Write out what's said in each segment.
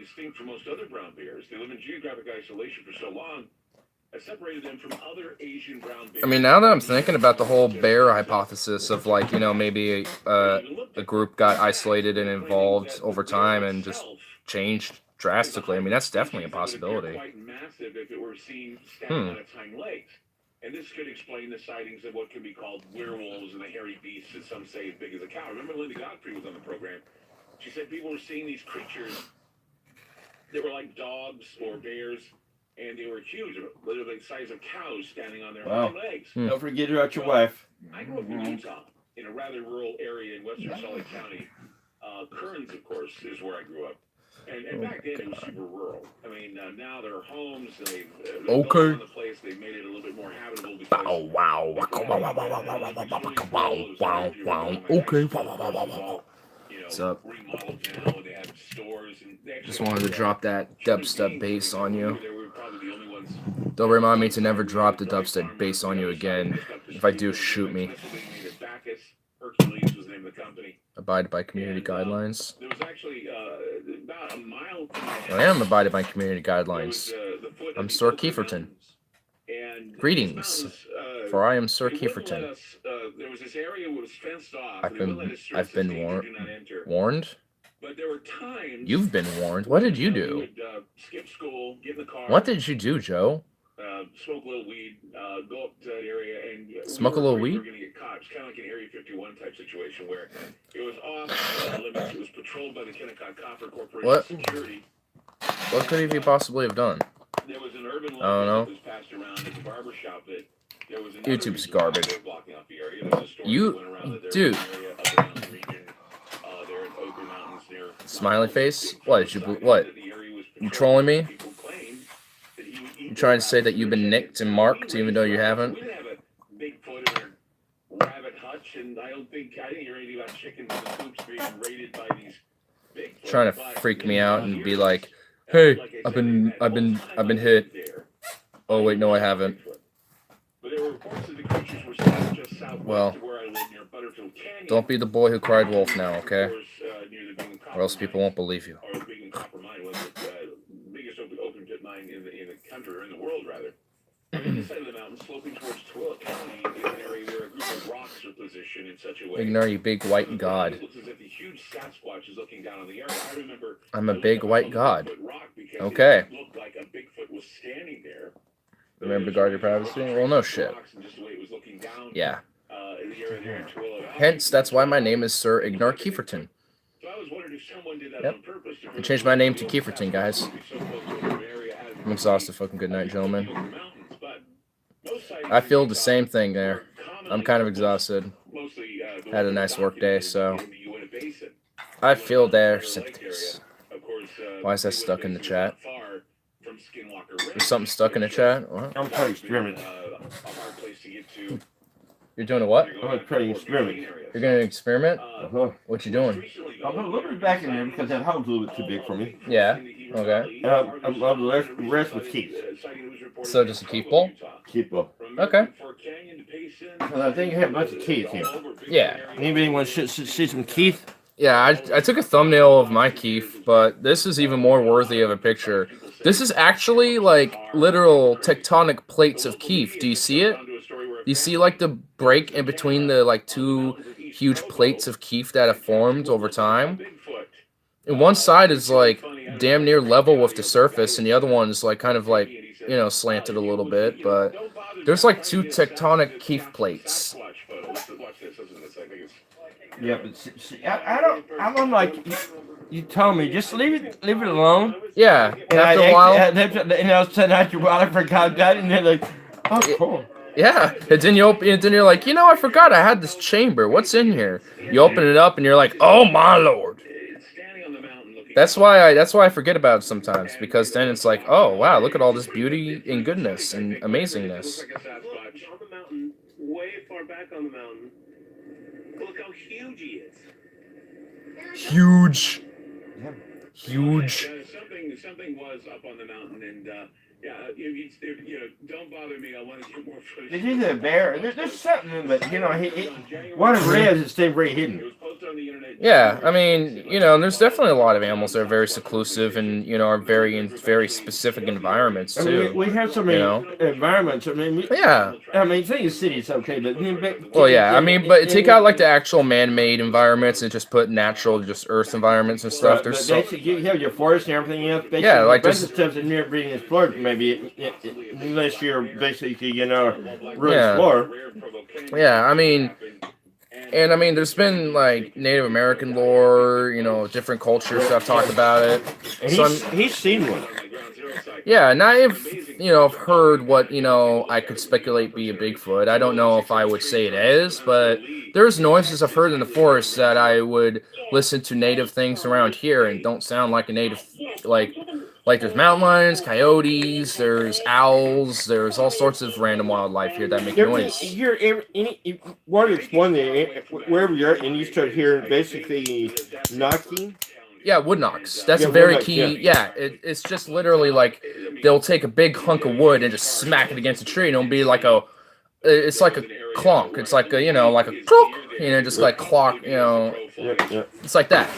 distinct from most other brown bears. They live in geographic isolation for so long. I separated them from other Asian brown bears. I mean, now that I'm thinking about the whole bear hypothesis of, like, you know, maybe a group got isolated and evolved over time and just changed drastically. I mean, that's definitely a possibility. Quite massive if it were seen standing Hmm. on its hind legs. And this could explain the sightings of what can be called werewolves and the hairy beasts that some say as big as a cow. Remember Linda Godfrey was on the program. She said people were seeing these creatures that were like dogs or bears, and they were huge, literally the size of cows standing on their hind legs. Don't forget about your wife. I grew up in Utah, in a rather rural area in western Salt Lake County. Kearns, of course, is where I grew up. And back then it was super rural. I mean, now there are homes. They've built on the place. They've made it a little bit more habitable. Because Okay. What's up? Remodeled now, and they have stores. And they Just wanted to drop that dubstep bass on you. They were probably the only ones. Don't remind me to never drop the dubstep bass on you again. If I do, shoot me. Hercules was the name of the company. Abide by community guidelines. There was actually about a mile from my I am abided by community guidelines. I'm Sir Kieffertin. Greetings, for I am Sir Kieffertin. There was this area that was fenced off. I've been warned. But there were times You've been warned. What did you we do? would skip school, get in the car. What did you do, Joe? Smoke a little weed, go up to that area, and Smoke a little weed? We were going to get caught. It's kind of like an Area 51 type situation where it was off limits. It was patrolled by the Kennecott Copper Corporation What? security. What could he possibly have done? There was an urban legend I don't know. that was passed around at the barber shop that there was YouTube's reason garbage. they were blocking off the area. There was a story You- that went around that there dude. was an area up around the region, there in Oaker Mountains near Smiley face? What? What? You trolling me? People claimed that he would eat You trying to say that you've been nicked and marked even though you haven't? We didn't have a Bigfoot in our rabbit hutch, and I didn't hear anything about chickens in the coops being raided by these Bigfoot. Trying to freak me out and be like, hey, I've been hit. Oh wait, no, I haven't. But there were reports that the creatures were seen just southwest Well, of where I live near Butterfield Canyon. Don't be the boy who cried wolf now, okay? Of course, near the Bingham Copper Or else people Mine, won't believe you. or the Bingham Copper Mine was the biggest open pit mine in the country, or in the world rather. On the side of the mountain, sloping towards Tooele County, is an area where a group of rocks are positioned in such a way. Ignore you big white god. It looks as if the huge Sasquatch is looking down on the area. I remember I'm a I looked big up white on the god. Bigfoot rock because Okay. It looked like a Bigfoot was standing there. Remember to guard your privacy? Well, no shit. Yeah. Hence, that's why my name is Sir Ignore Kieffertin. Yep. I changed my name to Kieffertin, guys. I'm exhausted. Fucking good night, gentlemen. I feel the same thing there. I'm kind of exhausted. Had a nice work day, so I feel their sympathies. Why is that stuck in the chat? There's something stuck in the chat? What? I'm trying to experiment. You're doing a what? I'm going to try to experiment. You're gonna experiment? Uh-huh. What you doing? I'll put a little bit back in there because that hole's a little bit too big for me. Yeah. Okay. The rest was Keith. So just a Keith bowl? Keith bowl. Okay. Well, I think you have a bunch of Keith here. Yeah. Anybody want to see some Keith? Yeah, I took a thumbnail of my Keith, but this is even more worthy of a picture. This is actually like literal tectonic plates of Keith. Do you see it? You see like the break in between the like two huge plates of Keith that have formed over time? And one side is like damn near level with the surface, and the other one is like kind of like, you know, slanted a little bit, but there's like two tectonic Keith plates. Yeah, but see, I don't like. You told me just leave it alone. Yeah, And after a while. and all of a sudden after a while I forgot that, and then like, oh cool. Yeah, and then you're like, you know, I forgot I had this chamber. What's in here? You open it up, and you're like, oh my lord. That's why I forget about it sometimes, because then it's like, oh wow, look at all this beauty and goodness and amazingness. On the mountain, way far back on the mountain. Look how huge he is. Huge. Huge. Something was up on the mountain, and Yeah, don't bother me. I want to get more footage. It's either a bear. There's something, but whatever it is, it stays very hidden. Yeah, I mean, there's definitely a lot of animals that are very seclusive and are very in very specific environments I too. mean, we have so many environments. I mean, Yeah. think the city's okay, but Well, yeah, I mean, but take out like the actual man-made environments and just put natural, just Earth environments and stuff. There's so basically, you have your forest and everything else. Basically, yeah, like the rest just of the stuff's in there being explored. Maybe unless you're basically real Yeah. explorer. yeah, I mean. And I mean, there's been like Native American lore, different cultures that have talked about it. And So he's seen one. yeah, and I've I've heard what I could speculate be a Bigfoot. I don't know if I would say it is, but there's noises I've heard in the forest that I would listen to native things around here and don't sound like a native like there's mountain lions, coyotes, there's owls, there's all sorts of random wildlife here that make noise. Wherever you're at, and you start hearing basically knocking. Yeah, wood knocks. That's Yeah, a very wood knocks, key. yeah. It's just literally like they'll take a big hunk of wood and just smack it against a tree, and it'll be like it's like a clonk. It's like a like a clonk, just like clock. Yeah. It's like that.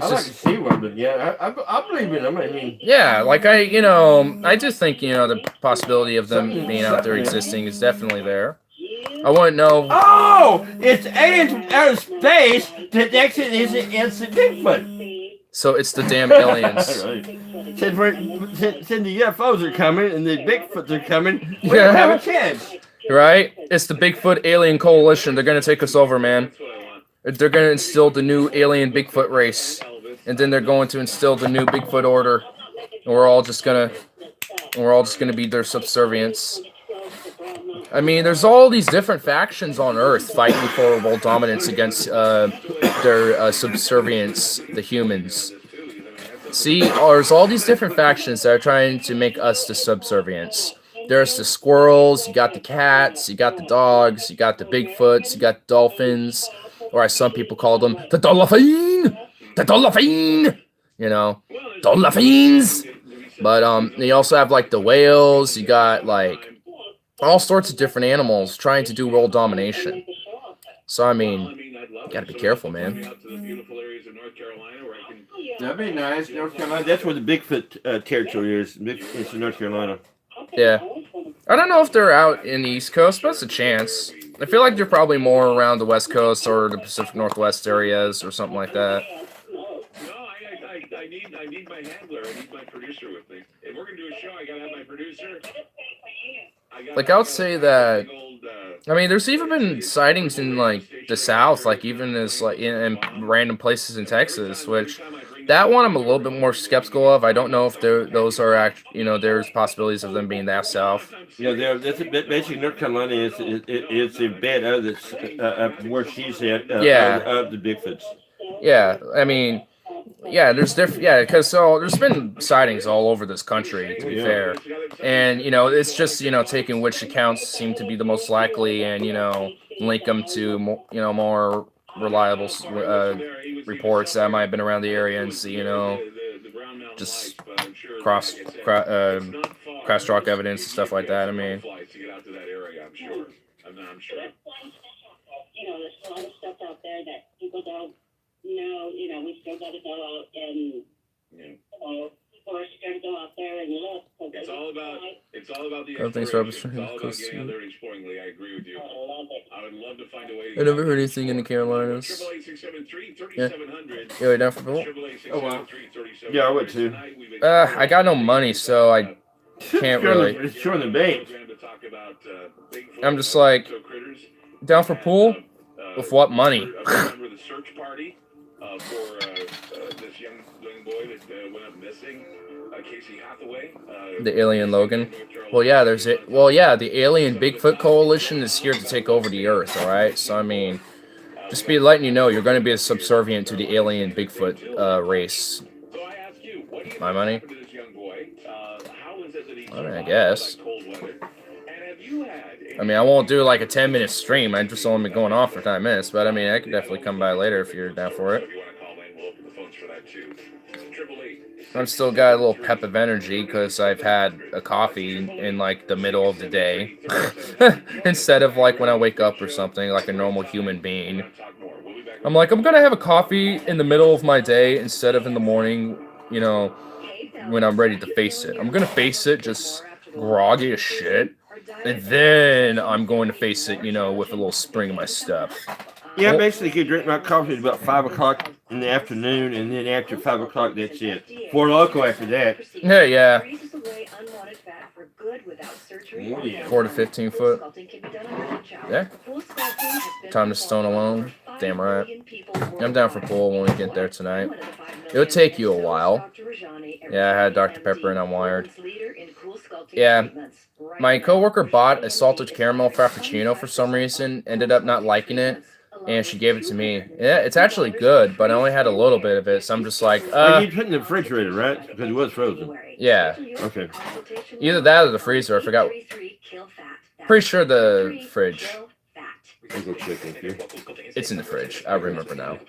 I like to see one, but yeah, I believe in them. I mean, yeah, like I just think the possibility of them being out there existing is definitely there. I wouldn't know. Oh, it's aliens out of space. The exit is the Bigfoot. So it's the damn aliens. Since the UFOs are coming and the Bigfoots are coming, we don't have a chance. Right? It's the Bigfoot Alien Coalition. They're gonna take us over, man. They're gonna instill the new alien Bigfoot race, and then they're going to instill the new Bigfoot order. And we're all just gonna be their subservience. I mean, there's all these different factions on Earth fighting for world dominance against their subservience, the humans. See, there's all these different factions that are trying to make us the subservience. There's the squirrels, you got the cats, you got the dogs, you got the Bigfoots, you got the dolphins, or as some people call them, the dolphin! The dolphin! Dolphins! But you also have like the whales, you got like all sorts of different animals trying to do world domination. So I mean, you gotta be careful, man. That'd be nice, North Carolina. That's where the Bigfoot territory is. It's in North Carolina. Yeah. I don't know if they're out in the East Coast, but it's a chance. I feel like they're probably more around the West Coast or the Pacific Northwest areas or something like that. No, I need my handler. I need my producer with me. If we're gonna do a show, I gotta have my producer. I would say that. I mean, there's even been sightings in like the South, like even as like in random places in Texas, which that one I'm a little bit more skeptical of. I don't know if those are actually, there's possibilities of them being that south. Yeah, that's a bit. Basically, North Carolina is a bed of this where she's at. Of the Bigfoots. Yeah, I mean, yeah, there's different. Yeah, because there's been sightings all over this country, to be fair, and it's just taking which accounts seem to be the most likely, and link them to more reliable reports that might have been around the area and see just cross-talk evidence and stuff like that. I mean. There's a lot of stuff out there that people don't know. We still got to go out and people are scared to go out there and look. It's all about the exploration. I agree with you. I would love to find a way. I never heard anything in the Carolinas. Yeah. You already down for Bill? Oh wow. Yeah, I would too. I got no money, so I can't really. It's showing the bank. I'm just like, down for pool? With what money? Remember the search party for this young boy that went up missing, Casey Hathaway? The alien Logan. Well, yeah, the alien Bigfoot coalition is here to take over the Earth. All right, so I mean, just be letting you know you're going to be subservient to the alien Bigfoot race. My money. I mean, I guess. I mean, I won't do like a 10-minute stream. I just only been going off for 5 minutes, but I mean, I could definitely come by later if you're down for it. I'm still got a little pep of energy because I've had a coffee in like the middle of the day instead of like when I wake up or something like a normal human being. I'm like, I'm gonna have a coffee in the middle of my day instead of in the morning, you know, when I'm ready to face it. I'm gonna face it just groggy as shit, and then I'm going to face it, you know, with a little spring in my step. Yeah, Oh. basically drink my coffee at about 5 o'clock in the afternoon, and then after 5 o'clock, that's it. 4 local after that. Yeah. Oh, yeah. 4 to 15 foot. Yeah. Time to stone alone. Damn right. I'm down for pool when we get there tonight. It would take you a while. Yeah, I had Dr. Pepper and I'm wired. Yeah. My coworker bought a salted caramel frappuccino for some reason, ended up not liking it, and she gave it to me. Yeah, it's actually good, but I only had a little bit of it, so I'm just like, You put it in the refrigerator, right? Because it was frozen. Yeah. Okay. Either that or the freezer, I forgot. Pretty sure the fridge. I'll go check it here. It's in the fridge. I remember now.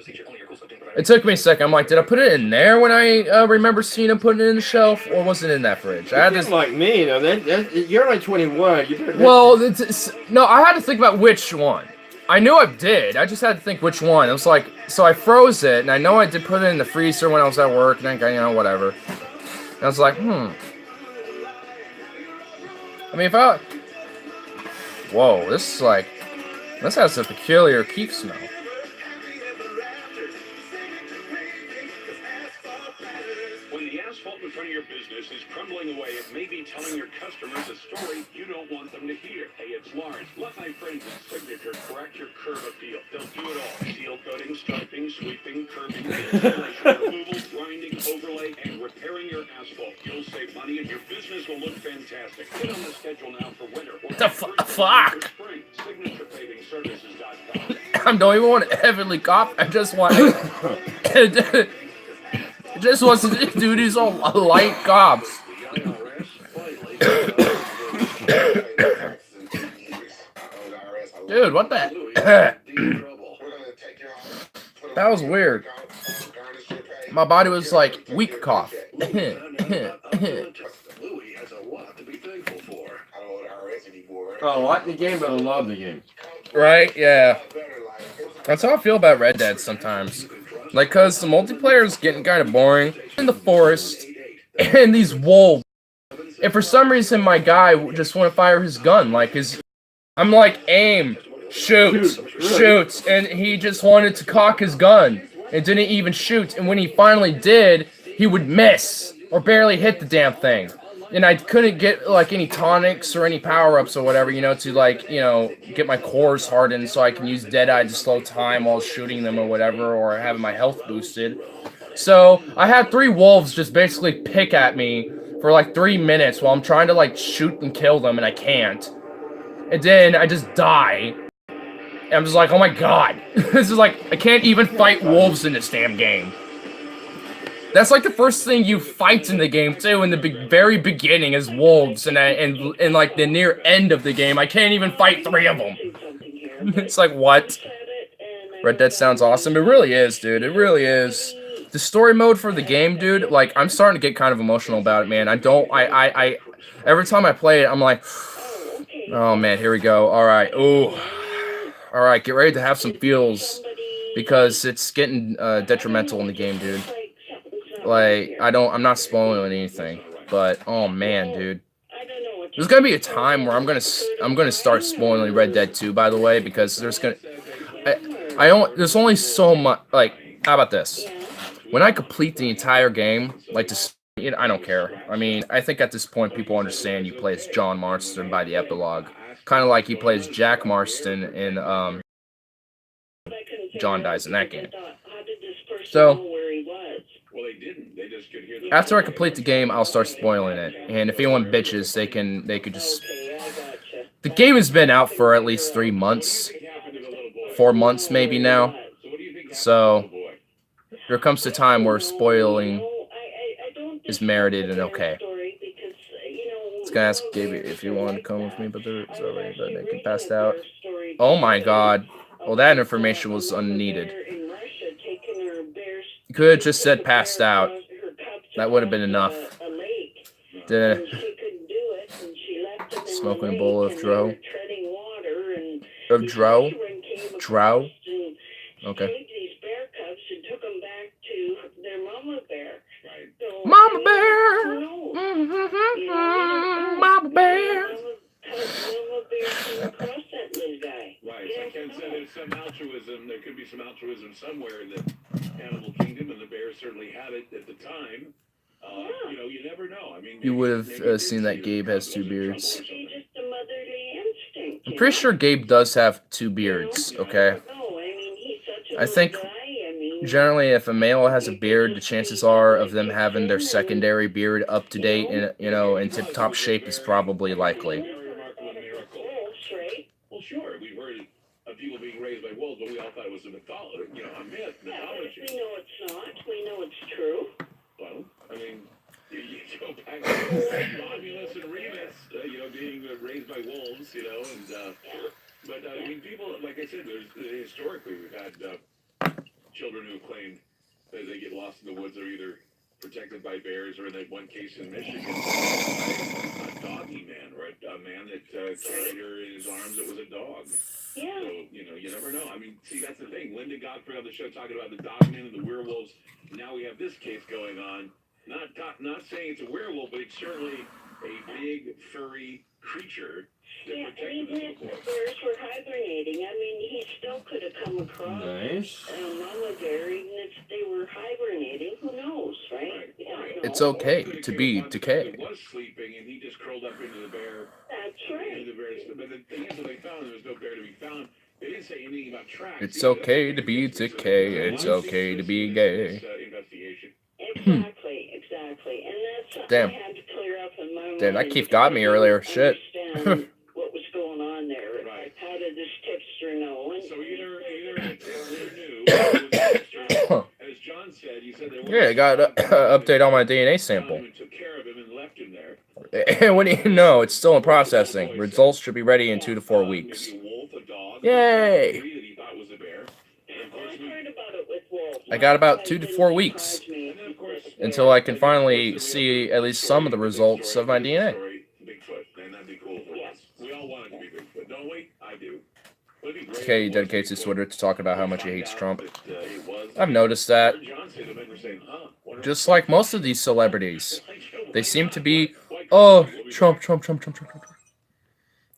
It took me a second. I'm like, did I put it in there when I remember seeing him putting it in the shelf, or was it in that fridge? I had this. Like me, you know, you're only 21. Well, no, I had to think about which one. I knew I did. I just had to think which one. It was like, so I froze it, and I know I did put it in the freezer when I was at work, and then, you know, whatever. And I was like, I mean, whoa, this has a peculiar Keef smell. When the asphalt in front of your business is crumbling away, it may be telling your customers a story you don't want them to hear. Hey, it's Lawrence. Let my friends at Signature correct your curb appeal. They'll do it all. Seal coating, striping, sweeping, curbing, installation, removal, grinding, overlay, and repairing your asphalt. You'll save money and your business will look fantastic. Get on the schedule now for winter. The fuck? Spring. SignaturePavingServices.com. I don't even want to heavily cough. I just want. It just wants to do these all light coughs. Dude, what the? That was weird. My body was like weak cough. I like the game, but I love the game. Right? Yeah. That's how I feel about Red Dead sometimes. Like, cause the multiplayer is getting kind of boring in the forest, and these wolves. And for some reason, my guy just want to fire his gun. Like I'm like, aim, shoot, and he just wanted to cock his gun and didn't even shoot. And when he finally did, he would miss or barely hit the damn thing. And I couldn't get like any tonics or any power-ups or whatever, you know, to like, you know, get my cores hardened so I can use Deadeye to slow time while shooting them or whatever, or having my health boosted. So I had 3 wolves just basically pick at me for like 3 minutes while I'm trying to like shoot and kill them, and I can't. And then I just die. And I'm just like, oh my god. This is like, I can't even fight wolves in this damn game. That's like the first thing you fight in the game too. In the very beginning is wolves, and like the near end of the game, I can't even fight 3 of them. It's like, what? Red Dead sounds awesome. It really is, dude. It really is. The story mode for the game, dude. Like, I'm starting to get kind of emotional about it, man. I every time I play it, I'm like, oh man, here we go. All right, ooh, all right, get ready to have some feels because it's getting detrimental in the game, dude. Like, I'm not spoiling anything, but oh man, dude. There's gonna be a time where I'm gonna start spoiling Red Dead 2, by the way, because there's only so much. Like, how about this? When I complete the entire game, like, I don't care. I mean, I think at this point people understand you play as John Marston by the epilogue, kind of like he plays Jack Marston in John dies in that game. So. After I complete the game, I'll start spoiling it. And if anyone bitches, they could just. The game has been out for at least 3 months, 4 months maybe now. So there comes the time where spoiling is merited and okay. It's gonna ask Gabe if you want to come with me, but they can pass out. Oh my god. Well, that information was unneeded. You could have just said passed out. That would have been enough. A lake, Didn't and she couldn't do it, and she left them in smoking the a bowl lake, of and they were dro. treading water, and Of the drow? fisherman came Drow? across and Okay. saved these bear cubs and took them back to their mama bear. Right. So, Mama I bear! mean, who knows? You know, we don't know. Mama bear! Mama bear came across that little guy. Right. You Like Ken don't said, know. there's some altruism. There could be some altruism somewhere in the animal kingdom, and the bear certainly had it at the time. You know, you never know. I mean, You maybe- would have maybe it seen did that see Gabe the has cub two was in trouble or beards. something. It's just a motherly instinct. I'm you pretty know? sure Gabe does have two beards, okay? No, I mean, he's such a I think little guy. I mean, generally if a male has a beard, the chances are of them having their secondary beard up to date and, you know, in tip-top shape is probably likely. Very remarkable miracle. wolves, right? Well, sure, we've heard of people being raised by wolves, but we all thought it was a mythology, you know, a myth, Yeah, but mythology. we know it's not. We know it's true. Well, I mean, you go back to Romulus and Remus, you know, being raised by wolves, you know, and but I mean, people, like I said, there's historically we've had children who claimed that they get lost in the woods, are either protected by bears, or in that one case in Michigan, a doggy man, or a man that carried her in his arms that was a dog. Yeah. So, you know, you never know. I mean, see, that's the thing. Linda Godfrey on the show talking about the dogmen and the werewolves. Now we have this case going on. Not saying it's a werewolf, but it's certainly a big, furry creature that Yeah, and protected even us if the before. bears were hibernating, I mean, he still could have come across Nice. mama bear, even if they were hibernating. Who knows, right? Right. We don't know. It's okay Or it to could be have been decayed. that was sleeping and he just curled up into the bear. That's Into right. the bear's, but the thing is, when they found him, there was no bear to be found. They didn't say anything about tracks. It's either. That's okay the to big be mystery. So decay. there's a It's lot of okay to things be in gay. this investigation. Exactly. And that's something Damn. I had to clear up in my mind. Damn, that Keith got me earlier. Shit. Understand what was going on there. Right. How did this tipster know? And So either the tipster knew, or it was a tipster. As John said, he said there was Yeah, I got an update on my DNA sample. and took care of him and left him there. What do you know? It's still in processing. Results should be ready in 2 to 4 weeks. Maybe a wolf, a dog, Yay! that he thought was a bear. And of course, I heard about it with wolves. I got about 2 to 4 weeks and then of course, until I can finally see at least some of the results of my DNA. Bigfoot, and that'd be cool for us. We all want it to be Bigfoot, don't we? I do. Would it be great Okay, he if it was dedicates his Bigfoot? Twitter to talking about how We much he find hates out Trump. that, it was I've noticed that. Heard John say the men were saying, huh, wonder- Just like most of these celebrities, they seem to be, oh, Trump.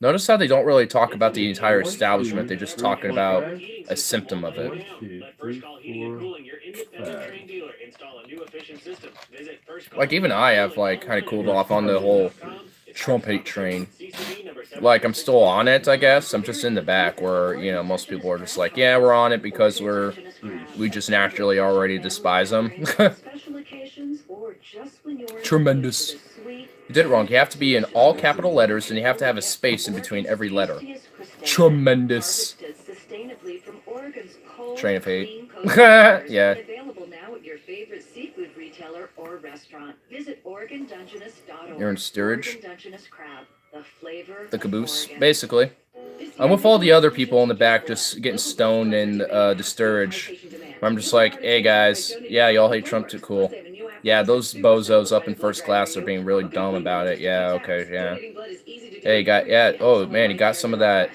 Notice how they don't really talk about the entire establishment. They're just talking about a symptom of it. 1, 2, 3, 4, 5. Like, even I have, like, kind of cooled off on the whole Trump hate train. Like, I'm still on it, I guess. I'm just in the back where, you know, most people are just like, yeah, we're on it because we just naturally already despise them. Tremendous. You did it wrong. You have to be in all capital letters, and you have to have a space in between every letter. Tremendous. Train of hate. Yeah. Available now at your favorite seafood retailer or restaurant. Visit OregonDungeness.org. You're in steerage. Oregon Dungeness crab, the flavor The of caboose, Oregon. basically. I'm with all the other people in the back just getting stoned in the steerage. I'm just like, hey guys, yeah, y'all hate Trump too, cool. Yeah, those bozos up in first class are being really dumb about it. Yeah, okay, yeah. Hey, yeah, oh man, you got some of that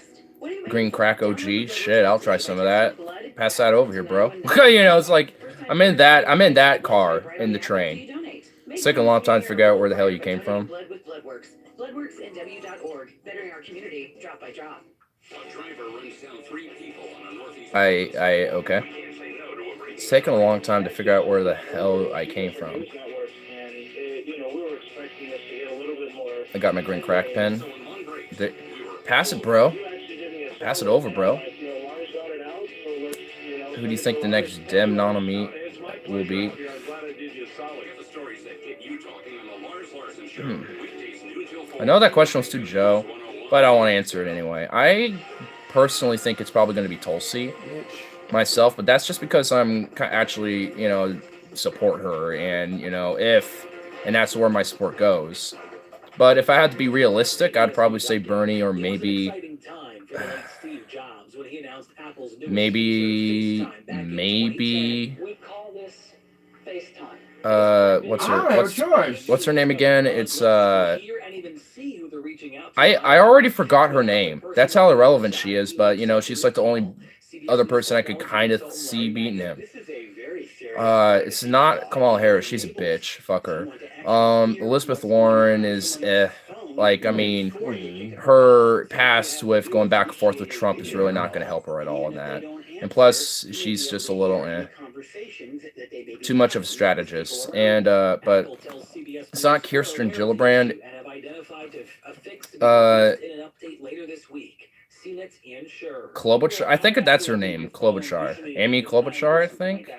green crack OG? Shit, I'll try some of that. Pass that over here, bro. You know, it's like, I'm in that car in the train. It's taking a long time to figure out where the hell you came from. BloodWorksNW.org. Bettering our community, drop by drop. Okay. It's taking a long time to figure out where the hell I came from. I got my green crack pen. Pass it, bro. Pass it over, bro. Who do you think the next Dem Nominee will be? I know that question was to Joe, but I want to answer it anyway. I personally think it's probably going to be Tulsi myself, but that's just because I'm actually, you know, support her, and, you know, and that's where my support goes. But if I had to be realistic, I'd probably say Bernie, or maybe what's I her don't have a choice. what's her name again? It's Hear and even see who they're reaching out to. I already forgot her name. That's how irrelevant she is, but you know, she's like the only other person I could kind of see beating him. It's not Kamala Harris. She's a bitch. Fuck her. Elizabeth Warren is like, I mean, her past with going back and forth with Trump is really not going to help her at all in that. And plus, she's just a little too much of a strategist. And but it's not Kirsten Gillibrand. Klobuchar. I think that's her name. Klobuchar. Amy Klobuchar, I think.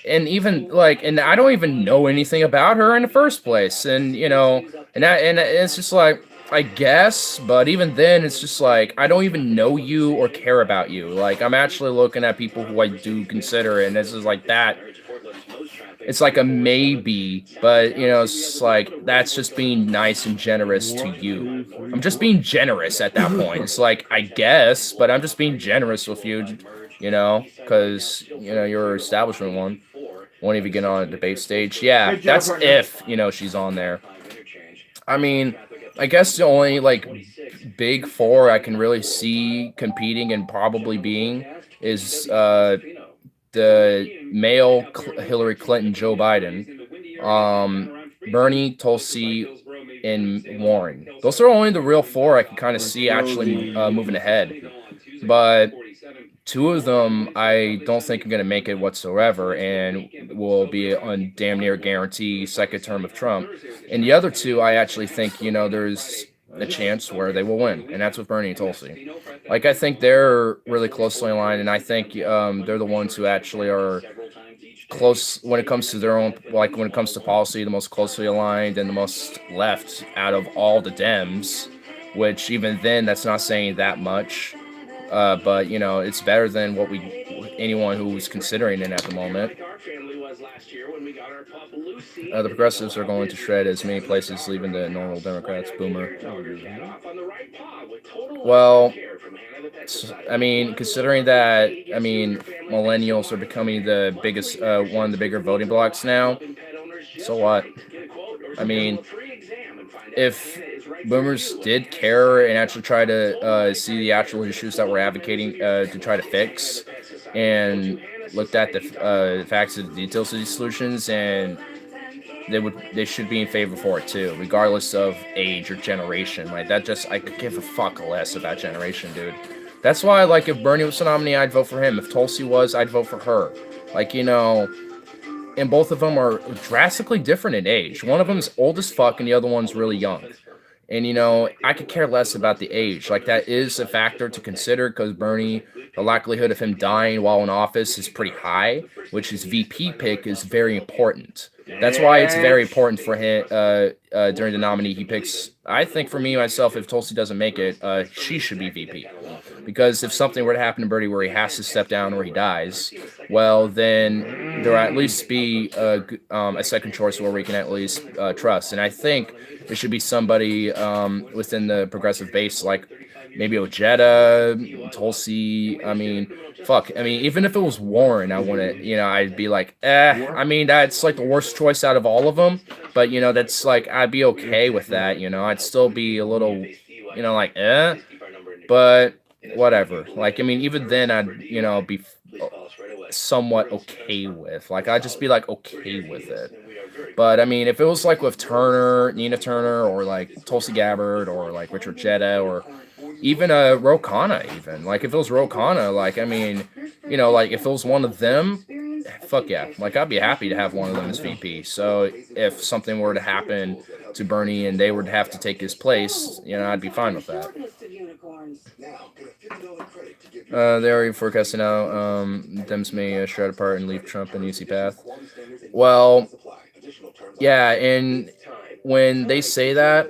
And even like, and I don't even know anything about her in the first place. And you know, and it's just like, I guess, but even then, it's just like, I don't even know you or care about you. Like, I'm actually looking at people who I do consider, and this is like that. It's like a maybe, but you know, it's like, that's just being nice and generous to you. I'm just being generous at that point. It's like, I guess, but I'm just being generous with you, you know, because, you know, you're establishment one. Won't even get on a debate stage. Yeah, that's if, you know, she's on there. I mean, I guess the only, like, big four I can really see competing and probably being is the male Hillary Clinton, Joe Biden, Bernie, Tulsi, and Warren. Those are only the real four I can kind of see actually moving ahead. But two of them I don't think are going to make it whatsoever and will be on damn near guarantee second term of Trump. And the other two, I actually think, you know, there's a chance where they will win, and that's with Bernie and Tulsi. Like, I think they're really closely aligned, and I think they're the ones who actually are close when it comes to their own, like when it comes to policy, the most closely aligned and the most left out of all the Dems, which even then, that's not saying that much. But, you know, it's better than what anyone who's considering it at the moment. The progressives are going to shred as many places, leaving the normal Democrats. Boomer. Well, I mean, considering that, I mean, millennials are becoming the biggest, one of the bigger voting blocks now. So what? I mean, if boomers did care and actually try to see the actual issues that we're advocating to try to fix, and looked at the facts of the details of these solutions, and they should be in favor for it too, regardless of age or generation. Like, that just, I could give a fuck less about generation, dude. That's why, like, if Bernie was the nominee, I'd vote for him. If Tulsi was, I'd vote for her. Like, you know, and both of them are drastically different in age. One of them is old as fuck, and the other one's really young. And, you know, I could care less about the age. Like, that is a factor to consider, because Bernie, the likelihood of him dying while in office is pretty high, which his VP pick is very important. That's why it's very important for him during the nominee he picks. I think for me, myself, if Tulsi doesn't make it, she should be VP. Because if something were to happen to Bernie where he has to step down or he dies, well, then there will at least be a second choice where we can at least trust. And I think it should be somebody within the progressive base, like maybe Ojeda, Tulsi. I mean, fuck. I mean, even if it was Warren, I wouldn't, you know, I'd be like, I mean, that's like the worst choice out of all of them. But, you know, that's like, I'd be okay with that, you know. I'd still be a little, you know, like, but whatever. Like, I mean, even then I'd, you know, be somewhat okay with. Like, I'd just be like okay with it. But I mean, if it was like with Turner, Nina Turner, or like Tulsi Gabbard, or like Richard Jetta, or even Ro Khanna, even like if it was Ro Khanna, like, I mean, you know, like if it was one of them, fuck yeah, like I'd be happy to have one of them as VP. So if something were to happen to Bernie and they would have to take his place, you know, I'd be fine with that. They're already forecasting out Dems may shred apart and leave Trump an easy path. Well, yeah, and when they say that,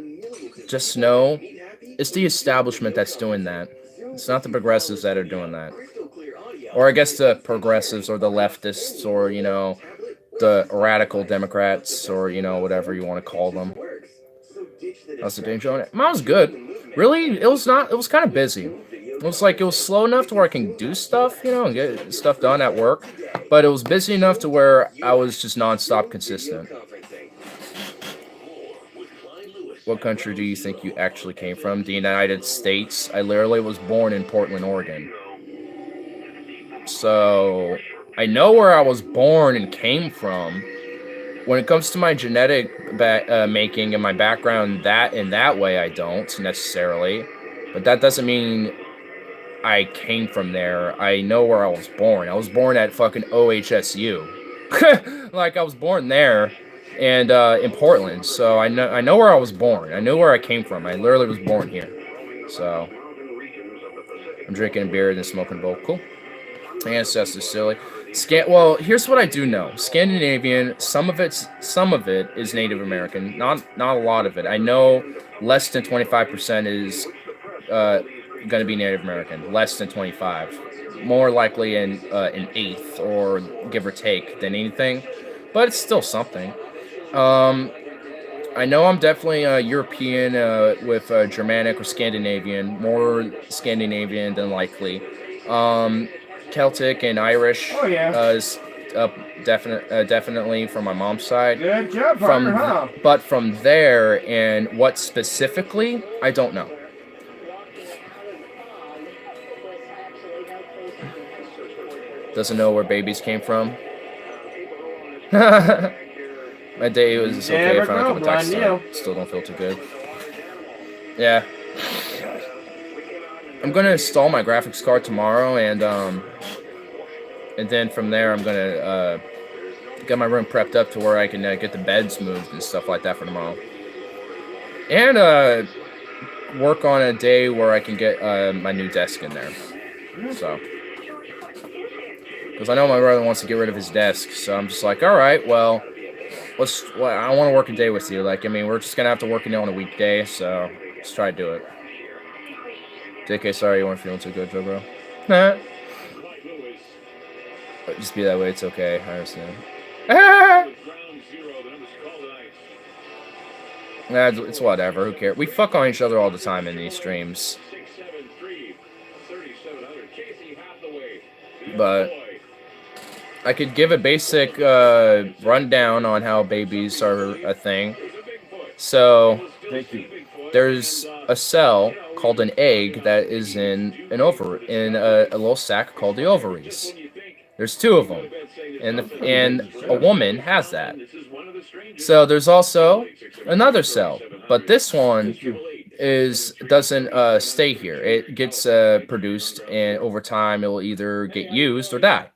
just know it's the establishment that's doing that. It's not the progressives that are doing that. Or I guess the progressives or the leftists, or, you know, the radical Democrats, or, you know, whatever you want to call them. How's the day, Joe? Mine was good. Really, it was not. It was kind of busy. It was like, it was slow enough to where I can do stuff, you know, and get stuff done at work. But it was busy enough to where I was just nonstop consistent. What country do you think you actually came from? The United States. I literally was born in Portland, Oregon. So, I know where I was born and came from. When it comes to my genetic making and my background in that way, I don't necessarily. But that doesn't mean I came from there. I know where I was born. I was born at fucking OHSU. Like, I was born there and in Portland. So I know where I was born. I know where I came from. I literally was born here. So I'm drinking a beer and smoking a bowl. Cool. Ancestors silly. Well, here's what I do know. Scandinavian, some of it is Native American. Not a lot of it. I know less than 25% is going to be Native American. Less than 25. More likely an eighth or give or take than anything. But it's still something. I know I'm definitely European with Germanic or Scandinavian. More Scandinavian than likely. Celtic and Irish is definitely from my mom's side. Good job, partner, huh? But from there and what specifically, I don't know. Doesn't know where babies came from. My day was okay if I don't have a text. Still don't feel too good. Yeah. I'm gonna install my graphics card tomorrow, and then from there I'm gonna get my room prepped up to where I can get the beds moved and stuff like that for tomorrow, and work on a day where I can get my new desk in there. So, because I know my brother wants to get rid of his desk, so I'm just like, all right, well, I want to work a day with you. Like, I mean, we're just gonna have to work it on a weekday, so let's try to do it. JK, sorry you weren't feeling too good, Joe, bro. Nah. Just be that way, it's okay, I understand. Nah, it's whatever, who cares? We fuck on each other all the time in these streams. But I could give a basic rundown on how babies are a thing. So, there's a cell called an egg that is in a little sac called the ovaries. There's two of them, and a woman has that. So there's also another cell, but this one doesn't stay here. It gets produced, and over time it will either get used or die.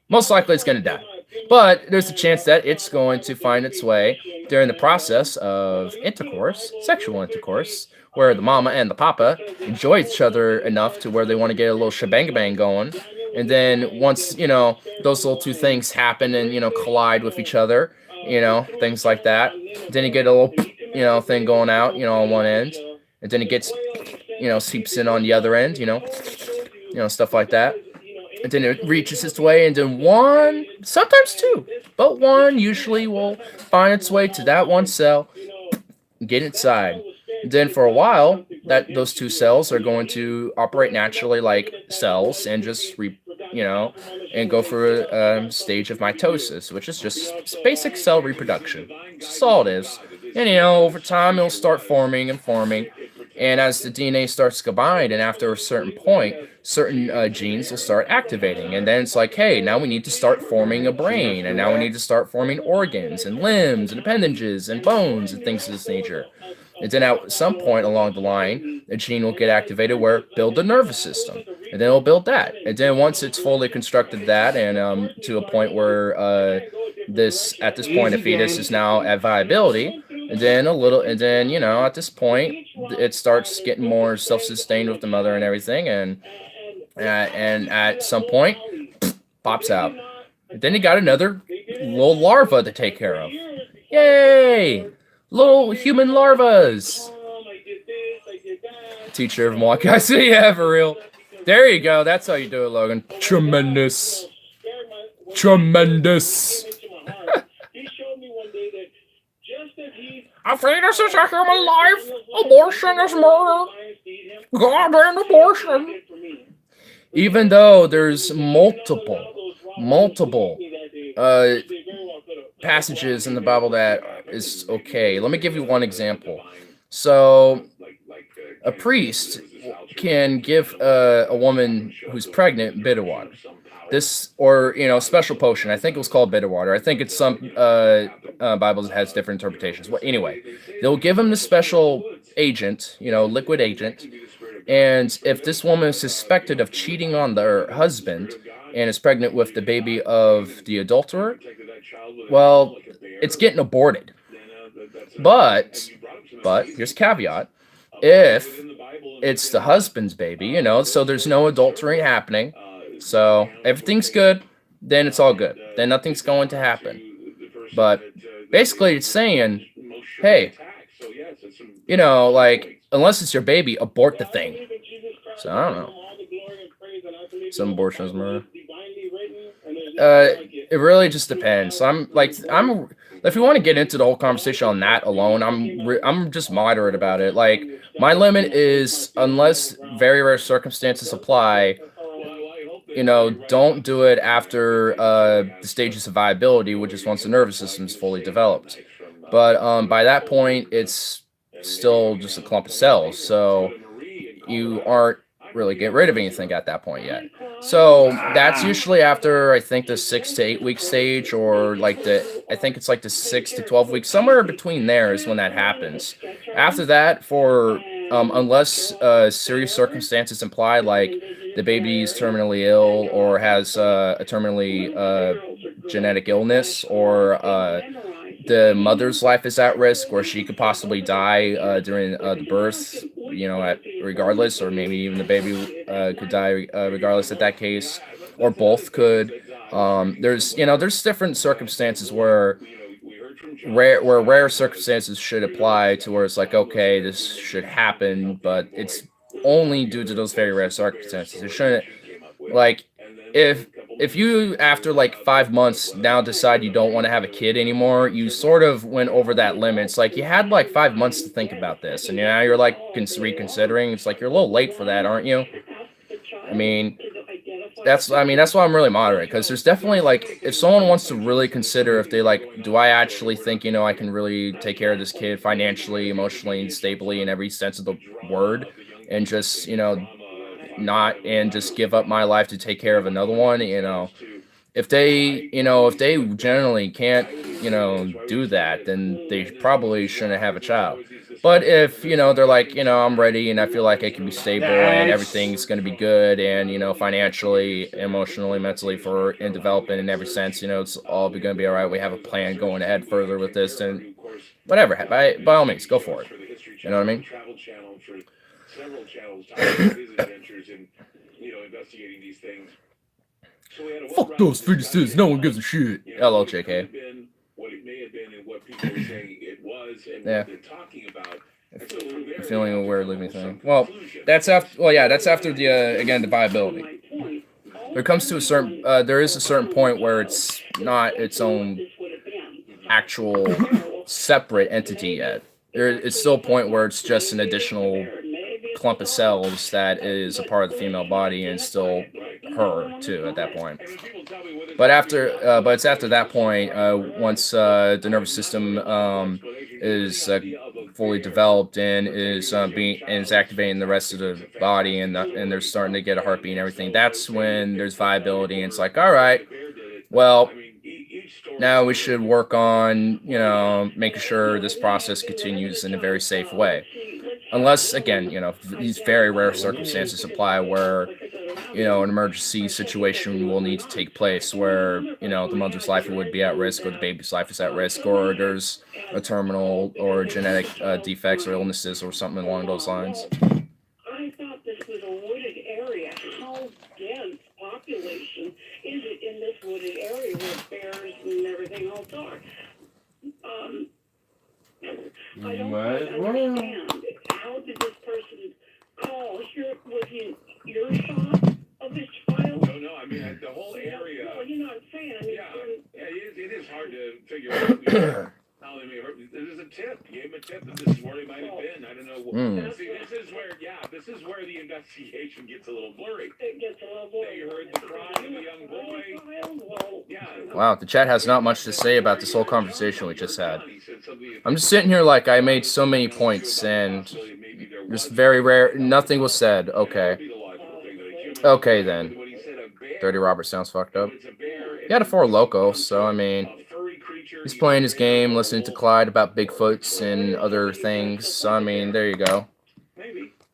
Most likely it's going to die. But there's a chance that it's going to find its way during the process of intercourse, sexual intercourse, where the mama and the papa enjoy each other enough to where they want to get a little shebang-bang going. And then once, you know, those little two things happen and, you know, collide with each other, you know, things like that. Then you get a little, you know, thing going out, you know, on one end. And then it gets, you know, seeps in on the other end, you know, stuff like that. And then it reaches its way, and then one, sometimes two, but one usually will find its way to that one cell, get inside. And then for a while, those two cells are going to operate naturally like cells and just, and go through a stage of mitosis, which is just basic cell reproduction. That's all it is. And, you know, over time, it'll start forming and forming. And as the DNA starts to combine, and after a certain point, certain genes will start activating. And then it's like, hey, now we need to start forming a brain. And now we need to start forming organs and limbs and appendages and bones and things of this nature. And then at some point along the line, a gene will get activated where build the nervous system. And then it'll build that. And then once it's fully constructed that, and to a point where at this point, a fetus is now at viability. And then you know, at this point, it starts getting more self-sustained with the mother and everything, and at some point, pops out. And then you got another little larva to take care of. Yay! Little human larvas. Teacher of Muay Thai. Yeah, for real. There you go. That's how you do it, Logan. Tremendous. Tremendous. A fetus is a human life. Abortion is murder. Goddamn abortion. even though there's multiple passages in the Bible that is okay. Let me give you one example. So, a priest can give a woman who's pregnant bitter water. This, or special potion. I think it was called bitter water. I think it's some Bibles that has different interpretations. Well, anyway, they'll give him the special agent, liquid agent, and if this woman is suspected of cheating on their husband and is pregnant with the baby of the adulterer, well, it's getting aborted. But here's a caveat: if it's the husband's baby, so there's no adultery happening, so everything's good, then it's all good. Then nothing's going to happen. But basically, it's saying, hey, like, unless it's your baby, abort the thing. So I don't know. Some abortion is murder. It really just depends. If you want to get into the whole conversation on that alone, I'm just moderate about it. Like, my limit is, unless very rare circumstances apply, don't do it after the stages of viability, which is once the nervous system is fully developed. But by that point, it's still just a clump of cells, so you aren't really getting rid of anything at that point yet. So that's usually after, I think, the 6 to 8 week stage, or I think it's like the 6 to 12 weeks, somewhere between there is when that happens. After that, unless serious circumstances imply, like the baby is terminally ill or has a terminally genetic illness, or the mother's life is at risk, or she could possibly die during the birth, regardless, or maybe even the baby could die regardless of that case, or both could. There's different circumstances where rare circumstances should apply to where it's like, okay, this should happen, but it's only due to those very rare circumstances. It shouldn't, like, if you, after like 5 months, now decide you don't want to have a kid anymore, you sort of went over that limit. It's like you had like 5 months to think about this, and now you're like reconsidering. It's like you're a little late for that, aren't you? That's why I'm really moderate, because there's definitely, like, if someone wants to really consider if they, like, do I actually think, I can really take care of this kid financially, emotionally, and stably in every sense of the word, and just, not, and just give up my life to take care of another one, if they generally can't, do that, then they probably shouldn't have a child. But if, they're like, I'm ready and I feel like I can be stable and everything's going to be good, and, financially, emotionally, mentally, and developing in every sense, it's all going to be all right. We have a plan going ahead further with this, and whatever, by all means, go for it. You know what I mean? Several channels talking about his adventures in, investigating these things. So we had fuck those fetuses, no one gives a shit. Hello, JK. What it may have been and what people were saying it was, and yeah. what they're talking about. I'm feeling a weirdly me thing. Well, that's after the again, the viability. There comes to a certain there is a certain point where it's not its own actual separate entity yet. It's still a point where it's just an additional clump of cells that is a part of the female body, and still her too at that point. But it's after that point, once the nervous system is fully developed and is activating the rest of the body, and they're starting to get a heartbeat and everything. That's when there's viability, and it's like, all right, well, now we should work on making sure this process continues in a very safe way. Unless, again, these very rare circumstances apply where, an emergency situation will need to take place where, the mother's life would be at risk, or the baby's life is at risk, or there's a terminal or genetic defects or illnesses or something along those lines. I thought this was a wooded area. How dense population is it in this wooded area where bears and everything else are? I don't understand. How did this person call? Was he earshot of this child? No, I mean, the whole area. Well, you know what I'm saying. It is hard to figure out how they may hurt. There's a tip. Gave him a tip that this is where he might have been. I don't know. Mm. See, this is where the investigation gets a little blurry. It gets a little blurry. You heard the cry of the young boy. Well, Yeah. Wow, the chat has not much to say about this whole conversation we just had. I'm just sitting here like I made so many points and just very rare. Nothing was said. Okay. Okay then. Dirty Robert sounds fucked up. He had a Four Loko, so I mean, he's playing his game, listening to Clyde about Bigfoots and other things. So I mean, there you go.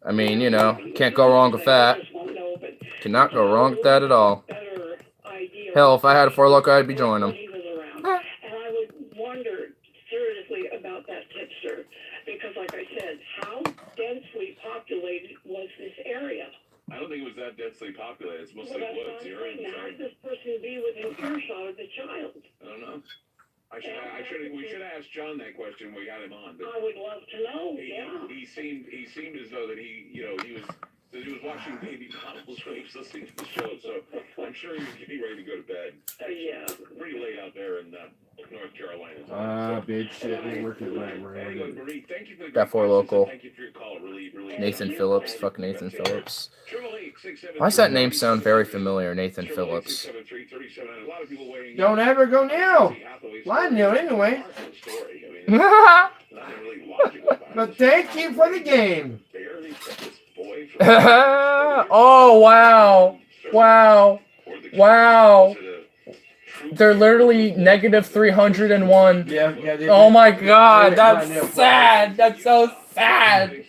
I mean, you know, can't go wrong with that. Cannot go wrong with that at all. Hell, if I had a Four Loko, I'd be joining him. And I would wonder seriously about that tipster because, like I said, how densely populated was this area? I don't think it was that densely populated. It's mostly Well, that's woods. what You're I'm saying. right. How could this person be within earshot of the child? I don't know. We should have asked John that question when we got him on. But I would love to know. he seemed as though that he was watching baby models when he was listening to the show. So I'm sure he was getting ready to go to bed. Yeah. Pretty late out there in North Carolina. Bitch, shit, we're working right, Anyway, Marie, thank you for the That Four questions, and Loko. Thank you for your call. Really. Nathan Phillips. Fuck Nathan Phillips. 888-673. Why does that name sound very familiar, Nathan Phillips? 888-673-3700. A lot of people weighing in. Don't ever go now. Line now, anyway. Story. I mean, nothing really logical about it. But thank you for the game. Barely set this boy for Oh, wow. Wow. Wow. They're literally negative 301. Yeah. Oh my god, that's sad. That's so sad.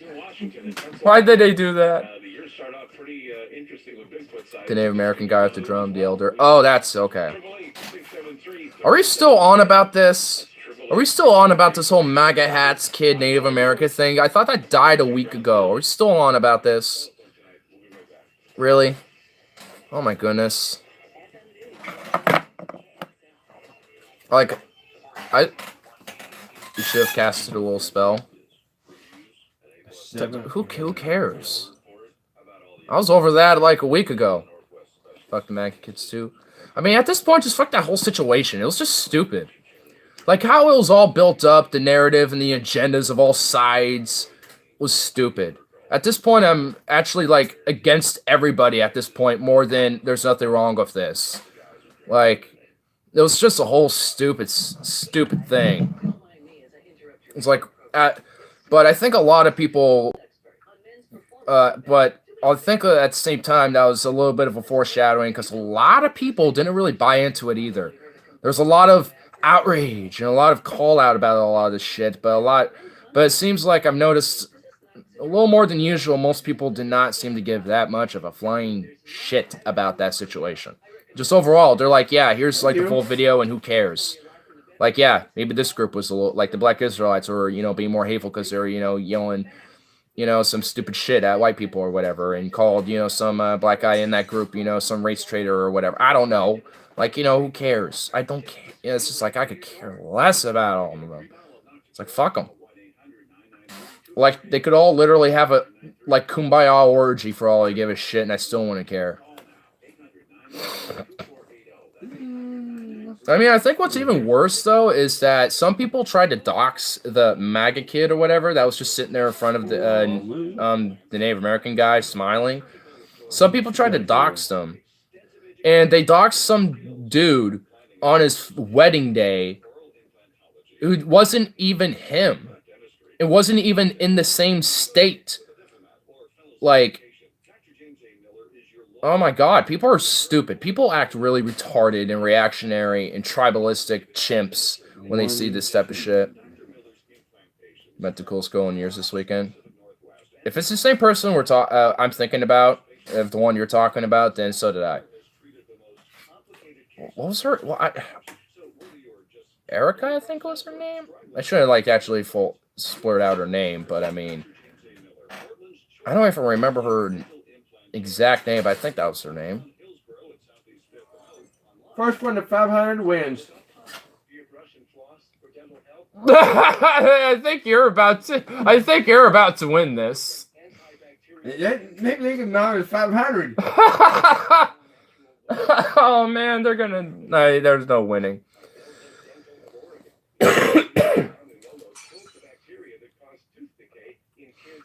Why did they do that? The year started off pretty interesting with Bigfoot sighting. The Native American guy with the drum, the elder. Oh, that's okay. 888-673. Are we still on about this? Are we still on about this whole MAGA hats, kid, Native America thing? I thought that died a week ago. Are we still on about this? Really? Oh my goodness. Like, you should have casted a little spell. Who cares? I was over that like a week ago. Fuck the MAGA kids too. I mean, at this point, just fuck that whole situation. It was just stupid. Like, how it was all built up, the narrative and the agendas of all sides was stupid. At this point, I'm actually, like, against everybody at this point more than there's nothing wrong with this. Like, it was just a whole stupid thing. It's like, but I think a lot of people, but I think at the same time, that was a little bit of a foreshadowing because a lot of people didn't really buy into it either. There's a lot of outrage and a lot of call out about a lot of this shit, but it seems like I've noticed a little more than usual. Most people did not seem to give that much of a flying shit about that situation. Just overall, they're like, yeah, here's like the full video and who cares? Like, yeah, maybe this group was a little, like the Black Israelites were, being more hateful because they're, yelling, some stupid shit at white people or whatever and called, some black guy in that group, some race traitor or whatever. I don't know. Like, who cares? I don't care. It's just like, I could care less about all of them. It's like, fuck them. Like, they could all literally have a, like, kumbaya orgy for all I give a shit, and I still wouldn't care. I mean, I think what's even worse, though, is that some people tried to dox the MAGA kid or whatever that was just sitting there in front of the Native American guy smiling. Some people tried to dox them. And they doxed some dude on his wedding day who wasn't even him. It wasn't even in the same state. Like, oh my god, people are stupid. People act really retarded and reactionary and tribalistic chimps when they see this type of shit. Met the coolest girl in years this weekend. If it's the same person I'm thinking about, if the one you're talking about, then so did I. What was her? Erica, I think was her name. I shouldn't actually splurt out her name, but I mean, I don't even remember her exact name, but I think that was her name. First one to 500 wins. I think you're about to win this. Maybe they can knock it 500. Oh man, they're gonna. No, there's no winning.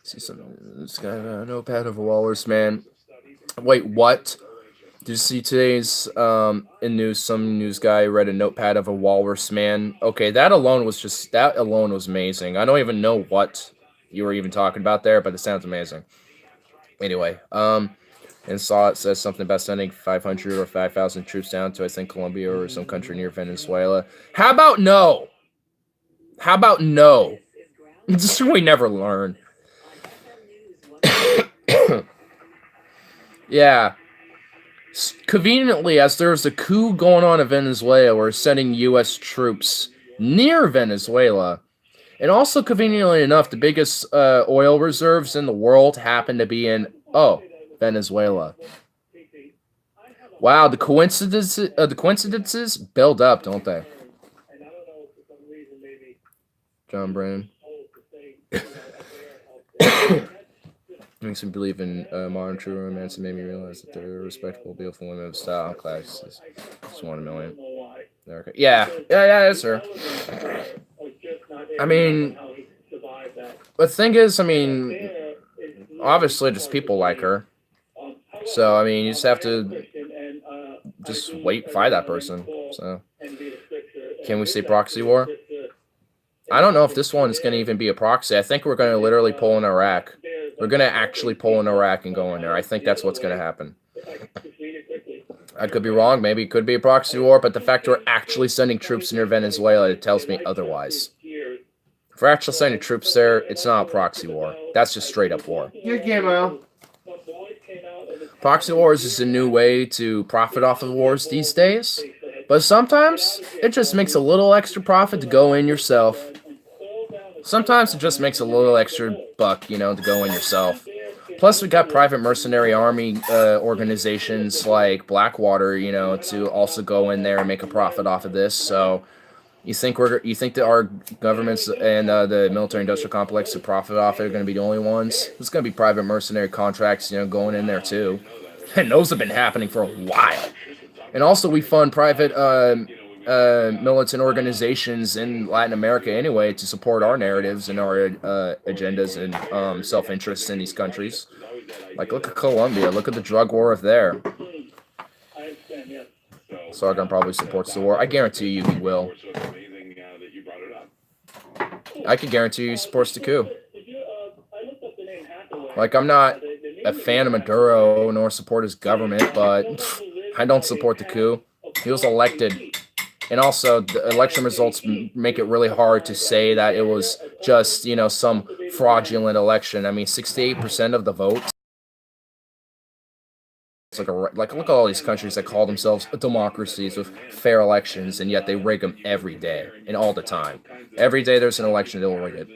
See this guy a notepad of a walrus, man. Wait, what? Did you see today's in news? Some news guy read a notepad of a walrus, man. Okay, that alone was amazing. I don't even know what you were even talking about there, but it sounds amazing. Anyway, and saw it says something about sending 500 or 5,000 troops down to, I think, Colombia or some country near Venezuela. How about no? How about no? Just we never learn. Yeah. Conveniently, as there's a coup going on in Venezuela, we're sending U.S. troops near Venezuela. And also, conveniently enough, the biggest oil reserves in the world happen to be in, Venezuela. Wow, the coincidences build up, don't they? John Brennan. Makes me believe in modern true romance and made me realize that they're respectable, beautiful women of style and classes. Just 1 million. Okay. Yeah, that's her. I mean, the thing is, I mean, obviously, just people like her. So, I mean, you just have to just fight that person. So, can we say proxy war? I don't know if this one is going to even be a proxy. I think we're going to literally pull in Iraq. We're going to actually pull in Iraq and go in there. I think that's what's going to happen. I could be wrong. Maybe it could be a proxy war, but the fact we're actually sending troops near Venezuela, it tells me otherwise. If we're actually sending troops there, it's not a proxy war. That's just straight up war. Your camo. Proxy wars is a new way to profit off of wars these days. But sometimes, it just makes a little extra profit to go in yourself. Sometimes it just makes a little extra buck, to go in yourself. Plus, we got private mercenary army organizations like Blackwater, to also go in there and make a profit off of this. So, you think that our governments and the military-industrial complex who profit off it are going to be the only ones? There's going to be private mercenary contracts, going in there too, and those have been happening for a while. And also, we fund private militant organizations in Latin America anyway to support our narratives and our agendas and self-interests in these countries. Like, look at Colombia. Look at the drug war of there. Sargon probably supports the war. I guarantee you he will. I can guarantee you he supports the coup. Like, I'm not a fan of Maduro nor support his government, but I don't support the coup. He was elected. And also, the election results make it really hard to say that it was just, some fraudulent election. I mean, 68% of the votes. It's like look at all these countries that call themselves democracies with fair elections, and yet they rig them every day and all the time. Every day there's an election, they'll rig it.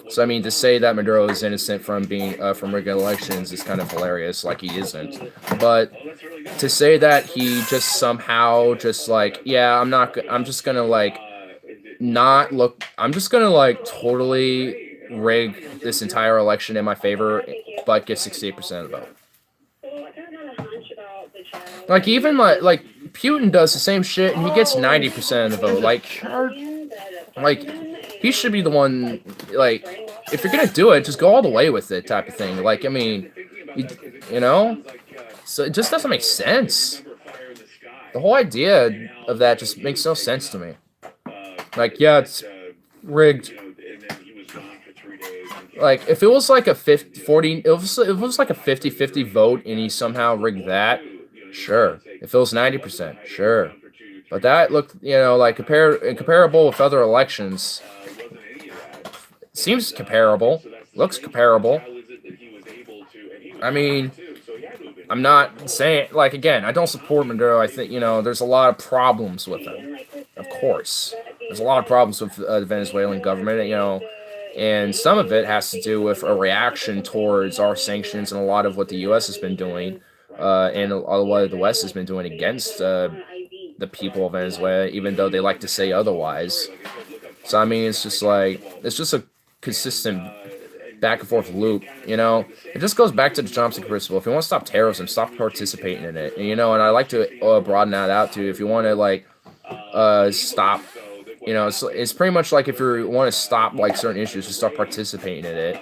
So I mean, to say that Maduro is innocent from rigging elections is kind of hilarious. Like, he isn't. But to say that he just somehow just like, yeah, I'm just gonna totally rig this entire election in my favor, but get 68% of the vote. Like, even like Putin does the same shit and he gets 90% of the vote. Like he should be the one. Like, if you're gonna do it, just go all the way with it, type of thing. Like, I mean, so it just doesn't make sense. The whole idea of that just makes no sense to me. Like, yeah, it's rigged. Like, if it was like a 50-40, if it was like a 50-50 vote and he somehow rigged that, sure. If it was 90%, sure. But that looked, like comparable with other elections. Seems comparable. Looks comparable. I mean, I'm not saying, like, again, I don't support Maduro. I think, there's a lot of problems with him. Of course. There's a lot of problems with the Venezuelan government, and some of it has to do with a reaction towards our sanctions and a lot of what the U.S. has been doing, and a lot of what the West has been doing against the people of Venezuela, even though they like to say otherwise. So, I mean, it's just a consistent back and forth loop, It just goes back to the Chomsky principle. If you want to stop terrorism, stop participating in it. And I like to broaden that out to, if you want to, stop, it's pretty much like if you want to stop, like, certain issues, just start participating in it.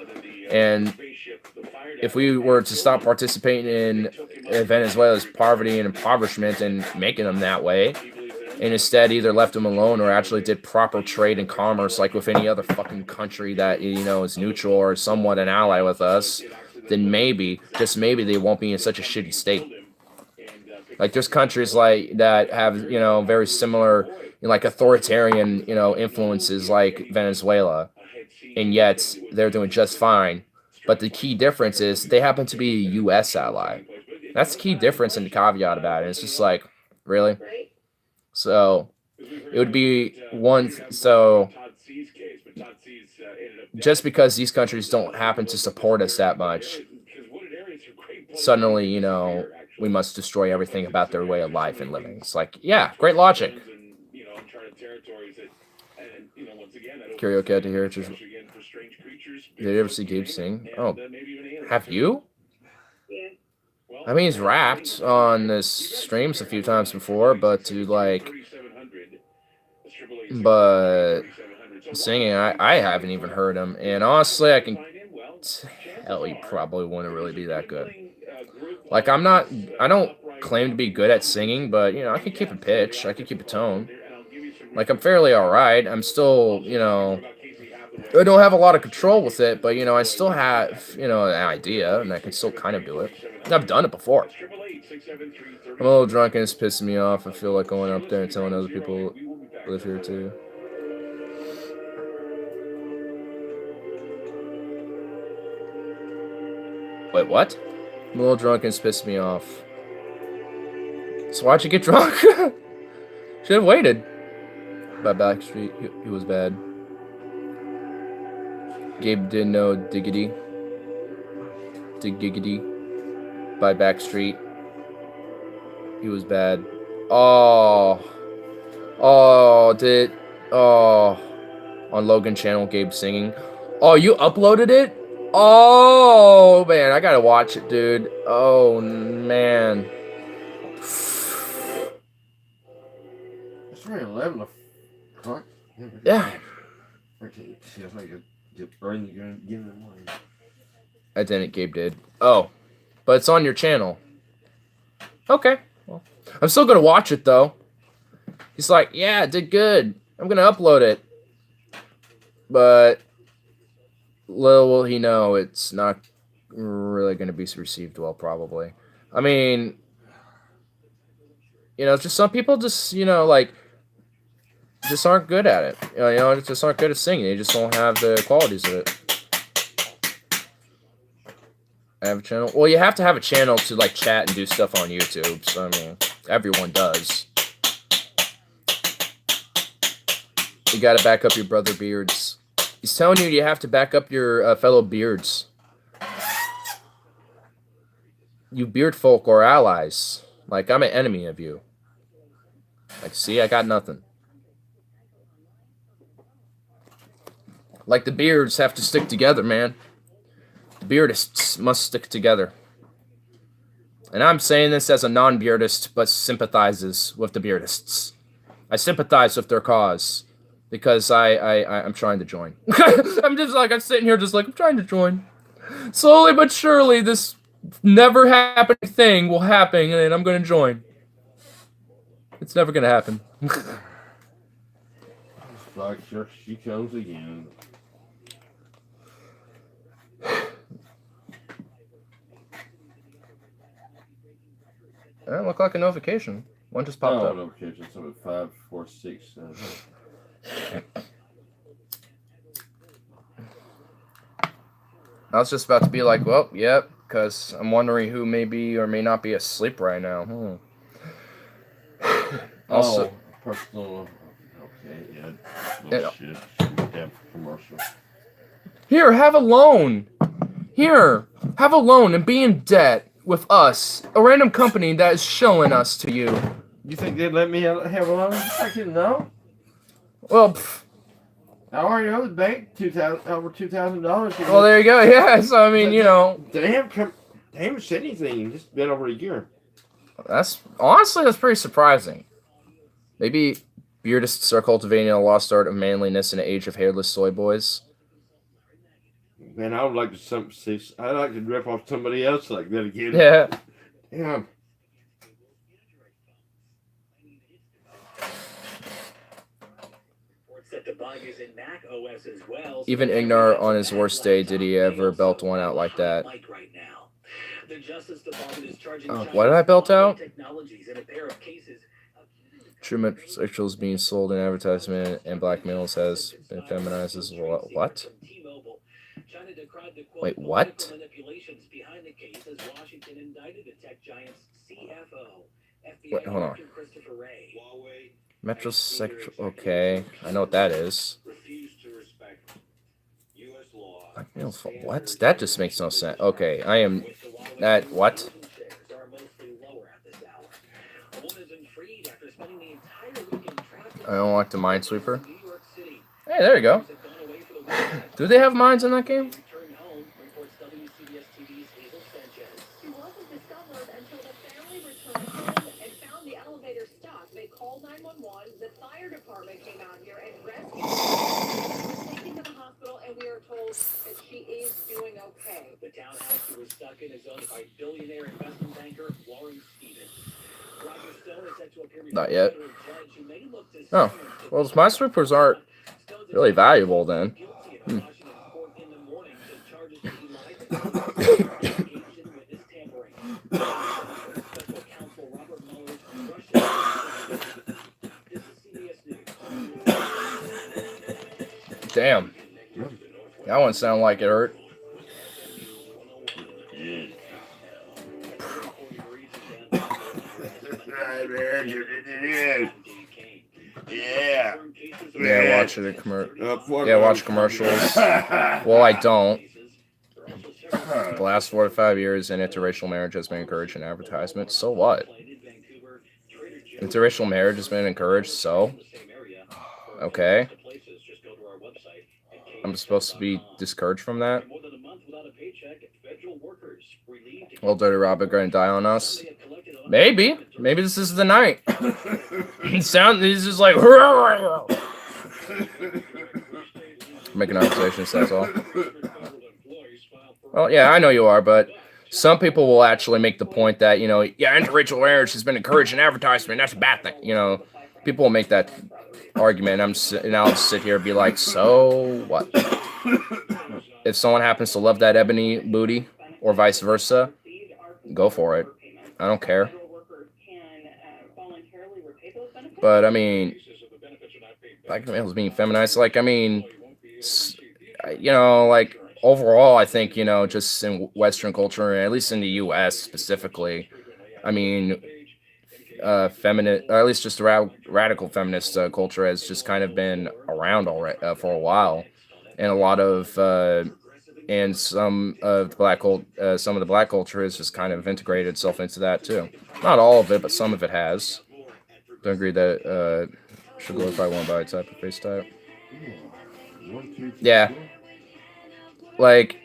And if we were to stop participating in Venezuela's poverty and impoverishment and making them that way, and instead either left them alone or actually did proper trade and commerce like with any other fucking country that, you know, is neutral or somewhat an ally with us, then maybe, just maybe, they won't be in such a shitty state. Like, there's countries like that have, you know, very similar, you know, like authoritarian, you know, influences like Venezuela, and yet they're doing just fine. But the key difference is they happen to be a U.S. ally. That's the key difference and the caveat about it. It's just like, really? So it would be one. So just because these countries don't happen to support us that much, suddenly, you know, we must destroy everything about their way of life and living. It's like, yeah, great logic. Karaoke out to here. Did you ever see Gabe sing? Oh, have you? Yeah. I mean, he's rapped on this streams a few times before, but singing, I haven't even heard him. And honestly, I can tell he probably wouldn't really be that good. Like, I don't claim to be good at singing, but, you know, I can keep a pitch, I can keep a tone. Like, I'm fairly alright. I'm still, you know, I don't have a lot of control with it, but, you know, I still have, you know, an idea, and I can still kind of do it. I've done it before. I'm a little drunk and it's pissing me off. I feel like going up there and telling other people live here too. Wait, what? I'm a little drunk and it's pissing me off. So why'd you get drunk? Should have waited. By Backstreet, he was bad. Gabe didn't know Diggity. Diggity. By Backstreet. He was bad. Oh. Oh, on Logan channel, Gabe singing. Oh, you uploaded it? Oh, man, I gotta watch it, dude. Oh, man. It's very 11 o'clock. Yeah. I didn't, Gabe did. Oh, but it's on your channel. Okay. Well, I'm still gonna watch it, though. He's like, yeah, it did good. I'm gonna upload it. But little will he know it's not really gonna be received well, probably. I mean, you know, just some people just, you know, like, just aren't good at it. You know, just aren't good at singing. They just don't have the qualities of it. I have a channel. Well, you have to have a channel to, like, chat and do stuff on YouTube. So, I mean, everyone does. You gotta back up your brother beards. He's telling you have to back up your fellow beards. You beard folk are allies. Like, I'm an enemy of you. Like, see, I got nothing. Like, the beards have to stick together, man. The beardists must stick together. And I'm saying this as a non-beardist, but sympathizes with the beardists. I sympathize with their cause. Because I'm trying to join. I'm sitting here just like, I'm trying to join. Slowly but surely, this never happening thing will happen, and I'm going to join. It's never going to happen. Like, here she comes again. That looked like a notification. One just popped up. Notification. So 5, 4, 6. I was just about to be like, well, yep, because I'm wondering who may be or may not be asleep right now. Also, personal. Okay, yeah. Shit. Yeah, commercial. Here, have a loan. Here, have a loan and be in debt with us, a random company that is showing us to you. You think they'd let me have a loan? I didn't know. Well, I already owe the bank over $2,000. Well, there you go. Yeah, so I mean, you know, they haven't said anything. It's been over a year. That's pretty surprising. Maybe beardists are cultivating a lost art of manliness in an age of hairless soy boys. Man, I would like to I like to rip off somebody else like that again. Yeah. Yeah. Set to bug is in Mac OS as well. Even Ignar on his worst day, did he ever belt one out like that? Right now. The Justice Department is charging What did I belt out? technologies in a pair of cases. True metrosexuals being sold in advertisement and blackmails has been feminized as well. What? Wait, what? Wait, hold on. Metrosexual. Okay, I know what that is. Blackmail. What? That just makes no sense. Okay, I am. That what? I don't like the Minesweeper. Hey, there you go. Do they have mines in that game? She wasn't discovered until the family returned home and found the elevator stuck. They called 911. The fire department came out here and rescued her. She was taken to the hospital, and we are told that she is doing okay. The townhouse she was stuck in is owned by billionaire investment banker Warren Stevens. Roger Stone is set to appear before Not yet. a judge who may look to Oh, well, those Minesweepers aren't really valuable then. guilty in a Washington court in the morning to charges that he lied about engaged in witness tampering. Special counsel Robert Mueller's Russia. This is CBS News. Damn. That one sounded like it hurt. Yeah. Yeah, watch it. Yeah, watch commercials. Well, I don't. The last 4 to 5 years, an interracial marriage has been encouraged in advertisements. So what? Interracial marriage has been encouraged, so? Okay. I'm supposed to be discouraged from that? Well, Dirty Robert gonna die on us? Maybe. Maybe this is the night. He's just like... Making accusations, that's all. Well, yeah, I know you are, but some people will actually make the point that, you know, yeah, interracial marriage has been encouraged in advertisement. That's a bad thing. You know, people will make that argument. And I'll sit here and be like, so what? If someone happens to love that ebony booty or vice versa, go for it. I don't care. But I mean, blackmail is being feminized. Like, I mean, you know, like overall, I think, you know, just in Western culture, at least in the U.S. specifically, I mean, feminist, or at least just radical feminist culture has just kind of been around already for a while, and a lot of and some of the black culture has just kind of integrated itself into that too. Not all of it, but some of it has. Don't agree that should glorify one body type or face type. Yeah. Like,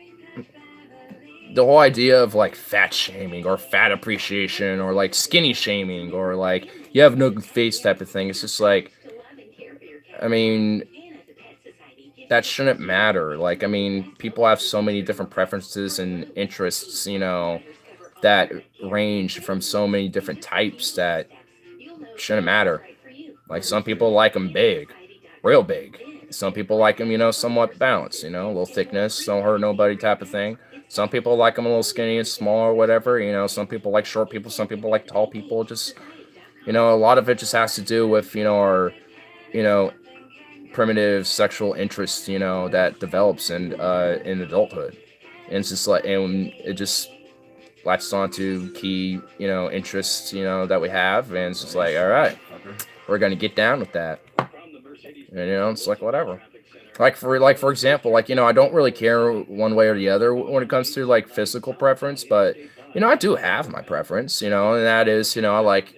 the whole idea of, like, fat shaming or fat appreciation or, like, skinny shaming or, like, you have no face type of thing. It's just, like, I mean, that shouldn't matter. Like, I mean, people have so many different preferences and interests, you know, that range from so many different types that shouldn't matter. Like, some people like them big, real big. Some people like them, you know, somewhat balanced, you know, a little thickness, don't hurt nobody type of thing. Some people like them a little skinny and small or whatever, you know. Some people like short people, some people like tall people. Just, you know, a lot of it just has to do with, you know, our, you know, primitive sexual interest, you know, that develops in adulthood. And it's just like, and it just latches onto key, you know, interests, you know, that we have, and it's just like, all right, we're gonna get down with that. And, you know, it's like whatever. Like for example, like, you know, I don't really care one way or the other when it comes to like physical preference, but, you know, I do have my preference, you know, and that is, you know, I like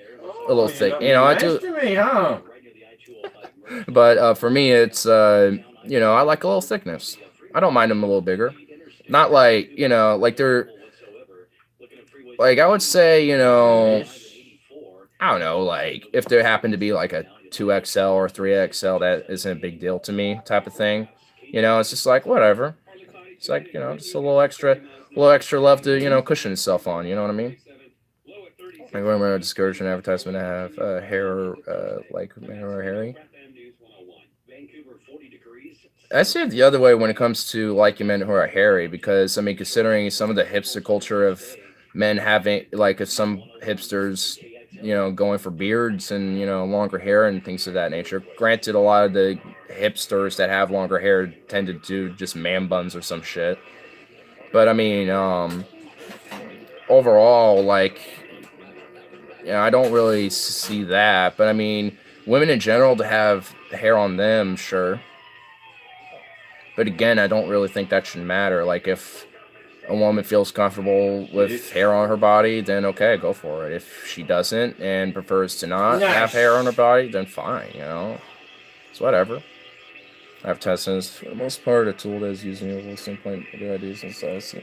a little thick, you know, I do. But for me, it's you know, I like a little thickness. I don't mind them a little bigger. Not like, you know, like they're like, I would say, you know, I don't know, like if there happened to be like a 2XL or 3XL, that isn't a big deal to me type of thing. You know, it's just like whatever. It's like, just a little extra love to, cushion itself on. You know what I mean? Like when we're discouraging advertisement to have hair like men or hairy. I see it the other way when it comes to liking men who are hairy, because I mean, considering some of the hipster culture of men having, like, if some hipsters, going for beards and longer hair and things of that nature. Granted, a lot of the hipsters that have longer hair tend to do just man buns or some shit. But I mean, overall, like, I don't really see that. But I mean, women in general to have hair on them, sure. But again, I don't really think that should matter. Like, if a woman feels comfortable with hair on her body, then okay, go for it. If she doesn't and prefers to not have hair on her body, then fine, It's whatever. Advertising is, for the most part, a tool that is using your listing point good ideas and stuff.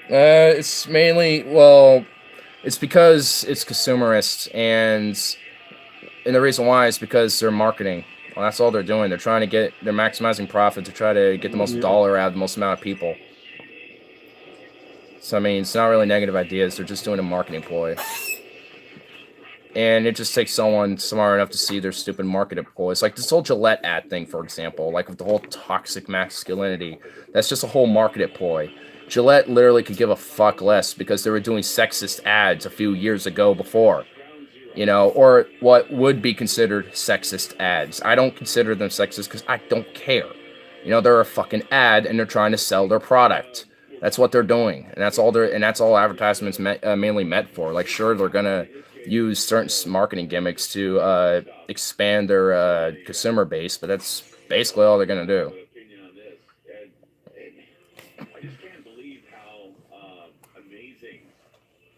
It's mainly, well, it's because it's consumerist, and the reason why is because they're marketing. Well, that's all they're doing. They're maximizing profit to try to get the most dollar out of the most amount of people. So, I mean, it's not really negative ideas. They're just doing a marketing ploy. And it just takes someone smart enough to see their stupid marketing ploy. It's like this whole Gillette ad thing, for example. Like with the whole toxic masculinity. That's just a whole marketing ploy. Gillette literally could give a fuck less because they were doing sexist ads a few years ago before. Or what would be considered sexist ads. I don't consider them sexist because I don't care. They're a fucking ad and they're trying to sell their product. That's what they're doing, and that's all advertisements mainly meant for. Like, sure, they're gonna use certain marketing gimmicks to expand their consumer base, but that's basically all they're gonna do.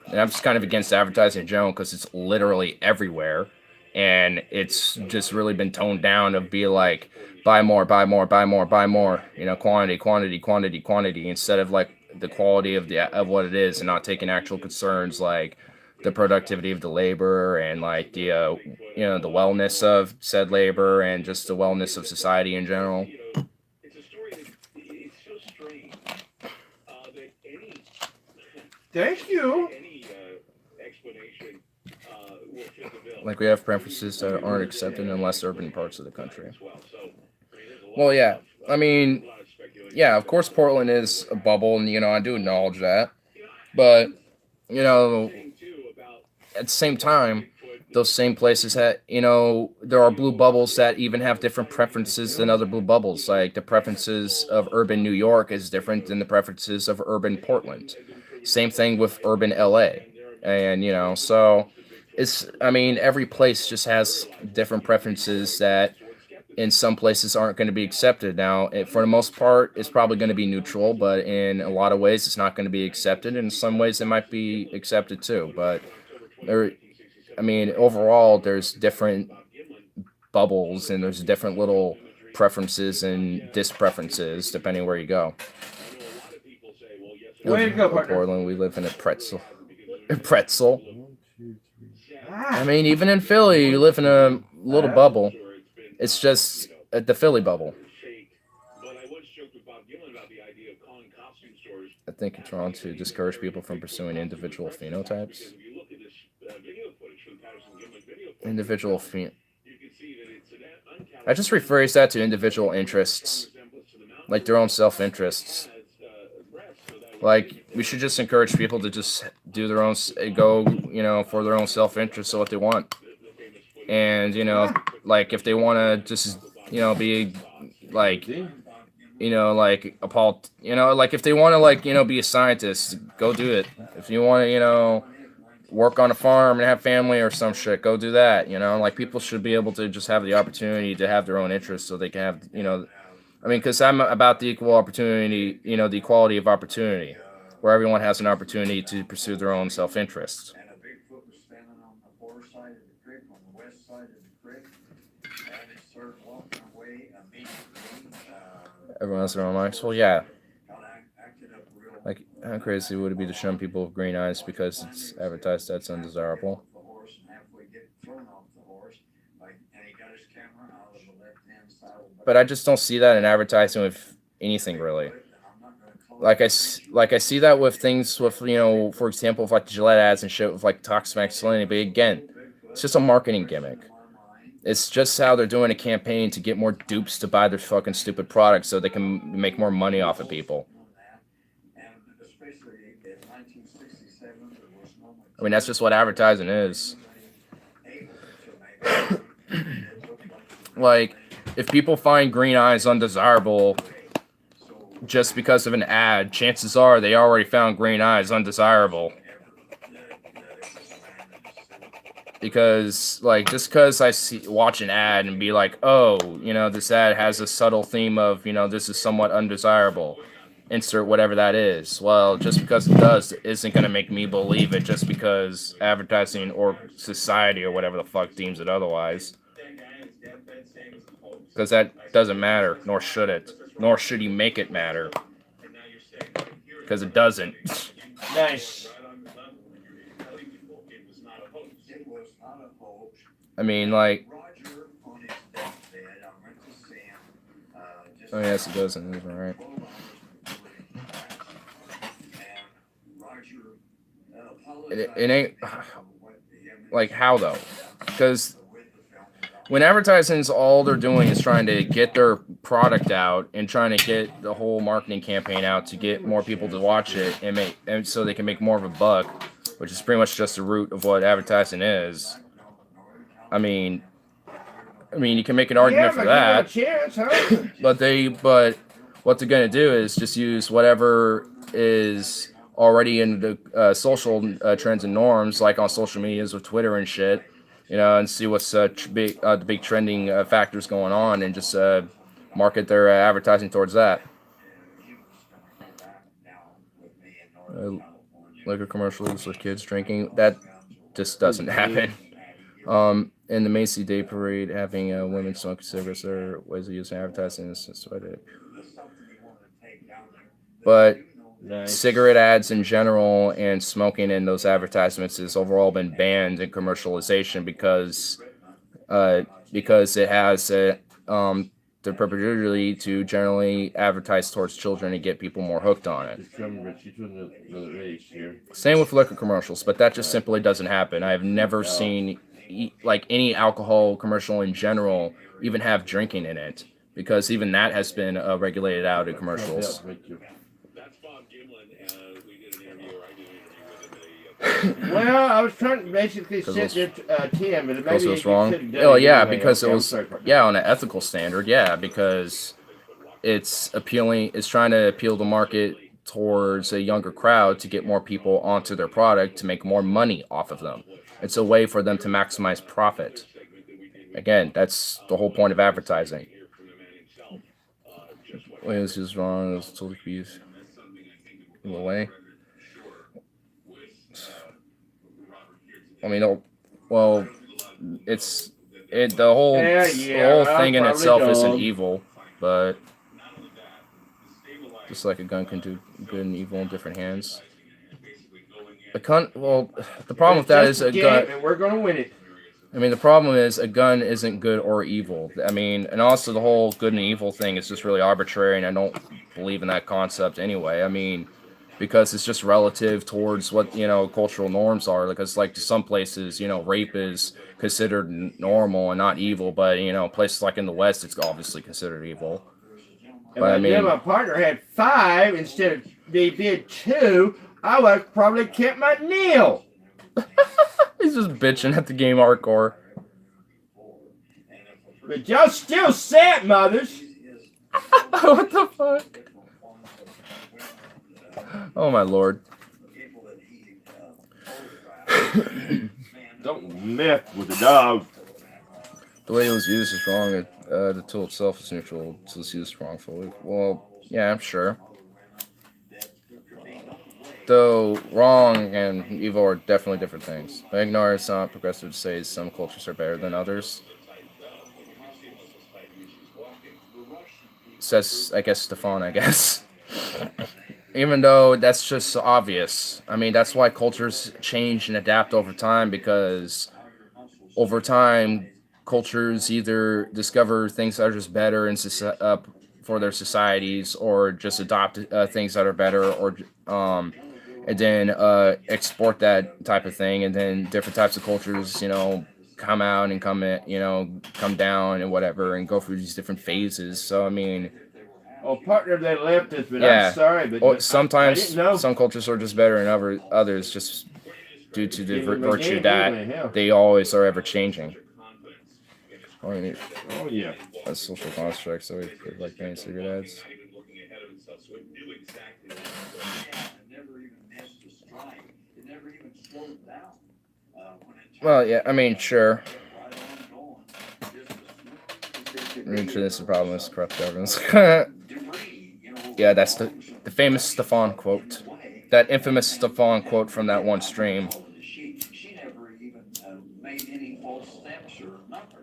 And I'm just kind of against advertising in general because it's literally everywhere, and it's just really been toned down to be like, buy more, buy more, buy more, buy more. Quantity, quantity, quantity, quantity, instead of like the quality of what it is, and not taking actual concerns like the productivity of the labor and like the the wellness of said labor and just the wellness of society in general. Thank you. Like, we have preferences that aren't accepted in less urban parts of the country. Well, yeah. I mean, yeah, of course Portland is a bubble, and, I do acknowledge that. But, at the same time, those same places there are blue bubbles that even have different preferences than other blue bubbles. Like, the preferences of urban New York is different than the preferences of urban Portland. Same thing with urban LA. And, so every place just has different preferences that in some places aren't going to be accepted. Now, for the most part, it's probably going to be neutral, but in a lot of ways, it's not going to be accepted. And in some ways, it might be accepted too. But overall, there's different bubbles and there's different little preferences and dispreferences depending where you go. Way to go, partner. Portland, we live in a pretzel. Pretzel. Even in Philly, you live in a little bubble. It's just the Philly bubble. I think it's wrong to discourage people from pursuing individual phenotypes. I just rephrase that to individual interests. Like their own self-interests. Like, we should just encourage people to just do their own, for their own self-interest of what they want. And, like, if they want to just, be, like, like, like, if they want to, like, be a scientist, go do it. If you want to, work on a farm and have family or some shit, go do that, Like, people should be able to just have the opportunity to have their own interests so they can have, because I'm about the equal opportunity, the equality of opportunity, where everyone has an opportunity to pursue their own self-interest. Everyone has their own lives. Well, yeah. Like, how crazy would it be to shun people with green eyes because it's advertised that's undesirable? But I just don't see that in advertising with anything, really. like I see that with things with, you know, for example, with like the Gillette ads and shit with like toxic masculinity. But again, it's just a marketing gimmick. It's just how they're doing a campaign to get more dupes to buy their fucking stupid products so they can make more money off of people. I mean, that's just what advertising is. Like, if people find green eyes undesirable just because of an ad, chances are they already found green eyes undesirable. Because, like, just because I watch an ad and be like, oh, you know, this ad has a subtle theme of, you know, this is somewhat undesirable. Insert whatever that is. Well, just because it does isn't going to make me believe it just because advertising or society or whatever the fuck deems it otherwise. Because that doesn't matter, nor should it. Nor should you make it matter. Because it doesn't. Nice. I mean, like... Oh, yes, it doesn't. Right. It ain't... Like, how, though? Because... when advertising's all they're doing is trying to get their product out and trying to get the whole marketing campaign out to get more people to watch it and so they can make more of a buck, which is pretty much just the root of what advertising is. I mean, you can make an argument for that. Chance, huh? but what they're gonna do is just use whatever is already in the social trends and norms, like on social medias with Twitter and shit. You know, and see what's the big trending factors going on, and just market their advertising towards that. Liquor commercials with kids drinking, that just doesn't happen. In the Macy Day Parade, having women smoking cigarettes are ways of using advertising. But Nice. cigarette ads in general and smoking in those advertisements has overall been banned in commercialization because it has the purportedly to generally advertise towards children and get people more hooked on it. Same with liquor commercials, but that just simply doesn't happen. I have never seen like any alcohol commercial in general even have drinking in it, because even that has been regulated out in commercials. Well, I was trying to basically sit there, Tim, but Because maybe it was wrong. Oh Yeah, because it was on an ethical standard. Yeah, because it's trying to appeal the market towards a younger crowd to get more people onto their product to make more money off of them. It's a way for them to maximize profit. Again, that's the whole point of advertising. Wait, this is wrong. It was totally confused. In a way. I mean, well, the whole thing in itself isn't evil, but just like a gun can do good and evil in different hands. The problem with that is a gun. And we're gonna win it. I mean, the problem is a gun isn't good or evil. I mean, and also the whole good and evil thing is just really arbitrary, and I don't believe in that concept anyway. I mean, because it's just relative towards what, you know, cultural norms are. Because, like, to some places, you know, rape is considered normal and not evil, but, you know, places like in the West, it's obviously considered evil. But I mean, my partner had 5 instead of they did 2. I would have probably kept my nail. he's just bitching at the game hardcore. But y'all still sad, mothers. What the fuck? Oh my lord. Don't mess with the dog. The way it was used is wrong. The tool itself is neutral, so it's used wrongfully. Well, yeah, I'm sure. Though wrong and evil are definitely different things. I ignore it's not progressive to say some cultures are better than others. Says, I guess, Stefan, I guess. Even though that's just obvious. I mean, that's why cultures change and adapt over time, because over time, cultures either discover things that are just better and for their societies, or just adopt things that are better, or and then export that type of thing, and then different types of cultures, come out and come in, come down and whatever, and go through these different phases. So I mean, Oh, partner, they left us, but yeah. I'm sorry, but Well, I sometimes didn't know. some cultures are just better than others, just due to the Give him virtue again, that anyway, hell. they always are ever changing. Oh, yeah. that's social construct, so we could like paint cigarette ads. Well, yeah, I mean, sure. This is the problem is corrupt governance. Yeah, that's the famous Stefan quote. That infamous Stefan quote from that one stream. She never even made any false steps or nothing.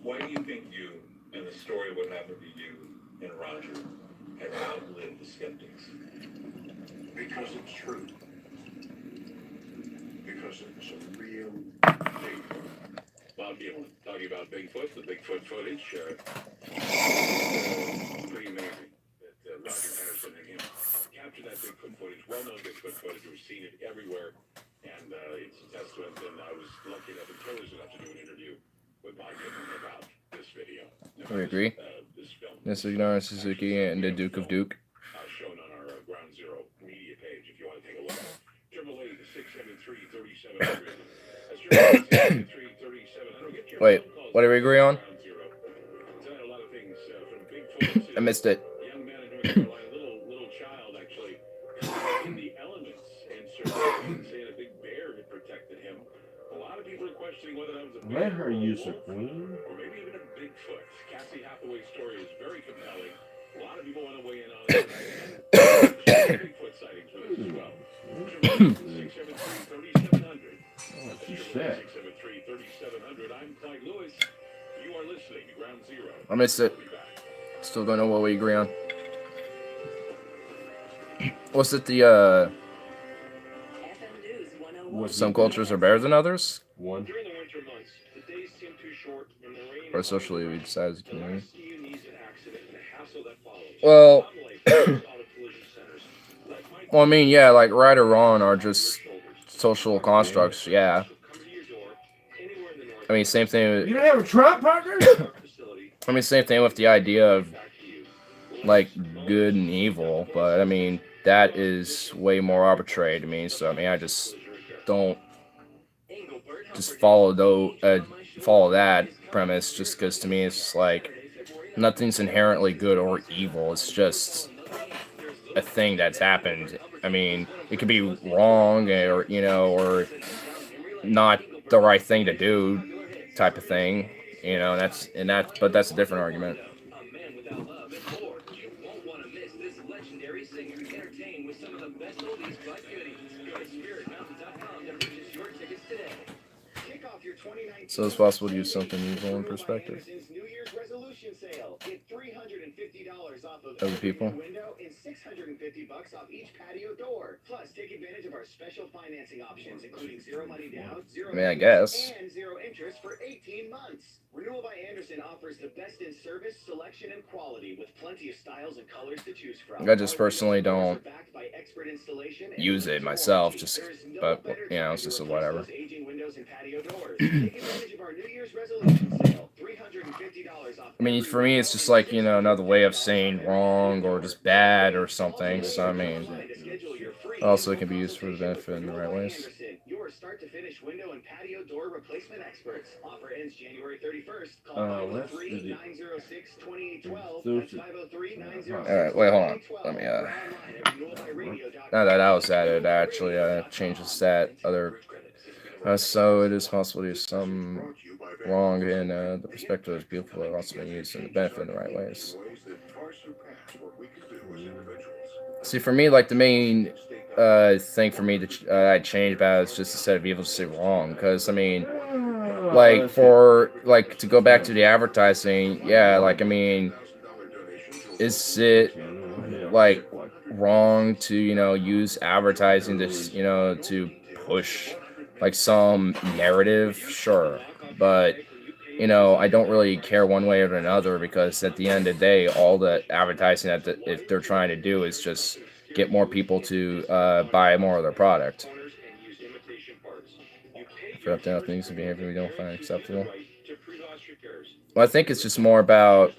Why do you think you, and the story of what happened to you and Roger, have outlived the skeptics? Because it's true. Because it was a real Bigfoot. Bob Gillen talking about Bigfoot, the Bigfoot footage. Pretty amazing that Roger Patterson and him captured that Bigfoot footage, well-known Bigfoot footage. We've seen it everywhere, and it's a testament. And I was lucky enough and privileged enough to do an interview with Bob Gillen about this video. We agree. This film. This ignorant Suzuki and the Duke of Duke. Shown on our Ground Zero media page if you want to take a look at it. 888-673-3700. That's 673-3700. Wait, what did we agree on? Tonight, a lot of things from Bigfoot. I missed it. Young man in North Carolina, little child actually, in the elements and surviving, saying a big bear had protected him. A lot of people are questioning whether that was a bear Let her or a use wolf, her queen. or maybe even a Bigfoot. Cassie Hathaway's story is very compelling. A lot of people want to weigh in on it. Bigfoot sightings with us as well. 673-3700. Oh, she's sick. 673-3700. I'm Clyde Lewis. You are listening to Ground Zero. I missed it. We'll be back. Still don't know what we agree on. What's it? FM News 101. Some cultures are better than others, One. During the winter months, the days seem too short, and the rain. or socially we decide as a The community. less you need an accident and the hassle that follows. Well, Auto collision centers. Let my well, I mean, yeah, like right or wrong are just social constructs. Yeah, come to your door anywhere in the north. I mean, same thing. You don't have a Trump, partner? Facility. I mean, same thing with the idea of Back to you. like good and evil, but I mean that is way more arbitrary to me. So I mean, I just don't just follow that premise, just because to me it's just like nothing's inherently good or evil. It's just a thing that's happened. I mean, it could be wrong or or not the right thing to do, type of thing. But that's a different argument. A man without love and more. You won't want to miss this legendary singer entertained with some of the best oldies but goodies. Go to spiritmountain.com to purchase your tickets today. Kick off your 2019 So it's possible to use something evil in perspective. Anderson's New Year's resolution sale. Get $350 off of Other people? every window and $650 off each patio door. Plus, take advantage of our special financing options, including zero money down, zero I mean, I payments, guess. and zero interest for 18 months. Renewal by Anderson offers the best in service, selection, and quality with plenty of styles and colors to choose from. I just personally don't Backed by expert installation and use it limited myself, warranty. just- There is no but, better you know, time it's to just a replace whatever. those aging windows and patio doors. Take advantage of our New Year's resolution sale. $350 off. I mean, for me, it's just like another way of saying wrong or just bad or something. So I mean, also it can be used for the benefit in the right ways. Your start to finish window and patio door replacement experts. Offer ends January 31st. Call Let's do the- 503-906-2812. Those- That's 503-906-2812. All right, wait, hold on. Let me now that I was added, I actually changed the stat. So it is possible to use some Brought to you by wrong in the perspective of people are also being used in the benefit in the right ways. ways that far surpass what we can do as individuals. See, for me, like the main thing for me that I changed about is just instead of evil to say wrong, because I mean, like for like to go back to the advertising, yeah, like I mean, is it like wrong to use advertising to to push like some narrative? Sure, but I don't really care one way or another, because at the end of the day, all the advertising if they're trying to do is just get more people to buy more of their product. For up to things and behavior we don't find acceptable. Well, I think it's just more about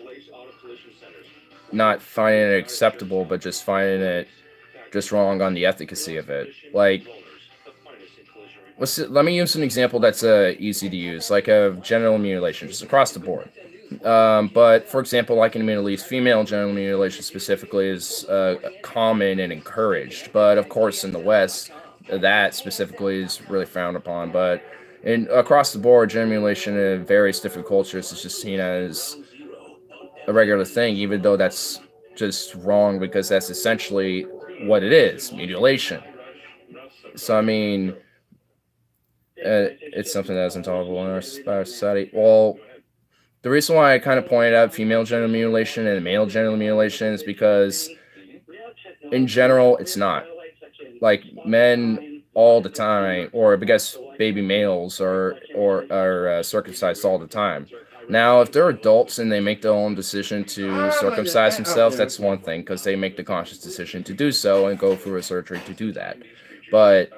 not finding it acceptable, but just finding it just wrong on the efficacy of it. Like, let me use an example that's easy to use, like a genital mutilation, just across the board. But for example, like in the Middle East, female genital mutilation specifically is common and encouraged. But of course, in the West, that specifically is really frowned upon. But across the board, genital mutilation in various different cultures is just seen as a regular thing, even though that's just wrong, because that's essentially what it is, mutilation. So I mean, it's something that's intolerable in our society. Well, the reason why I kind of pointed out female genital mutilation and male genital mutilation is because, in general, it's not. Like, men all the time, or because baby males are circumcised all the time. Now, if they're adults and they make their own decision to circumcise themselves, that's one thing, because they make the conscious decision to do so and go through a surgery to do that. But,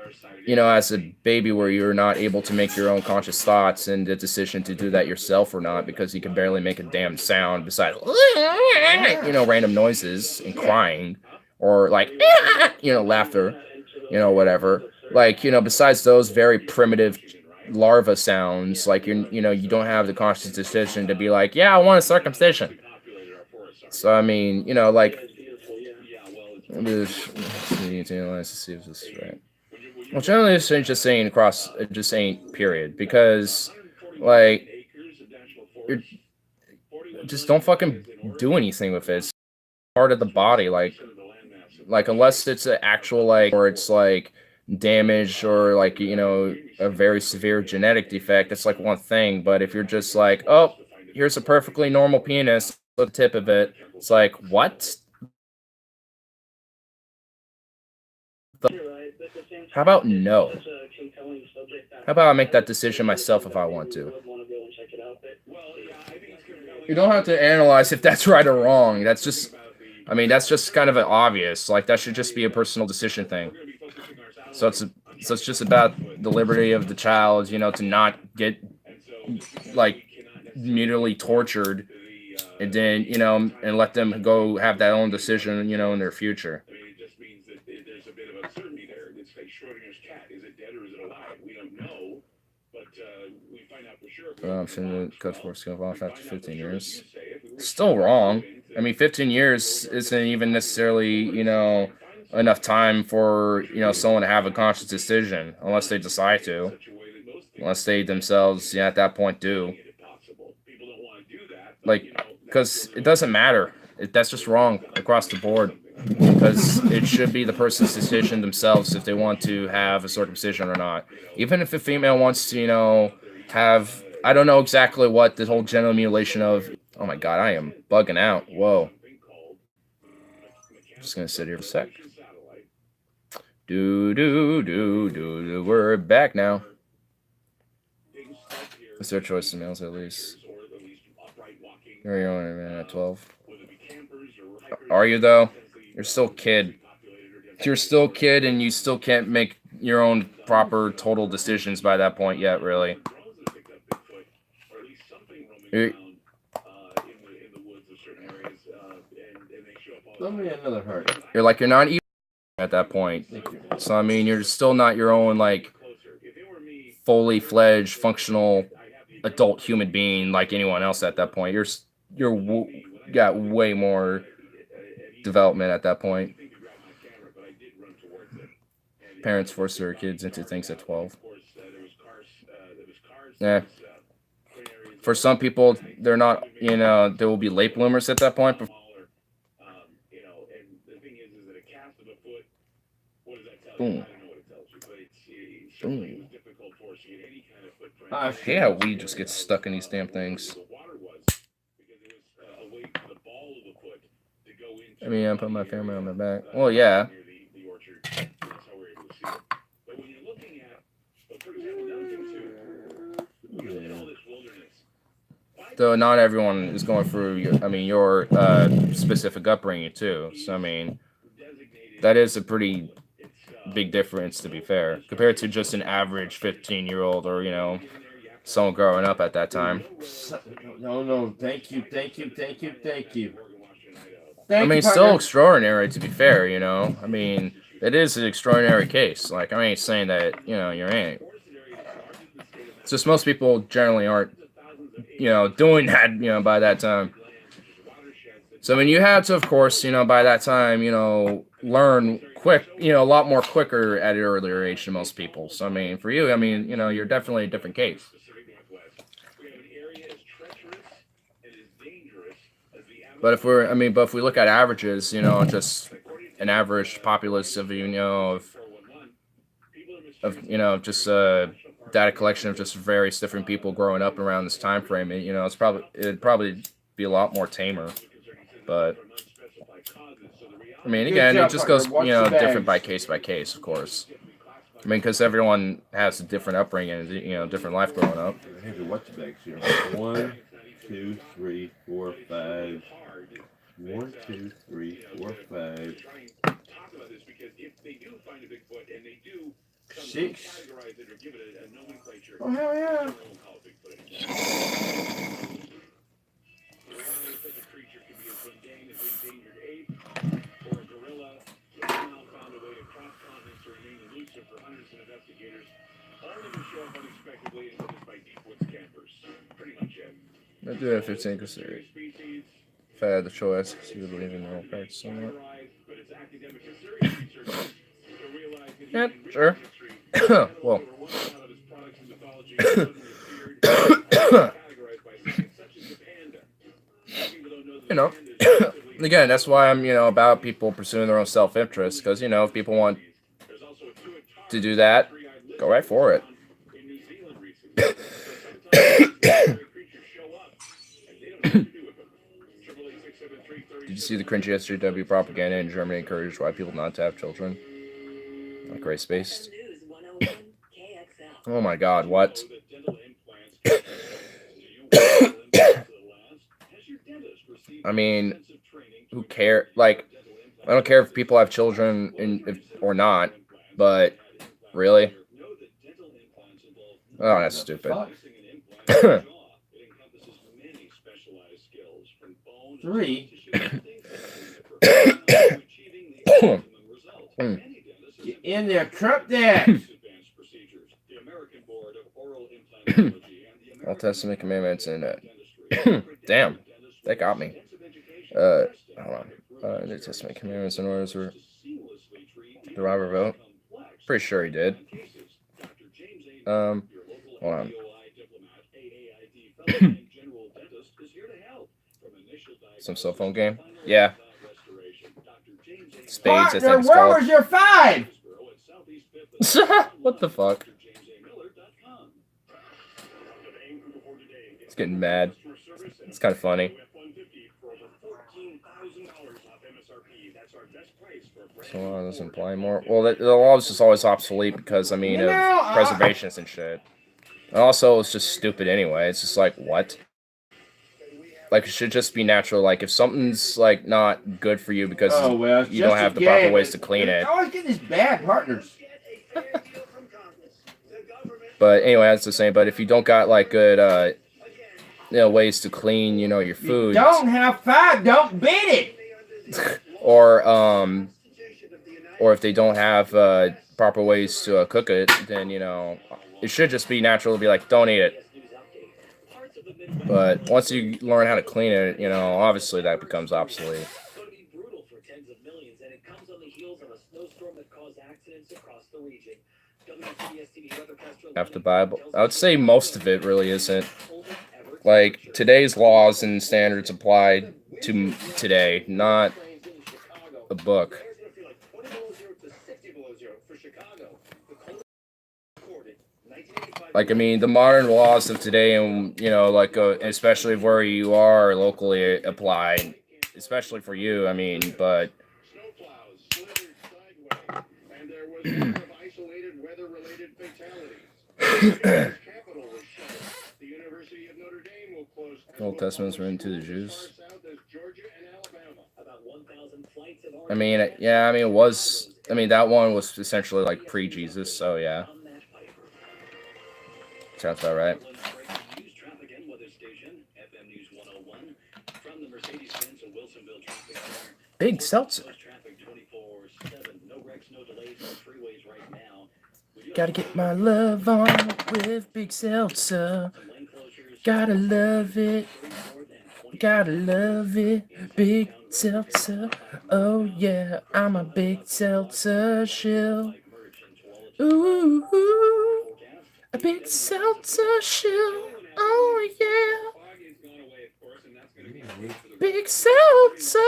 as a baby where you're not able to make your own conscious thoughts and the decision to do that yourself or not, because you can barely make a damn sound besides, random noises and crying, or like, laughter, whatever. Like, besides those very primitive larva sounds, like you don't have the conscious decision to be like, yeah, I want a circumcision. So I mean, like, let's see if this is right. Well, generally, this ain't just saying across, it just ain't period, because like, just don't fucking do anything with it. It's part of the body, like unless it's an actual, like, or it's like damage, or like, a very severe genetic defect, it's like one thing. But if you're just like, oh, here's a perfectly normal penis, look at the tip of it, it's like, what? How about no? How about I make that decision myself if I want to? You don't have to analyze if that's right or wrong. That's just kind of an obvious. Like, that should just be a personal decision thing. So it's just about the liberty of the child, to not get, like, mutually tortured, and then, and let them go have that own decision, in their future. Finna cut for skill off after 15 years. Still wrong. I mean, 15 years isn't even necessarily, enough time for, someone to have a conscious decision, unless they decide to. Unless they themselves, at that point do. Like, because it doesn't matter. That's just wrong across the board. Because it should be the person's decision themselves if they want to have a circumcision or not. Even if a female wants to, have, I don't know exactly what the whole genital mutilation of. Oh my god, I am bugging out. Whoa. Just gonna sit here for a sec. We're back now. It's their choice, the males at least. Here we are at 12. Are you though? You're still a kid. You're still a kid, and you still can't make your own proper total decisions by that point yet, really. You're like, you're not even at that point. So I mean, you're still not your own, like, fully fledged, functional adult human being like anyone else at that point. You're got way more development at that point. Parents force their kids into things at 12. Yeah. For some people, they're not, there will be late bloomers at that point. Boom. Boom. Yeah, we just get stuck in these damn things. I mean, I put my family on my back. Well, yeah. though not everyone is going through your specific upbringing too. So I mean, that is a pretty big difference, to be fair, compared to just an average 15-year-old or someone growing up at that time. No, thank you. I mean, still extraordinary, to be fair. I mean, it is an extraordinary case. Like, I ain't saying that you ain't. It's just most people generally aren't doing that by that time. So I mean, you had to, of course, by that time, learn quick, a lot more quicker at an earlier age than most people. So I mean, for you, I mean, you're definitely a different case. But if we look at averages, just an average populace of just data collection of just various different people growing up around this time frame, it'd probably be a lot more tamer. But I mean, again, it just goes different by case, of course. I mean, because everyone has a different upbringing, different life growing up. Here's your what's bags here. 1, 2, 3, 4, 5. 1, 2, 3, 4, 5. 6. Oh hell yeah! I do have 15 considered. If I had the choice, you would believe in neural parts somewhat. Yeah, sure. Well. Again, that's why I'm, about people pursuing their own self-interest. Because, if people want to do that, go right for it. Did you see the cringy SJW propaganda in Germany encouraged white people not to have children? Like race-based? Oh my god, what? I mean, who cares? Like, I don't care if people have children or not, but really? Oh, that's stupid. 3. Get in there, Trump that! All Testament commandments and damn, that got me. Hold on. New Testament commandments and orders were the Robert vote. Pretty sure he did. Hold on. Some cell phone game? Yeah. Spades, I think it's where called. was your 5? What the fuck? It's getting mad. It's kind of funny. So law doesn't apply more. Well, the law is just always obsolete because, of preservationists and shit. And also, it's just stupid anyway. It's just like, what? Like, it should just be natural. Like, if something's, like, not good for you because you don't have the proper ways to clean it. I always get these bad partners. But anyway, that's the same. But if you don't got, like, good, ways to clean, your food. Don't have 5, don't beat it! or if they don't have proper ways to cook it, then, it should just be natural to be like, don't eat it. But once you learn how to clean it, obviously that becomes obsolete. After the Bible, I would say most of it really isn't. Like, today's laws and standards apply to today, not a book. Like, the modern laws of today and, especially where you are locally apply, especially for you, but... Old Testament's written to the Jews. About 1,000 flights have I already mean, yeah, I mean, it was. I mean, that one was essentially like pre-Jesus, so yeah, sounds about right. News traffic and weather station, FM News 101, from the Mercedes-Benz of Wilsonville Traffic Center. Big seltzer. Traffic 24/7. No wrecks, no delays on freeways right now. Gotta get my love on with Big Seltzer. Gotta love it. Gotta love it. Big Seltzer. Oh yeah, I'm a Big Seltzer shill. Ooh, ooh, a Big Seltzer shill. Oh yeah. Big Seltzer.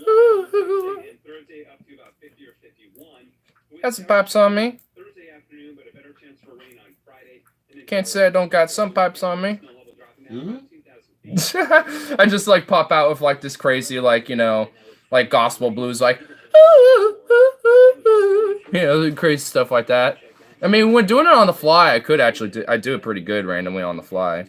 Ooh. Got some pipes on me. Can't say I don't got some pipes on me. I just like pop out with like this crazy like, you know, like gospel blues like you know, crazy stuff like that. I mean, when doing it on the fly, I could actually do it pretty good randomly on the fly.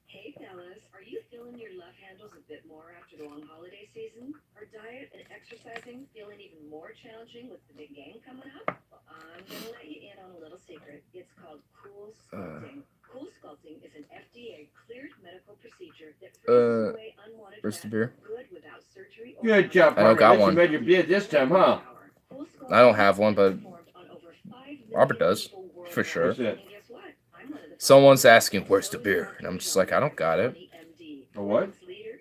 Hey fellas, are you feeling your love handles a bit more after the long holiday season? Are diet and exercising feeling even more challenging with the big game coming up? Well, I'm gonna let you in on a little secret. It's called Cool Sculpting. Cool Sculpting is an FDA-cleared medical procedure that freezes away unwanted Where's the fat beer? good without surgery or Good job, I don't partner. got At least one. You made your bid this time, huh? I don't have one, but Robert does, for sure. What's that? Someone's asking, where's the beer? And I'm just like, I don't got it. A what?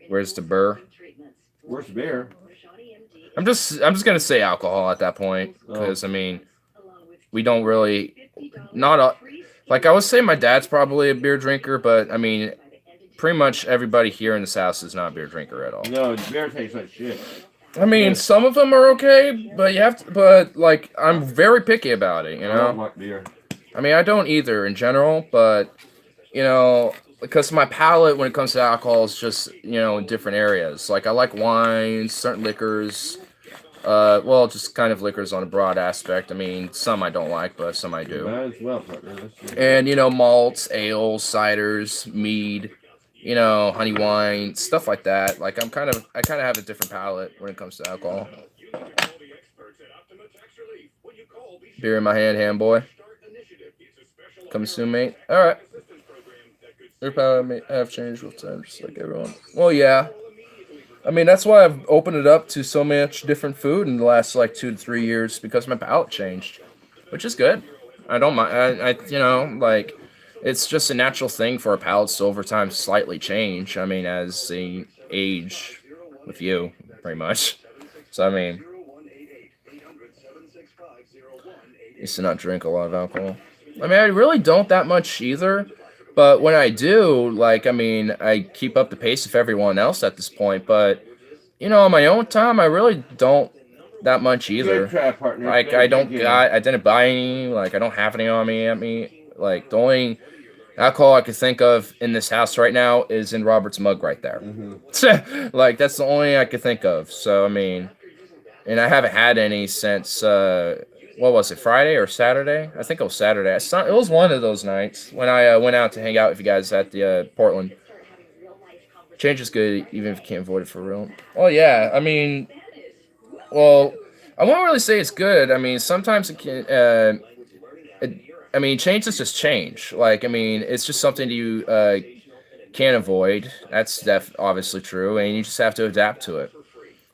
Where's the burr? Where's the beer? I'm just gonna say alcohol at that point, because I mean, we don't really, like I would say my dad's probably a beer drinker, but I mean, pretty much everybody here in this house is not a beer drinker at all. No, the beer tastes like shit. I mean, some of them are okay, but you have to, but like, I'm very picky about it, you I don't know? like beer. I mean, I don't either in general, but, you know, because my palate when it comes to alcohol is just, you know, in different areas. Like, I like wines, certain liquors, well, just kind of liquors on a broad aspect. I mean, some I don't like, but some I do. Might as well, partner. Let's see. And, you know, malts, ales, ciders, mead, you know, honey wine, stuff like that. Like, I kind of have a different palate when it comes to alcohol. Beer in my hand, boy. Coming soon, mate. All right. Your palate may have changed with time, just like everyone. Well, yeah. I mean, that's why I've opened it up to so much different food in the last, like, 2 to 3 years, because my palate changed, which is good. I don't mind. I you know, like, it's just a natural thing for our palates to over time slightly change. I mean, as they age with you, pretty much. So, I mean, used to not drink a lot of alcohol. I mean, I really don't that much either. But when I do, like, I mean, I keep up the pace of everyone else at this point. But, you know, on my own time, I really don't that much either. Good try, partner. Like, I didn't buy any. Like, I don't have any on me. Like, the only alcohol I could think of in this house right now is in Robert's mug right there. Mm-hmm. Like, that's the only I could think of. So, I mean, and I haven't had any since, what was it, Friday or Saturday? I think it was Saturday. It was one of those nights when I went out to hang out with you guys at the Portland. Change is good, even if you can't avoid it for real. Well, yeah, I mean, well, I won't really say it's good. I mean, sometimes it can, I mean, change is just change. Like, I mean, it's just something you can't avoid. That's obviously true, and you just have to adapt to it.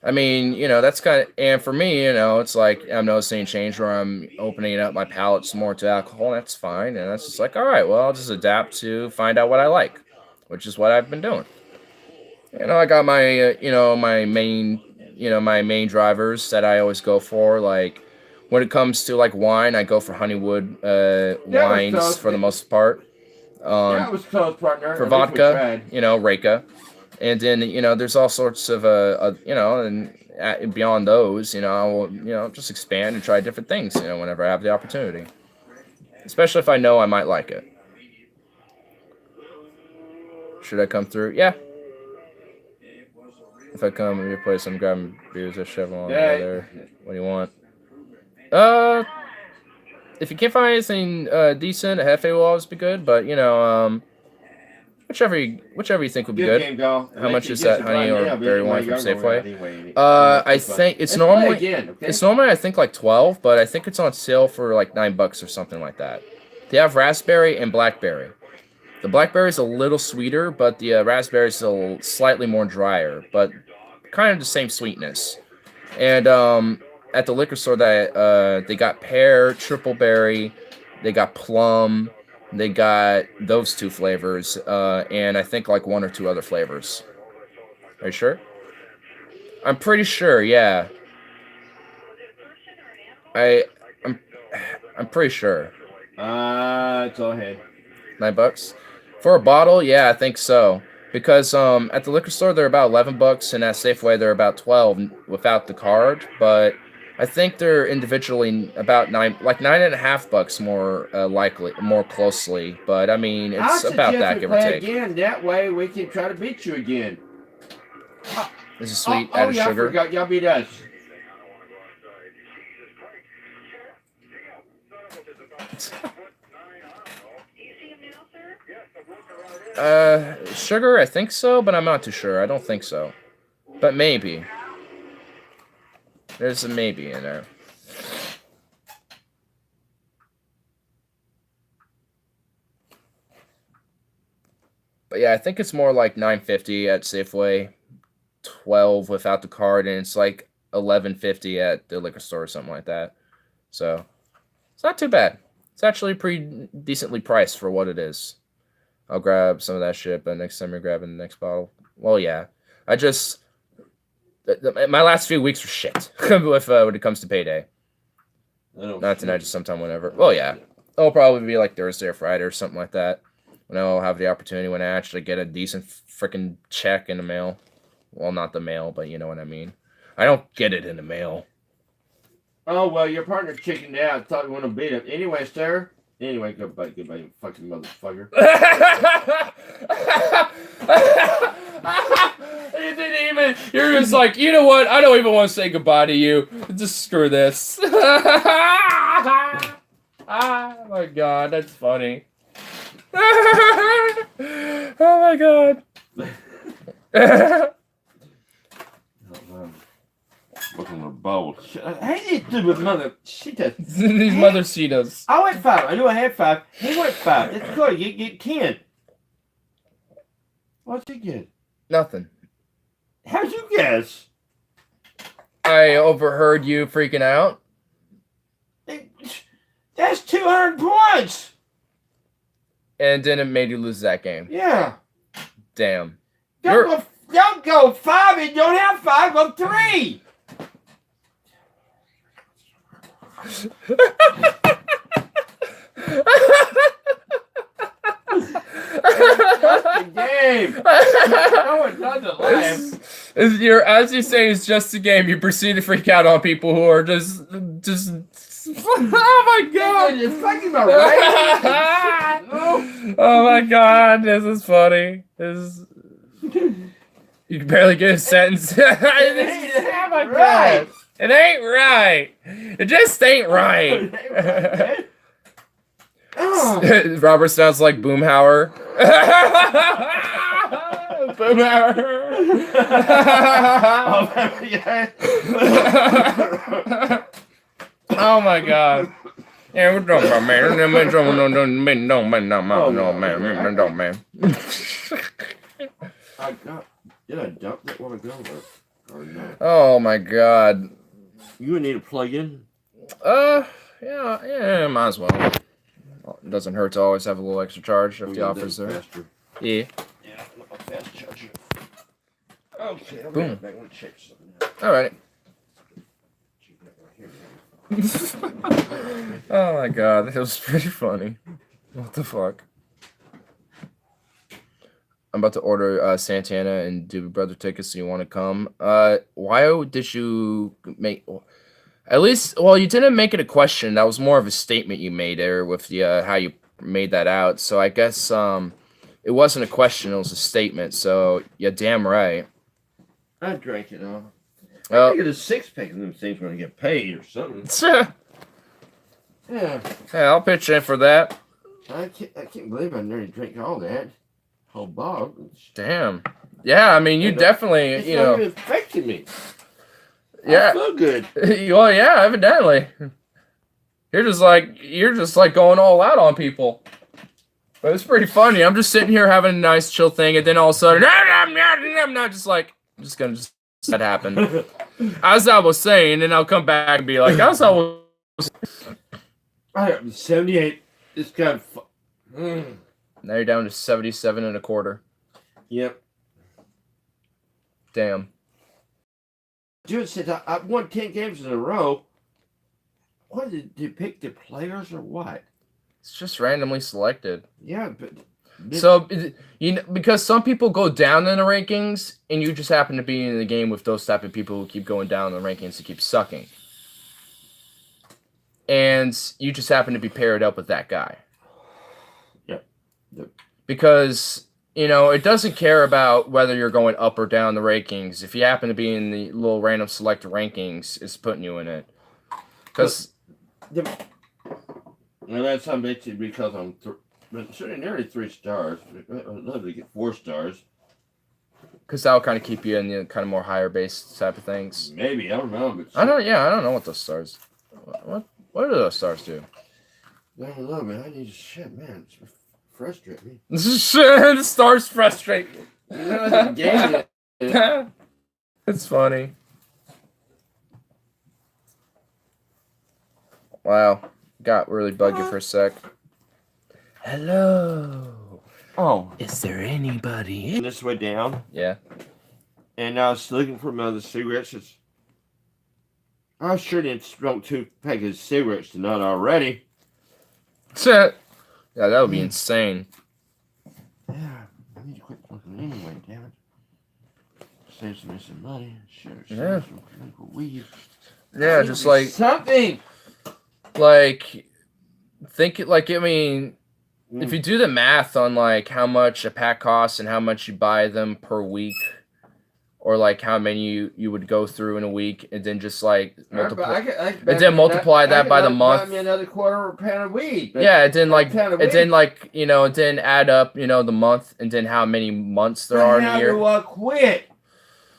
I mean, you know, that's kind of, and for me, you know, it's like I'm noticing a change where I'm opening up my palate some more to alcohol, and that's fine. And that's just like, all right, well, I'll just adapt to find out what I like, which is what I've been doing. You know, I got my, you know, my main drivers that I always go for. Like, when it comes to, like, wine, I go for Honeywood wines for the most part. That was close, partner. For vodka, you know, Reka. And then, you know, there's all sorts of, you know, and beyond those, you know, I will, you know, just expand and try different things, you know, whenever I have the opportunity. Especially if I know I might like it. Should I come through? Yeah. If I come to your place, I'm grabbing beers at Chevron over there. What do you want? if you can't find anything decent, a Hefe will always be good. But you know, whichever you think would be Good good. game, dog. How much is that honey or berry wine from Safeway? Anyway, I think it's normally again, okay? it's normally I think like 12, but I think it's on sale for like $9 or something like that. They have raspberry and blackberry. The blackberry is a little sweeter, but the raspberry is slightly more drier, but kind of the same sweetness. And at the liquor store, that they got pear, triple berry, they got plum, they got those 2 flavors, and I think like 1 or 2 other flavors. Are you sure? I'm pretty sure, yeah. I'm pretty sure. It's all ahead. $9 for a bottle. Yeah, I think so. Because at the liquor store they're about $11, and at Safeway they're about 12 without the card. But I think they're individually about $9.50 more likely, more closely. But I mean, it's about that, give or take. Again, that way we can try to beat you again. This is sweet, added sugar. I forgot y'all beat us. Sugar, I think so, but I'm not too sure. I don't think so. But maybe. There's a maybe in there. But yeah, I think it's more like $9.50 at Safeway, 12 without the card, and it's like $11.50 at the liquor store or something like that. So it's not too bad. It's actually pretty decently priced for what it is. I'll grab some of that shit, but next time you're grabbing the next bottle. Well, yeah. I just... my last few weeks were shit with, when it comes to payday. Not tonight, just sometime whenever. Well, yeah. It'll probably be like Thursday or Friday or something like that. When I'll have the opportunity when I actually get a decent freaking check in the mail. Well, not the mail, but you know what I mean. I don't get it in the mail. Oh, well, your partner chickened out. Thought we want to beat him. Anyway, sir. Anyway, goodbye, you fucking motherfucker. You didn't even. You're just like, you know what? I don't even want to say goodbye to you. Just screw this. Oh my god, that's funny. Oh my god. Fucking a bowl. Hey, you stupid mother. She does. These mother cheetahs. I went 5. I knew I had 5. He went 5. It's good. You get 10. What'd you get? Nothing. How'd you guess? I overheard you freaking out. That's 200 points. And then it made you lose that game. Yeah. Damn. Don't go 5 and don't have 5. Go 3. Game. No, it's not the life. As you say, it's just a game. You proceed to freak out on people who are just. Oh my god! It's fucking my right. Oh my god, this is funny. You can barely get a sentence. Oh my god! It ain't right. It just ain't right. Robert sounds like Boomhauer. Boomhauer. Oh my god. Yeah, we're talking about man. No, man. Did I dump that while ago or no? Oh my god. You would need a plug-in? Yeah, might as well. It doesn't hurt to always have a little extra charge if the offer's there. Faster. Yeah. Yeah, I'm a fast charger. Okay, I'll Boom. be back. I want to check something out. Alright. Oh my god, that was pretty funny. What the fuck? I'm about to order Santana and Doobie Brother tickets, so you want to come. Why did you make... At least, well, you didn't make it a question. That was more of a statement you made there with the how you made that out. So I guess it wasn't a question, it was a statement. So you're damn right. I drank it all. Well, I get a 6-pack of them things when I get paid or something. Yeah. Hey, I'll pitch in for that. I can't believe I nearly drank all that. Whole bottle. Damn. Yeah, I mean, you And, definitely, It's you not know. even affecting me. I Yeah. feel good. Well, yeah, evidently. You're just like going all out on people. But it's pretty funny. I'm just sitting here having a nice chill thing, and then all of a sudden, I'm not just like, I'm just gonna just that happen. As I was saying, and I'll come back and be like, as I was. I got 78. It's got. Now you're down to 77 and a quarter. Yep. Damn. Dude, since I've won 10 games in a row, what did you pick the players or what? It's just randomly selected. Yeah, but. So, you know, because some people go down in the rankings, and you just happen to be in the game with those type of people who keep going down in the rankings and keep sucking. And you just happen to be paired up with that guy. Yep. Because, you know, it doesn't care about whether you're going up or down the rankings. If you happen to be in the little random select rankings, it's putting you in it. Because... Well, that's how makes it because I'm nearly 3 stars. I'd love to get 4 stars. Because that'll kind of keep you in the kind of more higher base type of things. Maybe, I don't know. But I don't know what those stars... What do those stars do? I don't know, man. I need to shit, man. It's frustrate me. The stars frustrate me. You know, the game. It's funny. Wow. Got really buggy for a sec. Hello. Oh. Is there anybody in? This way down. Yeah. And I was looking for another cigarettes. I sure didn't smoke 2 packets of cigarettes tonight already. Yeah, that would be insane. Yeah, I need to quit smoking anyway, damn it. Saves me some money. Sure, Yeah. some clinical weed. Yeah, just like something. Like think it like I mean, if you do the math on like how much a pack costs and how much you buy them per week, or like how many you would go through in a week, and then just like multiply, and then multiply that by the month. Buy me another £1/4 of weed. Yeah, it didn't like it didn't like you know it didn't add up the month and then how many months there are in a year. How do I quit?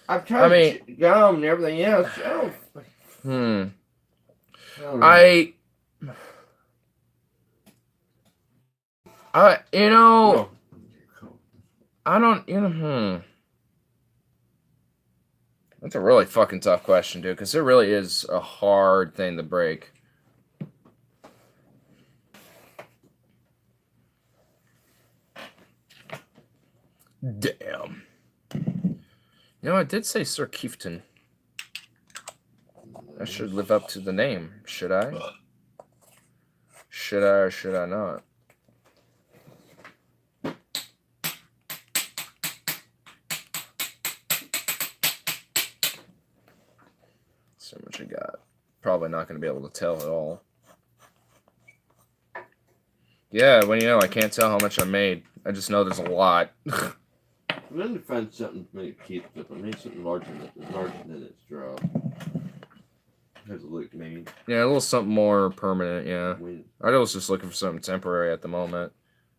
I've tried gum and everything else. I don't. That's a really fucking tough question, dude, because it really is a hard thing to break. Damn. I did say Sir Kieffertin. I should live up to the name. Should I? Should I or should I not? So much I got. Probably not going to be able to tell at all. Yeah, well, I can't tell how much I made. I just know there's a lot. I'm going to find something to make Keith up. I need something larger than its draw. Has a look maybe. Yeah, a little something more permanent, yeah. I was just looking for something temporary at the moment.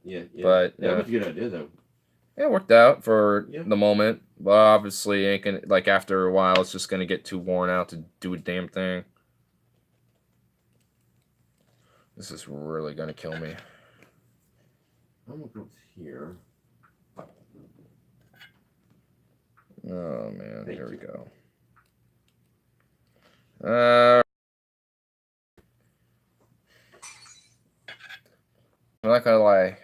Yeah. But that was a good idea, though. Yeah, it worked out for the moment. But obviously, ain't gonna, like, after a while, it's just going to get too worn out to do a damn thing. This is really going to kill me. I'm going to go here. Oh, man. Here we go. I'm not going to lie.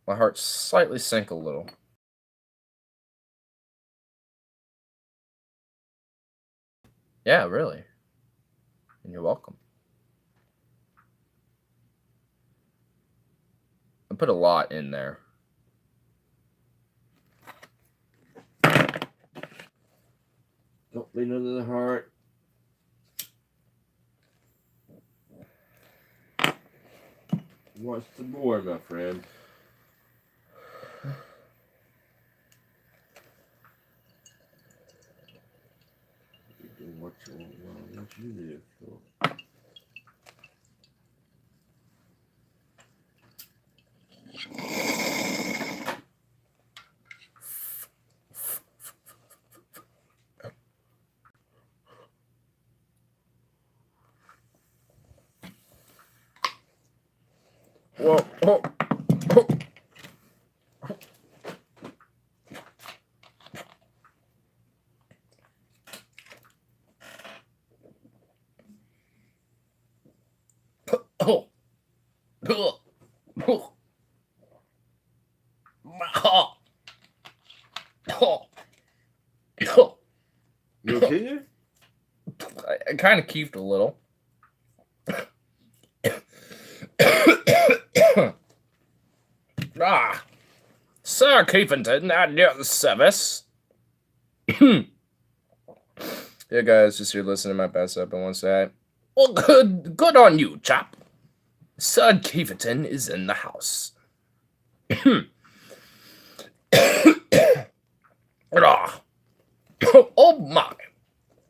My heart slightly sank a little. Yeah, really. And you're welcome. I put a lot in there. Don't lean under the heart. What's the board, my friend? You do what you do. whoa, whoa, whoa. Oh. Oh. Oh. Oh. Oh. You okay there? I kind of keefed a little. Ah, Sir Kieffertin at your service. Yeah, guys, just here listening to my best up and one say, well, good on you, chap. Sir Kieffertin is in the house. Ah. Oh my,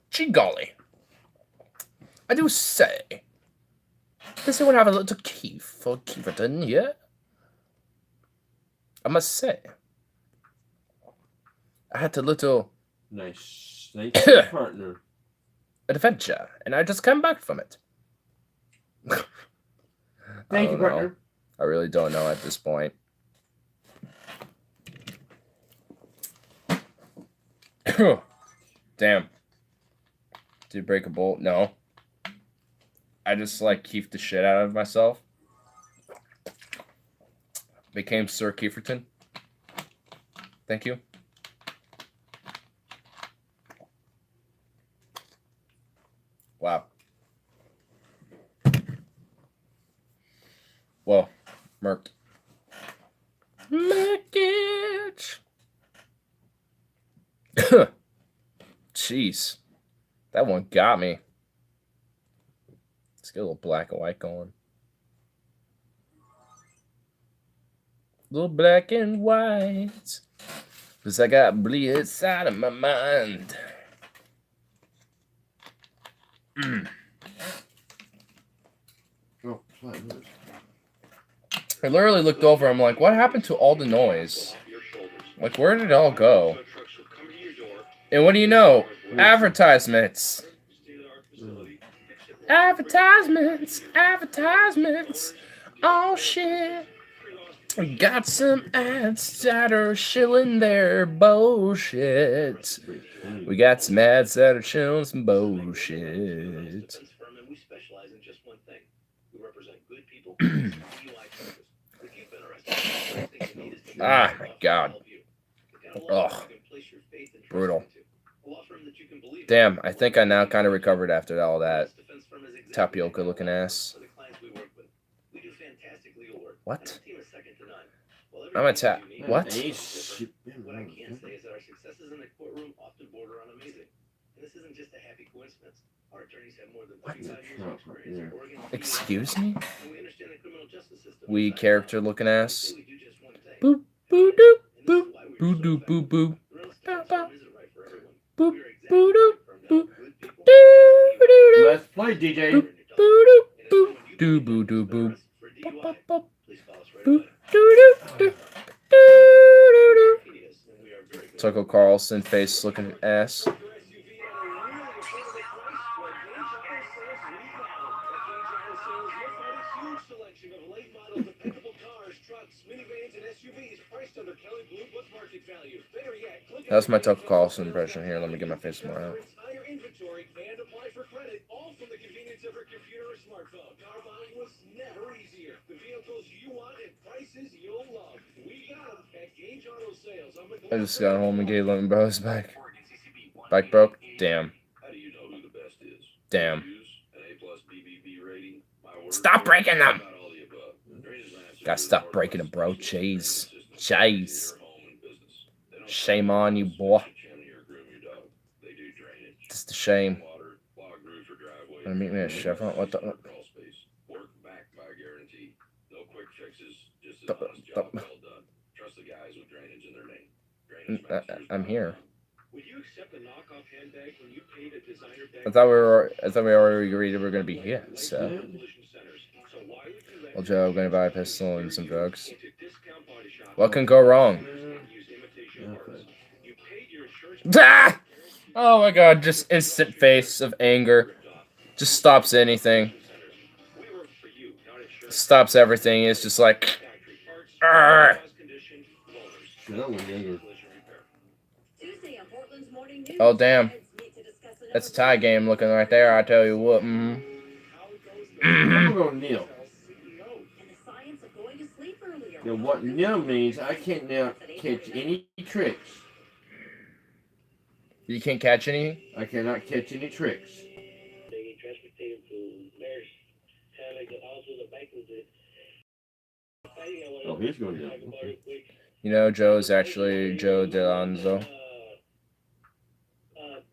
gee golly. I do say, does anyone have a little Kief for Kieffertin here? I must say, I had a little Nice. Thank you, partner. adventure, and I just came back from it. Thank you, partner. I really don't know at this point. Damn. Did you break a bolt? No. I just like keep the shit out of myself. Became Sir Kieffertin. Thank you. Wow. Whoa. Merked. Merkage. Jeez. That one got me. Let's get a little black and white going. Little black and white. Cause I got bleed inside of my mind. Oh, flat noise. I literally looked over. I'm like, what happened to all the noise? Like, where did it all go? And what do you know? Advertisements. Advertisements. Advertisements. Oh, shit. We got some ads that are shilling their bullshit. We got some ads that are shilling some bullshit. We specialize in just one thing. We represent good people. If you've been arrested, Ah, my God. Oh, brutal. Damn, I think I now kind of recovered after all that tapioca-looking ass. What? I'm a tap. What? What I can say is that our successes in the courtroom often border on amazing. And this isn't just a happy coincidence. Our attorneys have more than 35 years of experience in Oregon. Excuse me? And we understand the criminal justice system. Wee character-looking ass. We do just one thing. Boop, boo, doop, boop, boo, doo, boo, boo. Bow, bow. Boop, boo, doo, boop. Doo, doo, doo. Let's play, DJ. Boop, boo, doo, boop. Doo, boo, doo, boop. Bop, bop, bop. Boop, doo, doo, doo. Doo, doo, doo. Tucker Carlson face-looking ass. That's my Tucker Carlson impression here. Let me get my face more out. I just got home and gave Lemon Bros back. Bike broke? Damn. Damn. Stop breaking them! Gotta stop breaking them, bro. Jeez. Jeez. Shame on you, boy. Just a shame. Gonna meet me at Chevron? What the? I'm here. I thought we already agreed we were gonna be here. So, well, Joe, I'm gonna buy a pistol and some drugs. What can go wrong? Ah! Oh my God! Just instant face of anger. Just stops anything. stops everything. It's just like, "Arr!" Shit, I went younger. Tuesday on Portland's Morning News. Oh damn, Feds meet to discuss another that's a tie game looking right there. I tell you what. I'm gonna go kneel. and the science of going to sleep earlier. Now, what kneel means, I can't now catch any tricks. You can't catch any. I cannot catch any tricks. They transported him to Mary's, kind of like the also the Vikings did. Oh, he's going down. Okay. You know, Joe is actually Joe DeLonzo.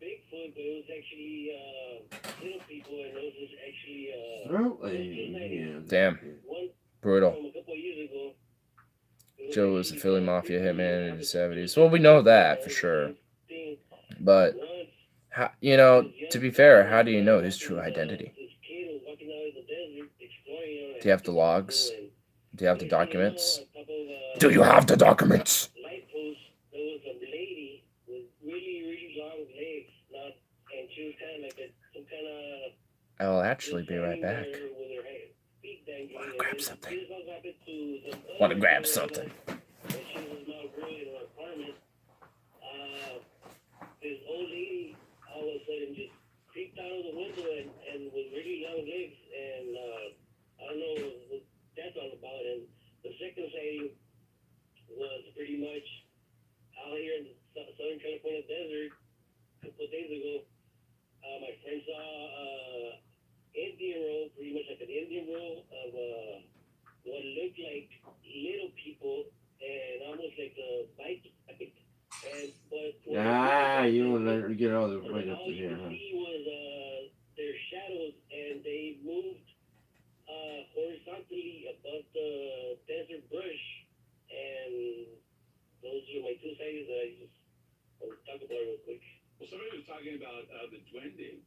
Bigfoot, but it was actually little people, and those was actually Throat lady. Damn, one brutal. from a couple of years ago. Joe was a Philly Mafia hitman in the 70s. Well, we know that for sure. But, you know, to be fair, how do you know his true identity? Do you have the logs? Do you have the documents? Do you have the documents? Light post, there was a lady with really, really long legs, and she was kind of like some kind of. I'll actually be right back. Wanna grab something. Want to grab something. This old lady all of a sudden just creeped out of the window and with really long legs, and I don't know what that's all about. And the second sighting was pretty much out here in the Southern California desert a couple of days ago. My friend saw Indian roll, pretty much like an Indian roll of what looked like little people and almost like a bike. And You don't let her get all the way up all to you here, could huh? see was their shadows, and they moved horizontally above the desert brush. And those are my two sightings that I just want to talk about real quick. Well, somebody was talking about the duende.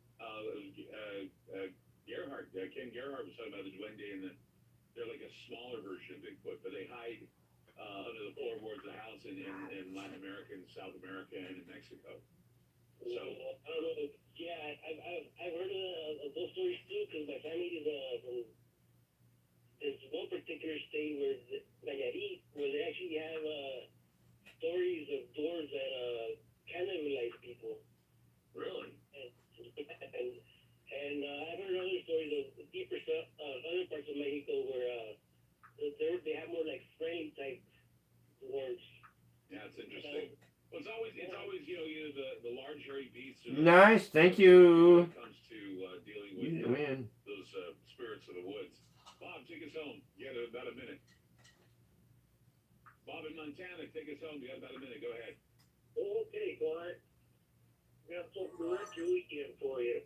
Gerhard, Ken Gerhard was talking about the duende, and they're like a smaller version of Bigfoot, but they hide under the floorboards of the house in Latin America, and South America, and in Mexico. So I don't know. Yeah, I've heard of those stories too, because my family is from this one particular state where Nayarit, where they actually have stories of doors that cannibalize people. really, And I've heard other stories of deeper stuff, other parts of Mexico where they have more like friendly type dwarves. yeah, it's interesting. Well, it's always either the large hairy beasts. Or Nice, thank you. When it comes to dealing You with win. those spirits of the woods. Bob, take us home. You got about a minute. Bob in Montana, take us home. You got about a minute. Go ahead. Okay, Clyde. Got something to wreck your weekend for you.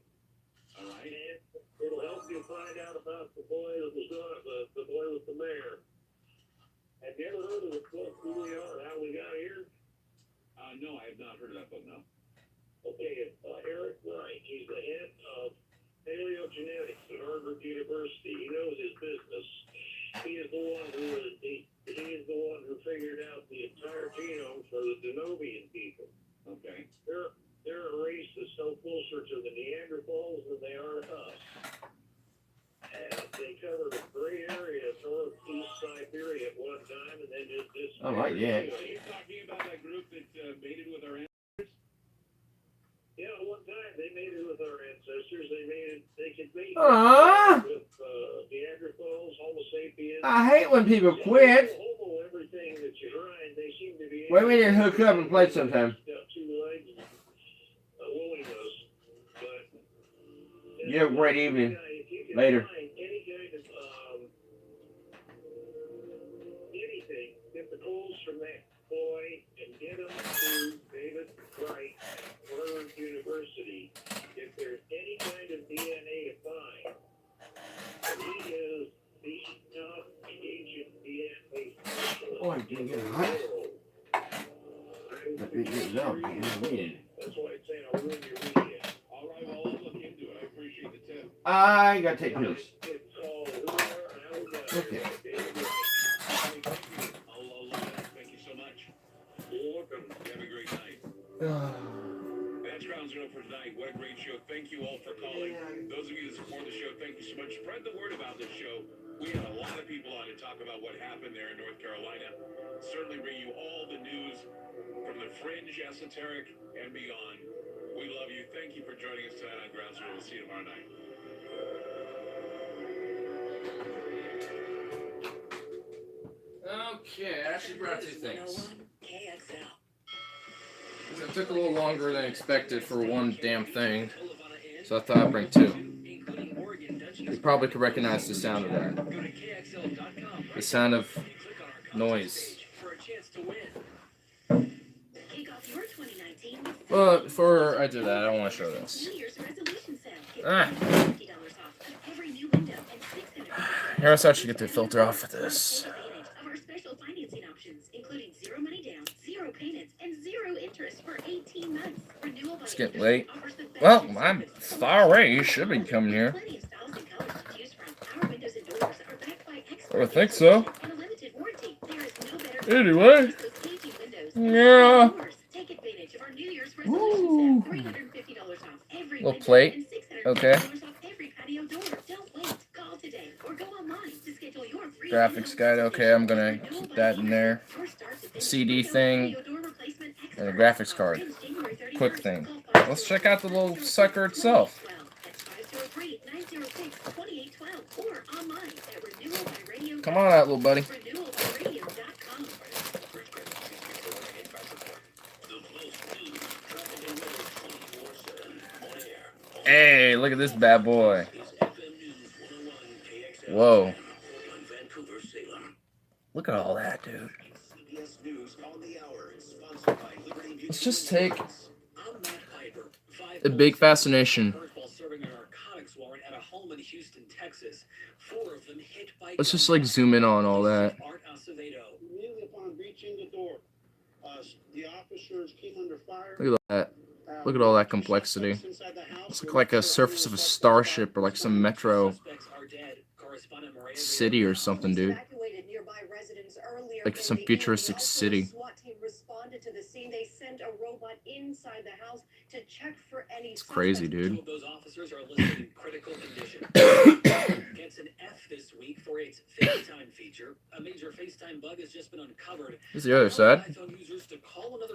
All right. And it'll help you find out about the boy that was the boy with the mayor. Have you ever heard of the book Who We Are and How We Got Here? No, I have not heard of that book. No. Okay, Eric Wright, he's the head of paleogenetics at Harvard University. He knows his business. He is the one who figured out the entire genome for the Denovian people. Okay. They're a race that's no closer to the Neanderthals than they are to us. And they covered a great area of northeast Siberia at one time, and then just I like that. So you're talking about that group that mated with our ancestors? yeah, one time they mated with our ancestors. They could mate Aww. with Neanderthals, Homo sapiens. I hate when people quit. Homo, everything that you find, they seem to be. Wait, we need to hook up and play sometime. Got two legs, Willie does. But You have a great evening. if you can Later. find any kind of anything, get the calls from that boy and get them to David Wright, Harvard University. If there's any kind of DNA to find, he is the top ancient DNA specialist. Oh, I didn't get it hot. Let me get it up. That's why I'm saying I'll ruin your weekend. All right, well, I'll look into it. I appreciate the tip. I gotta take pills. It's called Who We Are and How We Got Here Okay. by David Wright. Thank you. I'll look at it. Thank you so much. You're welcome. You have a great night. That's Ground Zero for tonight. What a great show. Thank you all for calling. Those of you that support the show, thank you so much. Spread the word about this show. We had a lot of people on to talk about what happened there in North Carolina. Certainly bring you all the news from the fringe, esoteric, and beyond. We love you. Thank you for joining us tonight on Ground Zero. We'll see you tomorrow night. Okay, I actually brought 2 things. KXL. It took a little longer than expected for one damn thing, so I thought I'd bring 2. You probably could recognize the sound of that. The sound of noise. But before I do that, I want to show this. Here, let's actually get the filter off of this. It's getting late. Well, I'm far away. You should be coming here. I think so. Anyway. Yeah. Woo. Little plate. Okay. Graphics guide. Okay, I'm gonna keep that in there. CD thing. And a graphics card. Quick thing. Let's check out the little sucker itself. Come on out, little buddy. Hey, look at this bad boy. Whoa. Look at all that, dude. Let's just take a big fascination. Let's just like zoom in on all that. Look at that. Look at all that complexity. It's like a surface of a starship or like some metro city or something, dude. Like some futuristic city. It's crazy, dude. Gets an F this week for its FaceTime feature. A major FaceTime bug has just been uncovered. Here's the other side.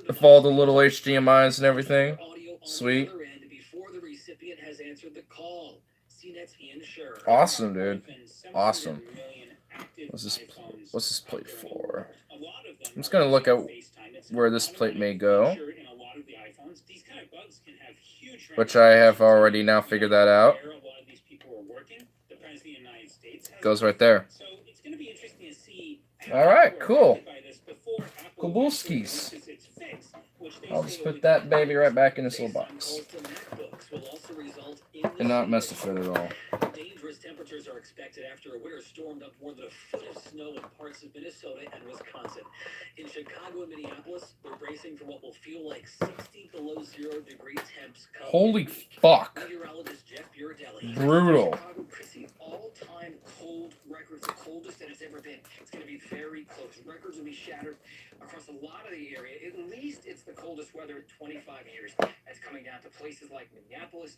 With all the little HDMIs and everything. Sweet. Awesome, dude. Awesome. What's this plate for? I'm just gonna look at where this plate may go, which I have already now figured that out. Goes right there. Alright, cool. Kabulskis. I'll just put that baby right back in this little box. And not mess with it at all. Dangerous temperatures are expected after a winter storm dumped more than a foot of snow in parts of Minnesota and Wisconsin. In Chicago and Minneapolis, we're bracing for what will feel like 60 below 0 degree temps. Holy fuck. Meteorologist Jeff Buridelli. Brutal. Chicago could see all-time cold records, the coldest that it's ever been. It's going to be very close. Records will be shattered across a lot of the area. At least it's the coldest weather in 25 years. That's coming down to places like Minneapolis,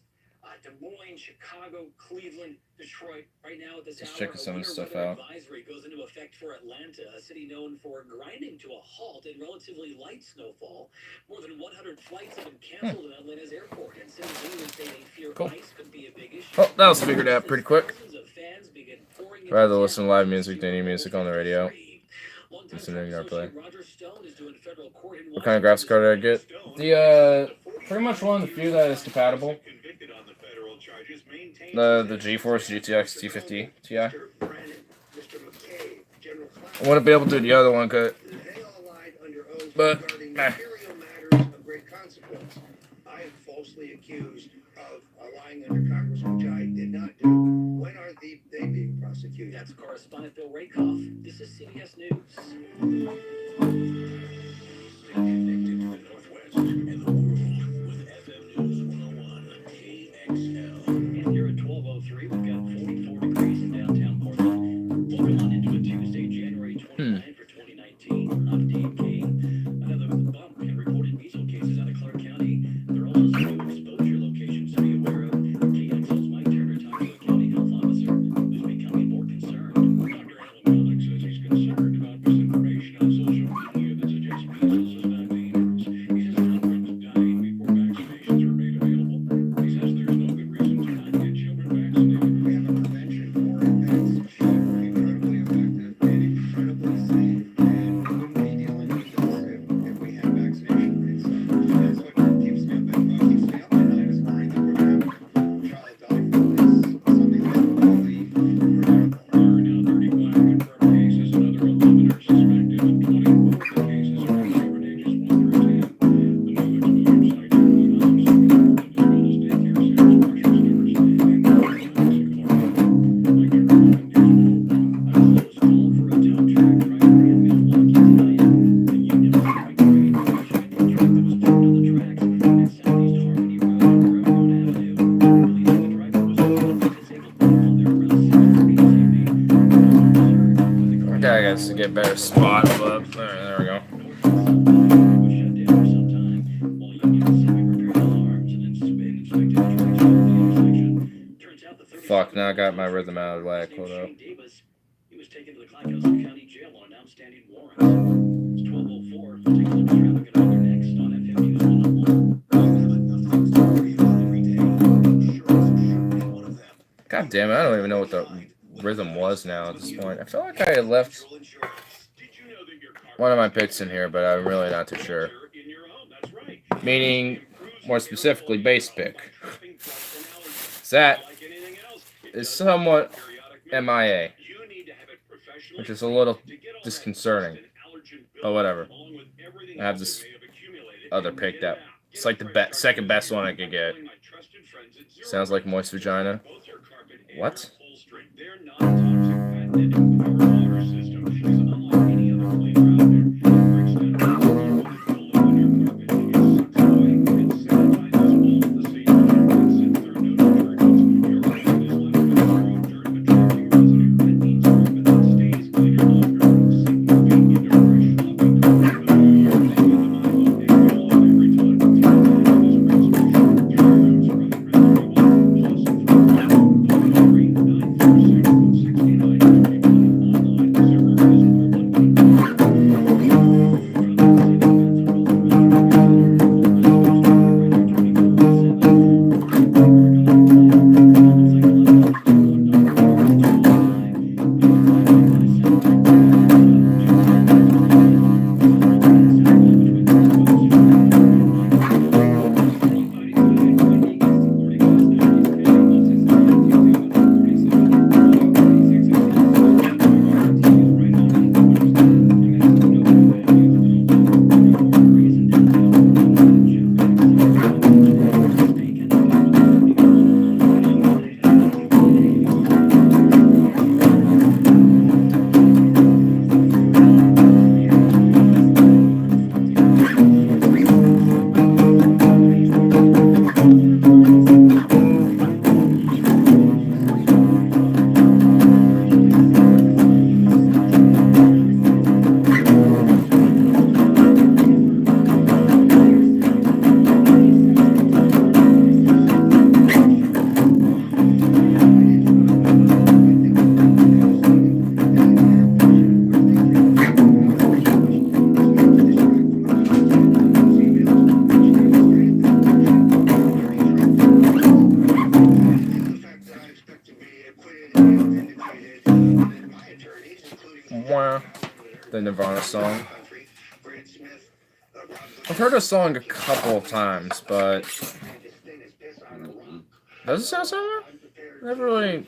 Des Moines, Chicago, Cleveland, Detroit. Right now at this hour, checking some of this stuff weather out. advisory goes into effect for Atlanta, a city known for grinding to a halt in relatively light snowfall. More than 100 flights have been canceled at Atlanta's airport, and citizens say they fear ice could be a big issue. Oh, that was figured out pretty quick. Rather than listen to live music than any music on the radio. Listening to our play. What kind of graphics card did I get? The pretty much one of the few that is compatible. The GeForce GTX 1050 Ti. I wouldn't be able to do the other one, but I am falsely accused of lying under Congress, which I did not do. When are they being prosecuted? That's correspondent Bill Rakoff. This is CBS News. Connected to the Northwest and the world with FM News 101 KXL. And here at 12:03, we've got 44 degrees in downtown Portland. Welcome on into a Tuesday, January 29th for 2019. I'm Dave Kane. Another bump in reported measles cases out of Clark County. There are also 2 exposure locations. get a better spot, but there we go. Fuck, now I got my rhythm out of whack. Hold up. He was taken to the Clackamas County Jail on an outstanding warrant. It's 12:04. We'll take a look at traffic and weather next on FM News 101. God damn it, I don't even know what the rhythm was now at this point. I feel like I had left one of my picks in here, but I'm really not too sure. Meaning, more specifically, bass pick. That is somewhat MIA, which is a little disconcerting, but whatever. I have this other pick that it's like the second best one I could get. Sounds like moist vagina. What? The Nirvana song. I've heard the song a couple of times, but does it sound similar? Never really.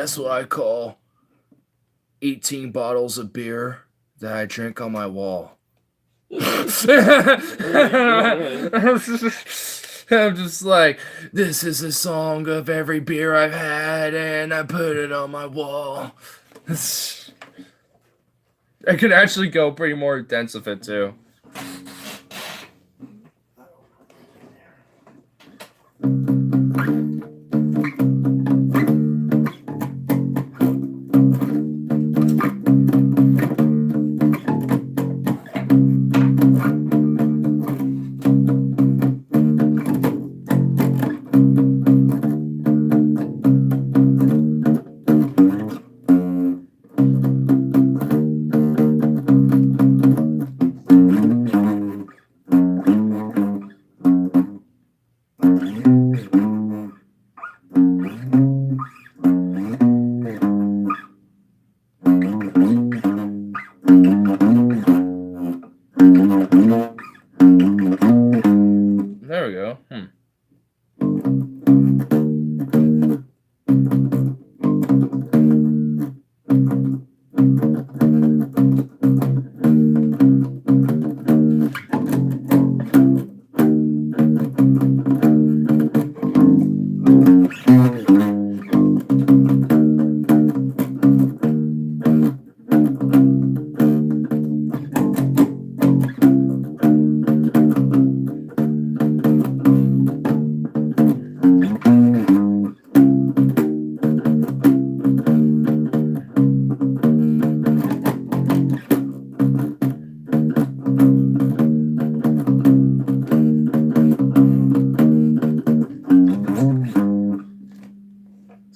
That's what I call 18 bottles of beer that I drink on my wall. I'm just like, this is a song of every beer I've had, and I put it on my wall. I could actually go pretty more dense with it too. There we go.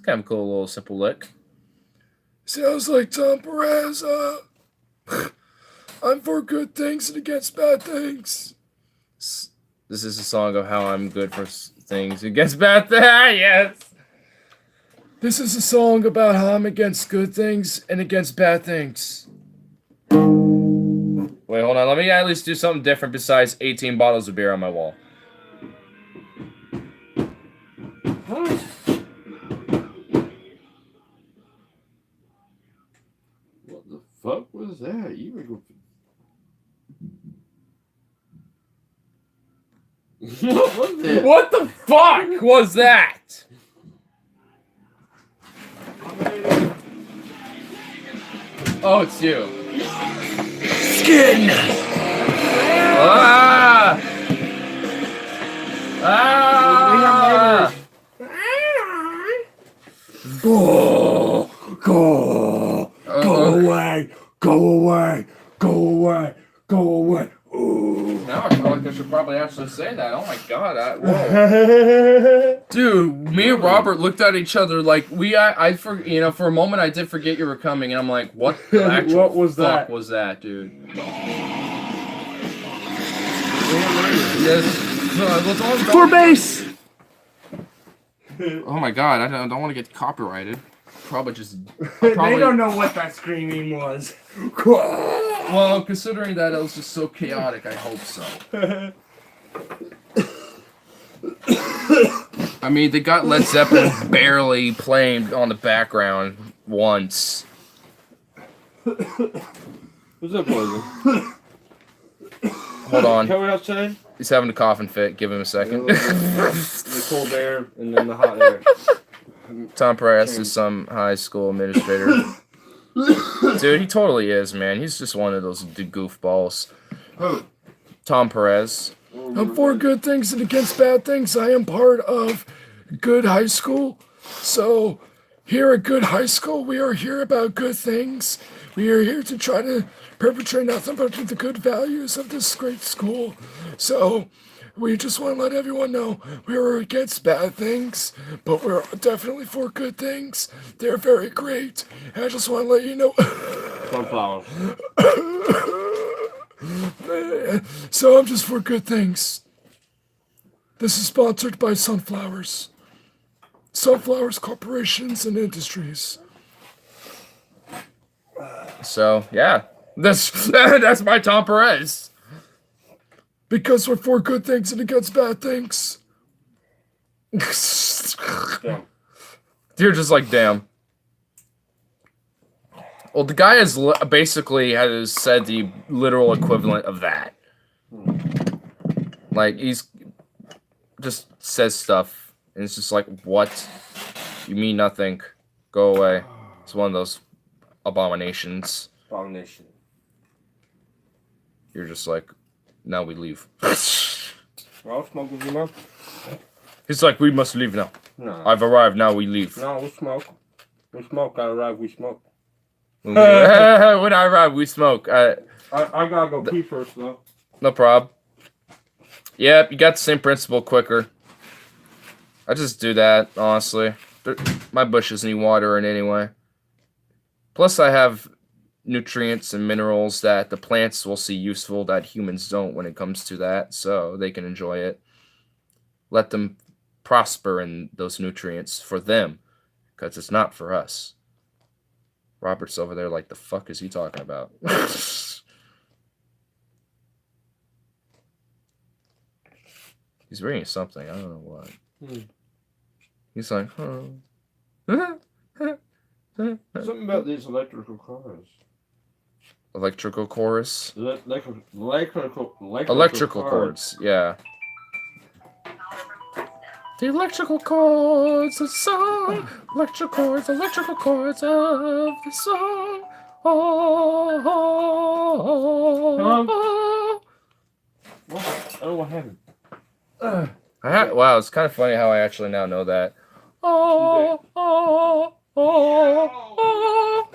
Kind of cool little simple lick. Sounds like Tom Perez. I'm for good things and against bad things. This is a song of how I'm good for things against bad things. Yes. This is a song about how I'm against good things and against bad things. Wait, hold on. Let me at least do something different besides 18 bottles of beer on my wall. Huh? What the fuck was that? You were going. What was that? What the fuck was that? Oh, it's you. Skin! Ah! Ah! Go! Go! Go away! Go away! Go away! Go away! Ooh. Now I feel like I should probably actually say that. Oh my god! Whoa. Dude, me and Robert looked at each other like for a moment I did forget you were coming, and I'm like, what the actual What was fuck that? was that, dude? Yes. For base. Oh my god! I don't want to get copyrighted. Probably just. They don't know what that screaming was. Well, considering that it was just so chaotic, I hope so. I mean, they got Led Zeppelin barely playing on the background once. What's up, Poison? Hold on. Coming outside? He's having a coughing fit. Give him a second. The cold air and then the hot air. Tom Perez is some high school administrator. Dude, he totally is, man. He's just one of those goofballs. Tom Perez. I'm for good things and against bad things. I am part of Good High School. So, here at Good High School, we are here about good things. We are here to try to perpetrate nothing but the good values of this great school. So, we just want to let everyone know we're against bad things, but we're definitely for good things. They're very great. I just want to let you know. Sunflower. So I'm just for good things. This is sponsored by Sunflowers. Sunflowers Corporations and Industries. So, yeah. That's my Tom Perez. Because we're for good things and against bad things. Damn. You're just like, damn. Well, the guy has basically has said the literal equivalent of that. Like, he's just says stuff, and it's just like, what? You mean nothing. Go away. It's one of those abominations. Abomination. You're just like, now we leave. Well, smoke with you, man. He's like, we must leave now. No. I've arrived, now we leave. No, we smoke. We smoke. I arrive, we smoke. When I arrive, we smoke. I gotta go pee first, though. No prob. Yep, you got the same principle quicker. I just do that, honestly. My bushes need watering anyway. Plus, I have nutrients and minerals that the plants will see useful that humans don't when it comes to that, so they can enjoy it. Let them prosper in those nutrients for them, because it's not for us. Robert's over there like, the fuck is he talking about? He's reading something. I don't know what. He's like, huh. Something about these electrical cars. Electrical chorus? Electrical Electrical chords, yeah. The electrical chords of the song. Electrical chords of the song. Oh, oh, oh. What happened? Wow, it's kind of funny how I actually now know that. Oh, oh, oh, oh.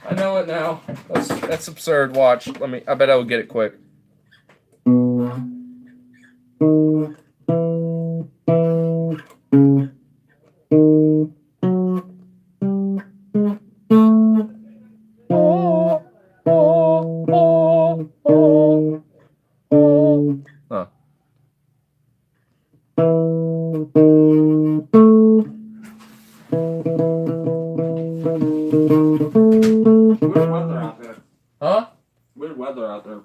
I know it now. That's absurd. Watch. I bet I will get it quick. Huh. Weird weather out there. Huh? Weird weather out there.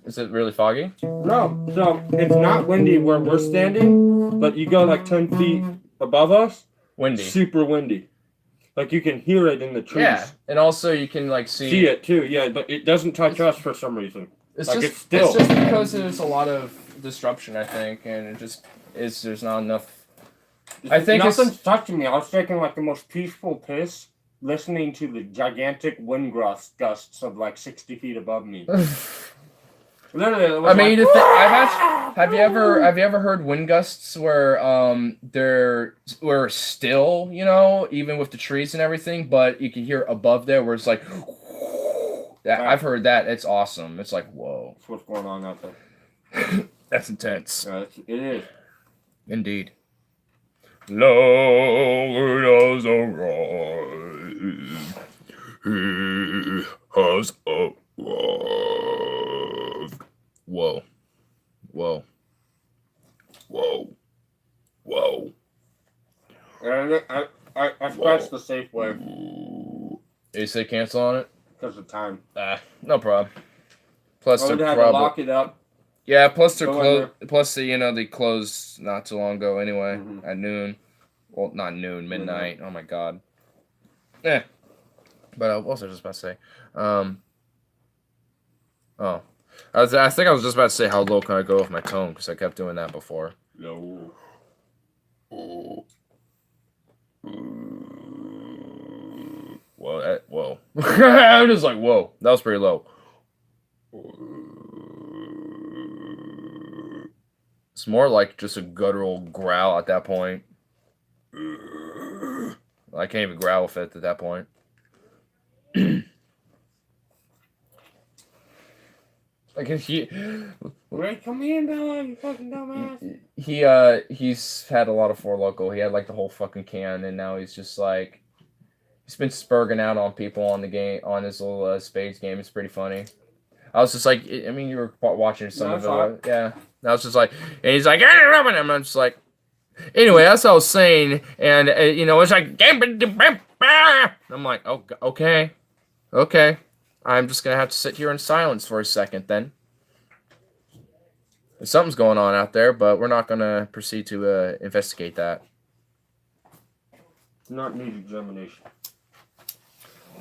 Is it really foggy? No, so it's not windy where we're standing, but you go like 10 feet above us. Windy. Super windy. Like you can hear it in the trees. Yeah, and also you can like see it too, yeah, but it doesn't touch us for some reason. It's like just it's still. it's just because there's a lot of disruption, I think, and it just is. There's not enough. I think nothing's touching me. I was taking like the most peaceful piss, listening to the gigantic wind gusts of like 60 feet above me. Literally, it was I mean, like, have you ever heard wind gusts where we're still, you know, even with the trees and everything, but you can hear above there where it's like. Yeah, I've heard that. It's awesome. It's like, whoa. That's what's going on out there. That's intense. It is. Indeed. Lord has arrived. He has arrived. Whoa. Whoa. Whoa. Whoa. And I scratched the safe way. You say cancel on it? Because of time. No problem. Plus, I would they're have to lock it up. Yeah, plus they're Go closed. Plus, they closed not too long ago anyway, at noon. Well, not noon, midnight. Oh my god. But what was I just about to say? Oh, I think I was just about to say how low can I go with my tone because I kept doing that before. Low. Whoa, whoa. I'm just like, whoa. That was pretty low. It's more like just a guttural growl at that point. I can't even growl with it at that point. Like if he, Wait, come in, dog, you fucking dumbass. He's had a lot of Four Loko. He had like the whole fucking can, and now he's just like, he's been spurging out on people on the game, on his little spades game. It's pretty funny. I was just like, I mean, you were watching some of it, yeah. And I was just like, and he's like, and I'm just like, anyway, that's what I was saying, and it's like, I'm like, oh, okay. I'm just gonna have to sit here in silence for a second then. Something's going on out there, but we're not gonna proceed to investigate that. Not need examination.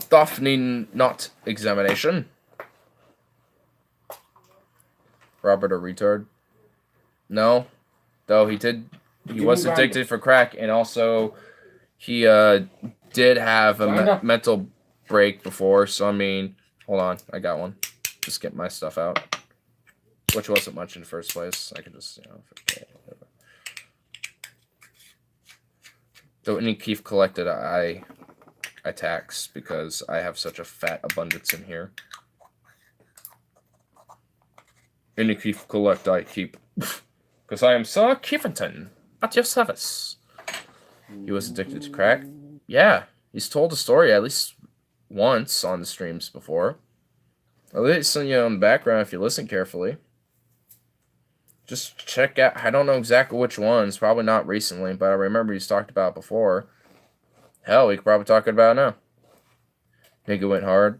Daphne not examination. Robert a retard? No. Though he did. He was addicted for crack, and also he did have a mental break before. So I mean, hold on, I got one. Just get my stuff out, which wasn't much in the first place. I could just forget. Though any Keef collected, I tax because I have such a fat abundance in here. Any Keef collect, I keep. Because I am Sir Kieffertin, at your service. He was addicted to crack. Yeah, he's told the story at least once on the streams before. At least in the background if you listen carefully. Just check out. I don't know exactly which ones. Probably not recently, but I remember he's talked about it before. Hell, we could probably talk about it now. Nigga went hard.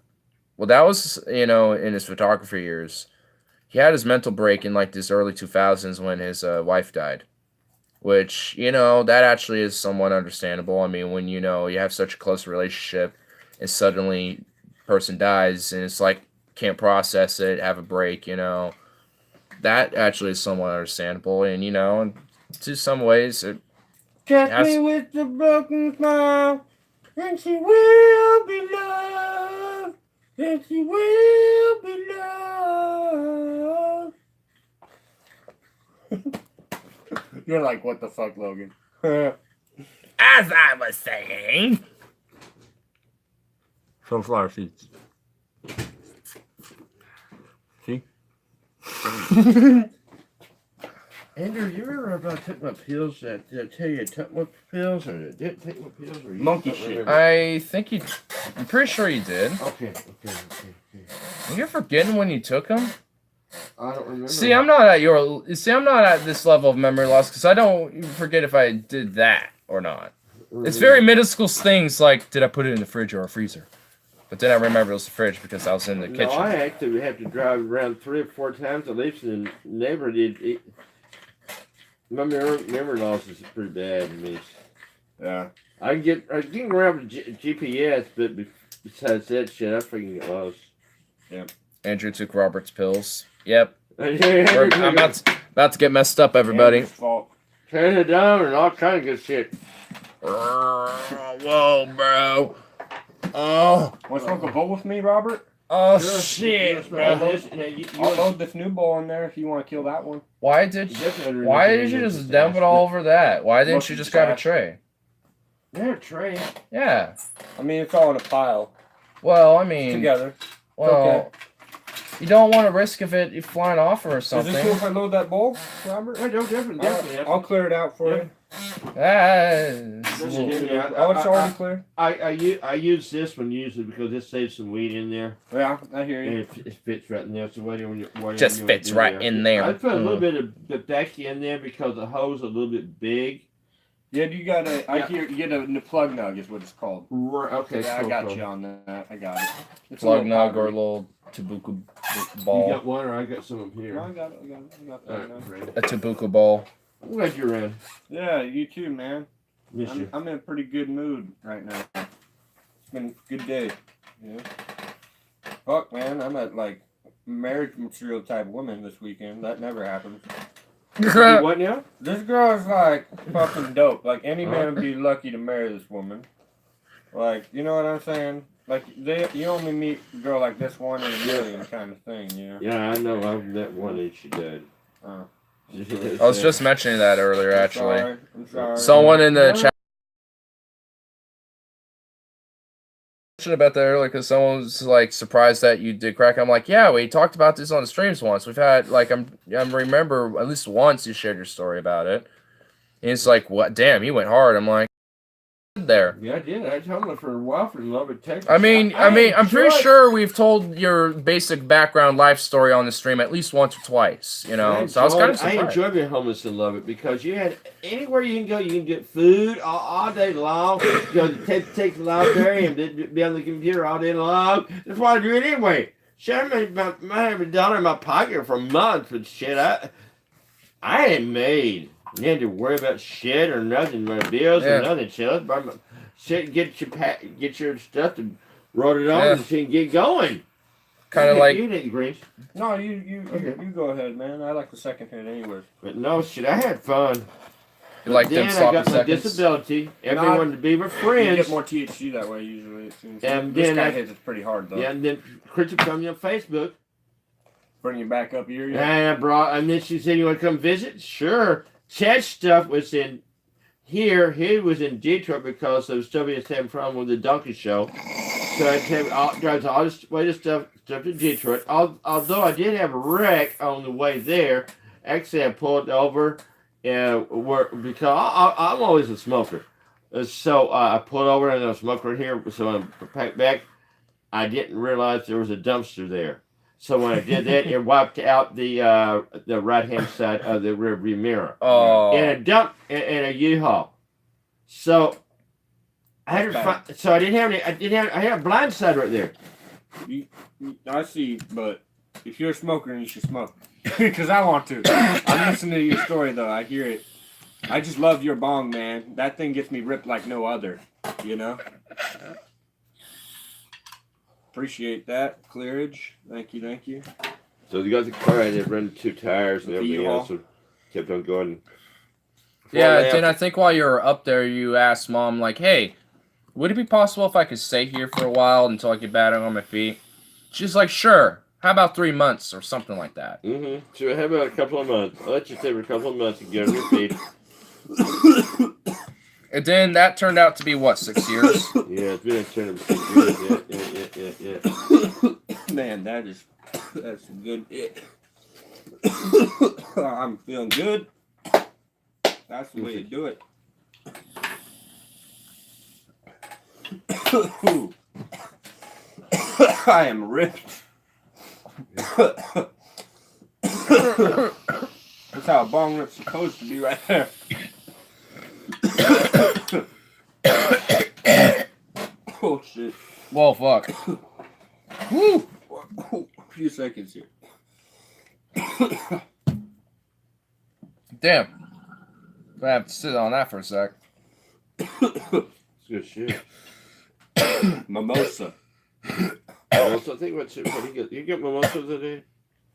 Well, that was, in his photography years. He had his mental break in, like, his early 2000s when his wife died. Which, that actually is somewhat understandable. I mean, when, you have such a close relationship and suddenly person dies and it's like, can't process it, have a break, that actually is somewhat understandable. And, to some ways, it Catch me with the broken smile, and she will be loved, and she will be loved. You're like, what the fuck, Logan? as I was saying. Sunflower seeds. See? Andrew, you remember about I took my pills? Did I tell you I took my pills or didn't take my pills? Or Monkey don't shit. remember? I think you. I'm pretty sure you did. Okay. You're forgetting when you took them. I don't remember. See, I'm not at this level of memory loss because I don't forget if I did that or not. It's very middle school things like, did I put it in the fridge or a freezer? But then I remember it was the fridge because I was in the kitchen. No, I actually have to drive around 3 or 4 times at least in the neighborhood. My memory loss is pretty bad to me. Yeah. I can grab a GPS, but besides that shit, I freaking get lost. Yep. Andrew took Robert's pills. Yep. I'm I'm about to get messed up, everybody. Andrew's fault. Turn it down and all kind of good shit. Whoa, bro. Oh. Want to smoke a bowl with me, Robert? Oh, Sure, shit, bro. bro. I'll load this new bowl in there if you want to kill that one. Why did you just dump it all over that? Why didn't you just grab a tray? They're tray. Yeah. I mean, it's all in a pile Well, I mean, together. well, Okay. you don't want to risk if it flying off or Is this cool something. if I load that bowl, Robert? No, definitely. I'll clear it out for you. It's a little- Oh, it's already clear? I use this one usually because it saves some weed in there. Yeah, I hear And you. it fits right in there. So when Just fits right in there. I put a little bit of the Becky in there because the hole's a little bit big. Yeah, you got a. I hear you get a plug nug is what it's called. Okay, Yeah, cool, I got cool. you on that. I got it. It's a plug little nug or a powdery. little tabuku You ball. got one, or I got some up here. No, I got it. I got that. now. Alright, A tabuku ball. I'm glad you're around. Yeah, you too, man. Miss you. I'm in a pretty good mood right now. It's been a good day. Yeah. Fuck, man, I'm at like marriage material type woman this weekend. That never happens. You what now? This girl is like fucking dope. Like any man would be lucky to marry this woman. Like, you know what I'm saying? Like you only meet a girl like this one in a million kind of thing, you know? Yeah, I know. I've met one and she died. I was just mentioning that earlier, actually. I'm sorry. Someone in the chat about that earlier because someone was like surprised that you did crack. I'm like, yeah, we talked about this on the streams once. We've had like I remember at least once you shared your story about it. And it's like, what? Damn, he went hard. I'm like, there. Yeah, I did. I told her for a while for Love in Texas. I'm pretty sure we've told your basic background life story on the stream at least once or twice. So I was kind of surprised. I enjoy being homeless and love it because you had anywhere you can go, you can get food all day long. You know, take the library and be on the computer all day long. That's why I do it anyway. Shit, I have $1 in my pocket for months, but shit, I ain't made. You had to worry about shit or nothing, my bills or nothing. Shit, get your stuff to wrote it on Yeah. and she can get going. Kind of You like didn't, Grinch. No, you Okay. go ahead, man. I like the second hit anyways. But no shit, I had fun. you like then them I sloppy got my seconds. disability. Not- Everyone to be my You friends. get more THC that way usually. It seems. And This then guy I- hits it pretty hard though. Yeah, and then Christian found me on Facebook. Bring you back up here. And then she said, "You want to come visit?" Sure. Chad's stuff was in here. He was in Detroit because of stuff he was having problem with the donkey show. So I drive all this way to stuff to Detroit. Although I did have a wreck on the way there. Actually, I pulled over because I'm always a smoker. So I pulled over and I was smoking right here. So I packed back. I didn't realize there was a dumpster there. So when I did that, it wiped out the right hand side of the rearview mirror. Oh, And a dump and a U-Haul. So I had to find, so I didn't have any. I had a blind side right there. I see, but if you're a smoker, you should smoke. Because I want to. I'm listening to your story though. I hear it. I just love your bong, man. That thing gets me ripped like no other. You know. Appreciate that clearage. Thank you. So you got the car and it ran 2 tires and The everything U-Haul. else. So kept on going. yeah. Well, Then I think while you were up there, you asked Mom like, "Hey, would it be possible if I could stay here for a while until I get back on my feet?" She's like, "Sure. How about 3 months or something like that?" So how about a couple of months? I'll let you stay for a couple of months and get on your feet. And then that turned out to be what, 6 years? Yeah, it's been a turn of 6 years. Yeah. Man, that's good. I'm feeling good. That's the way to do it. I am ripped. That's how a bong rip's supposed to be right there. Oh shit. Well, fuck. Woo! A few seconds here. Damn. I have to sit on that for a sec. It's good shit. Mimosa. Also, think about shit. What do you get? You get mimosa today?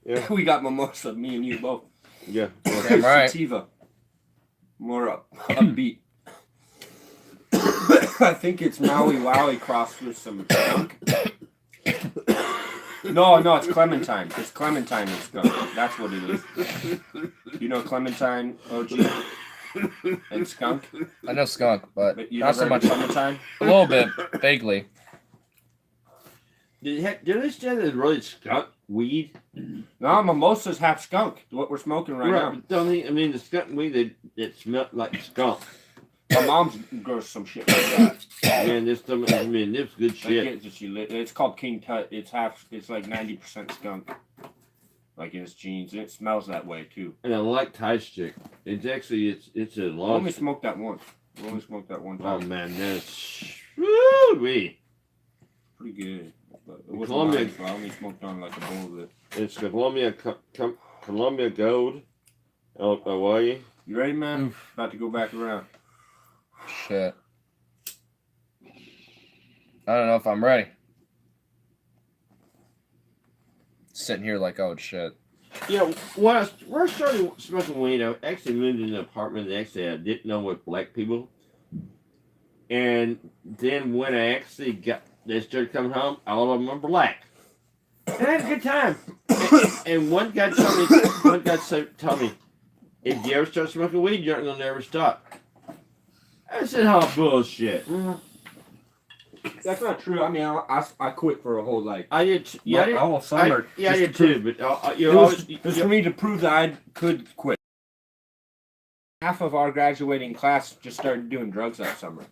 Yeah. We got mimosa, me and you both. Yeah. Damn right. Sativa. More upbeat. I think it's Maui Wowie crossed with some skunk. No, it's clementine. It's clementine and skunk. That's what it is. You know clementine, OG, and skunk? I know skunk, but You not so never much. heard of clementine? A little bit, vaguely. Did they say there's really skunk weed? No, mimosa's half skunk. What we're smoking right now. But don't think, I mean, the skunk weed that smelled like skunk. My mom's grows some shit like that. Man, this was good Like, shit. it's called King Tut. It's like 90% skunk. Like in its genes. And it smells that way too. And I like Thai stick. It's actually, it's a I long. only smoked that once. I only smoked that one Oh time. man, that's woo-wee. Pretty good. But it wasn't Colombia- mine, so I only smoked on like a bowl of it. It's the Columbia Gold, Hawaii. You ready, man? About to go back around. Shit. I don't know if I'm ready. Sitting here like, oh shit. Yeah, when I started smoking weed, I actually moved in an apartment that actually I didn't know with black people. And then when I actually they started coming home, all of them were black. And I had a good time. And one guy told me, if you ever start smoking weed, you're not going to never stop. I said, oh, bullshit. That's not true. I mean, I quit for a whole like. I did, yeah, I did, all summer. I did too, but It was for me to prove that I could quit. Half of our graduating class just started doing drugs that summer.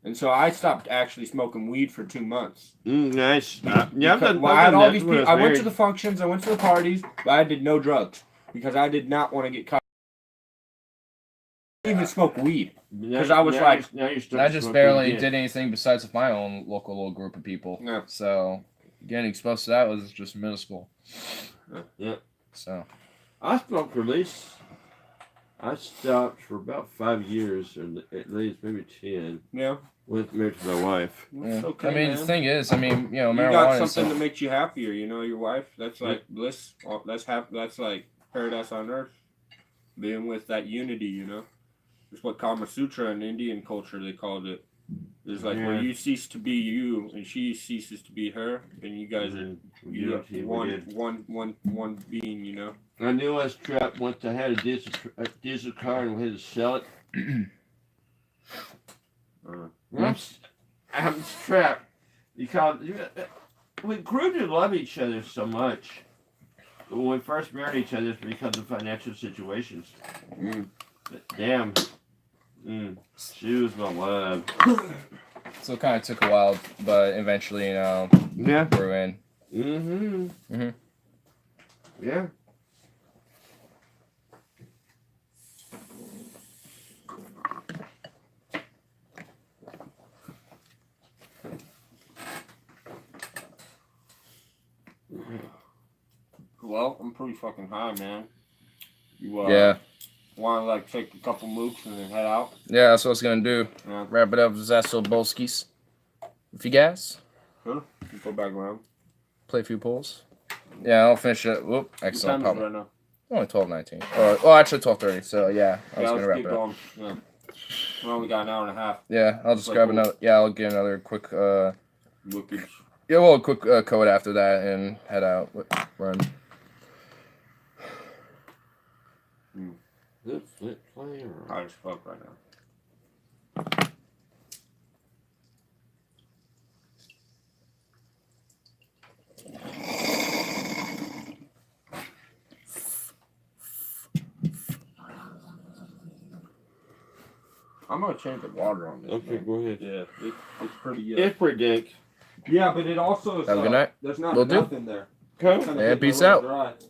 And so I stopped actually smoking weed for 2 months. Nice. Yeah, I've Because- done, well, I had all that these when people. I was went to married. the functions, I went to the parties, but I did no drugs because I did not want to get caught. I didn't even smoke weed. Because I was now like- you're I starting just smoking barely again. did anything besides with my own local little group of people. Yeah. So getting exposed to that was just minuscule. Yeah. So I smoked release. I stopped for about 5 years, or at least maybe 10, Yeah. with married to my wife. Yeah. It's okay, I mean, man. the thing is, I mean, you know, You marijuana got is something that makes you happier, you know, your wife. That's like bliss. That's like paradise on earth. Being with that unity, you know. It's what Kama Sutra in Indian culture they called it. It's like where Yeah. you cease to be you and she ceases to be her, and you guys are Unity, we did. one being, you know. I knew I was trapped once. I had a diesel car and we had to sell it. I'm trapped because we grew to love each other so much. When we first married each other, it's because of financial situations. But damn, she was my love. so it kind of took a while, but eventually, you know, Yeah. we're in. Mm-hmm. Yeah. Well, I'm pretty fucking high, man. You Yeah, want to like take a couple mooks and then head out? yeah, that's what I was gonna do. Yeah. Wrap it up with Zasso Bolskis. If you guys Sure. You go back around. play a few pulls. Yeah, I'll finish it. Whoop, What excellent. time is it right now? Only 12:19. Well, actually 12:30. So yeah, I was Yeah, gonna let's wrap keep it up. going. Yeah. We only got an hour and a half. Yeah, I'll just Play grab pool. another. Yeah, I'll get another quick. Lookage. Yeah, well, a quick code after that and head out. Run. Good flip player. High as fuck right now. I'm gonna change the water on this. Okay, man. go ahead. Yeah, it's pretty. It's pretty dank. Yeah, but it also is. Have a good night. There's not Will do. enough in there. Okay. Kinda Yeah, getting a peace little out. dry.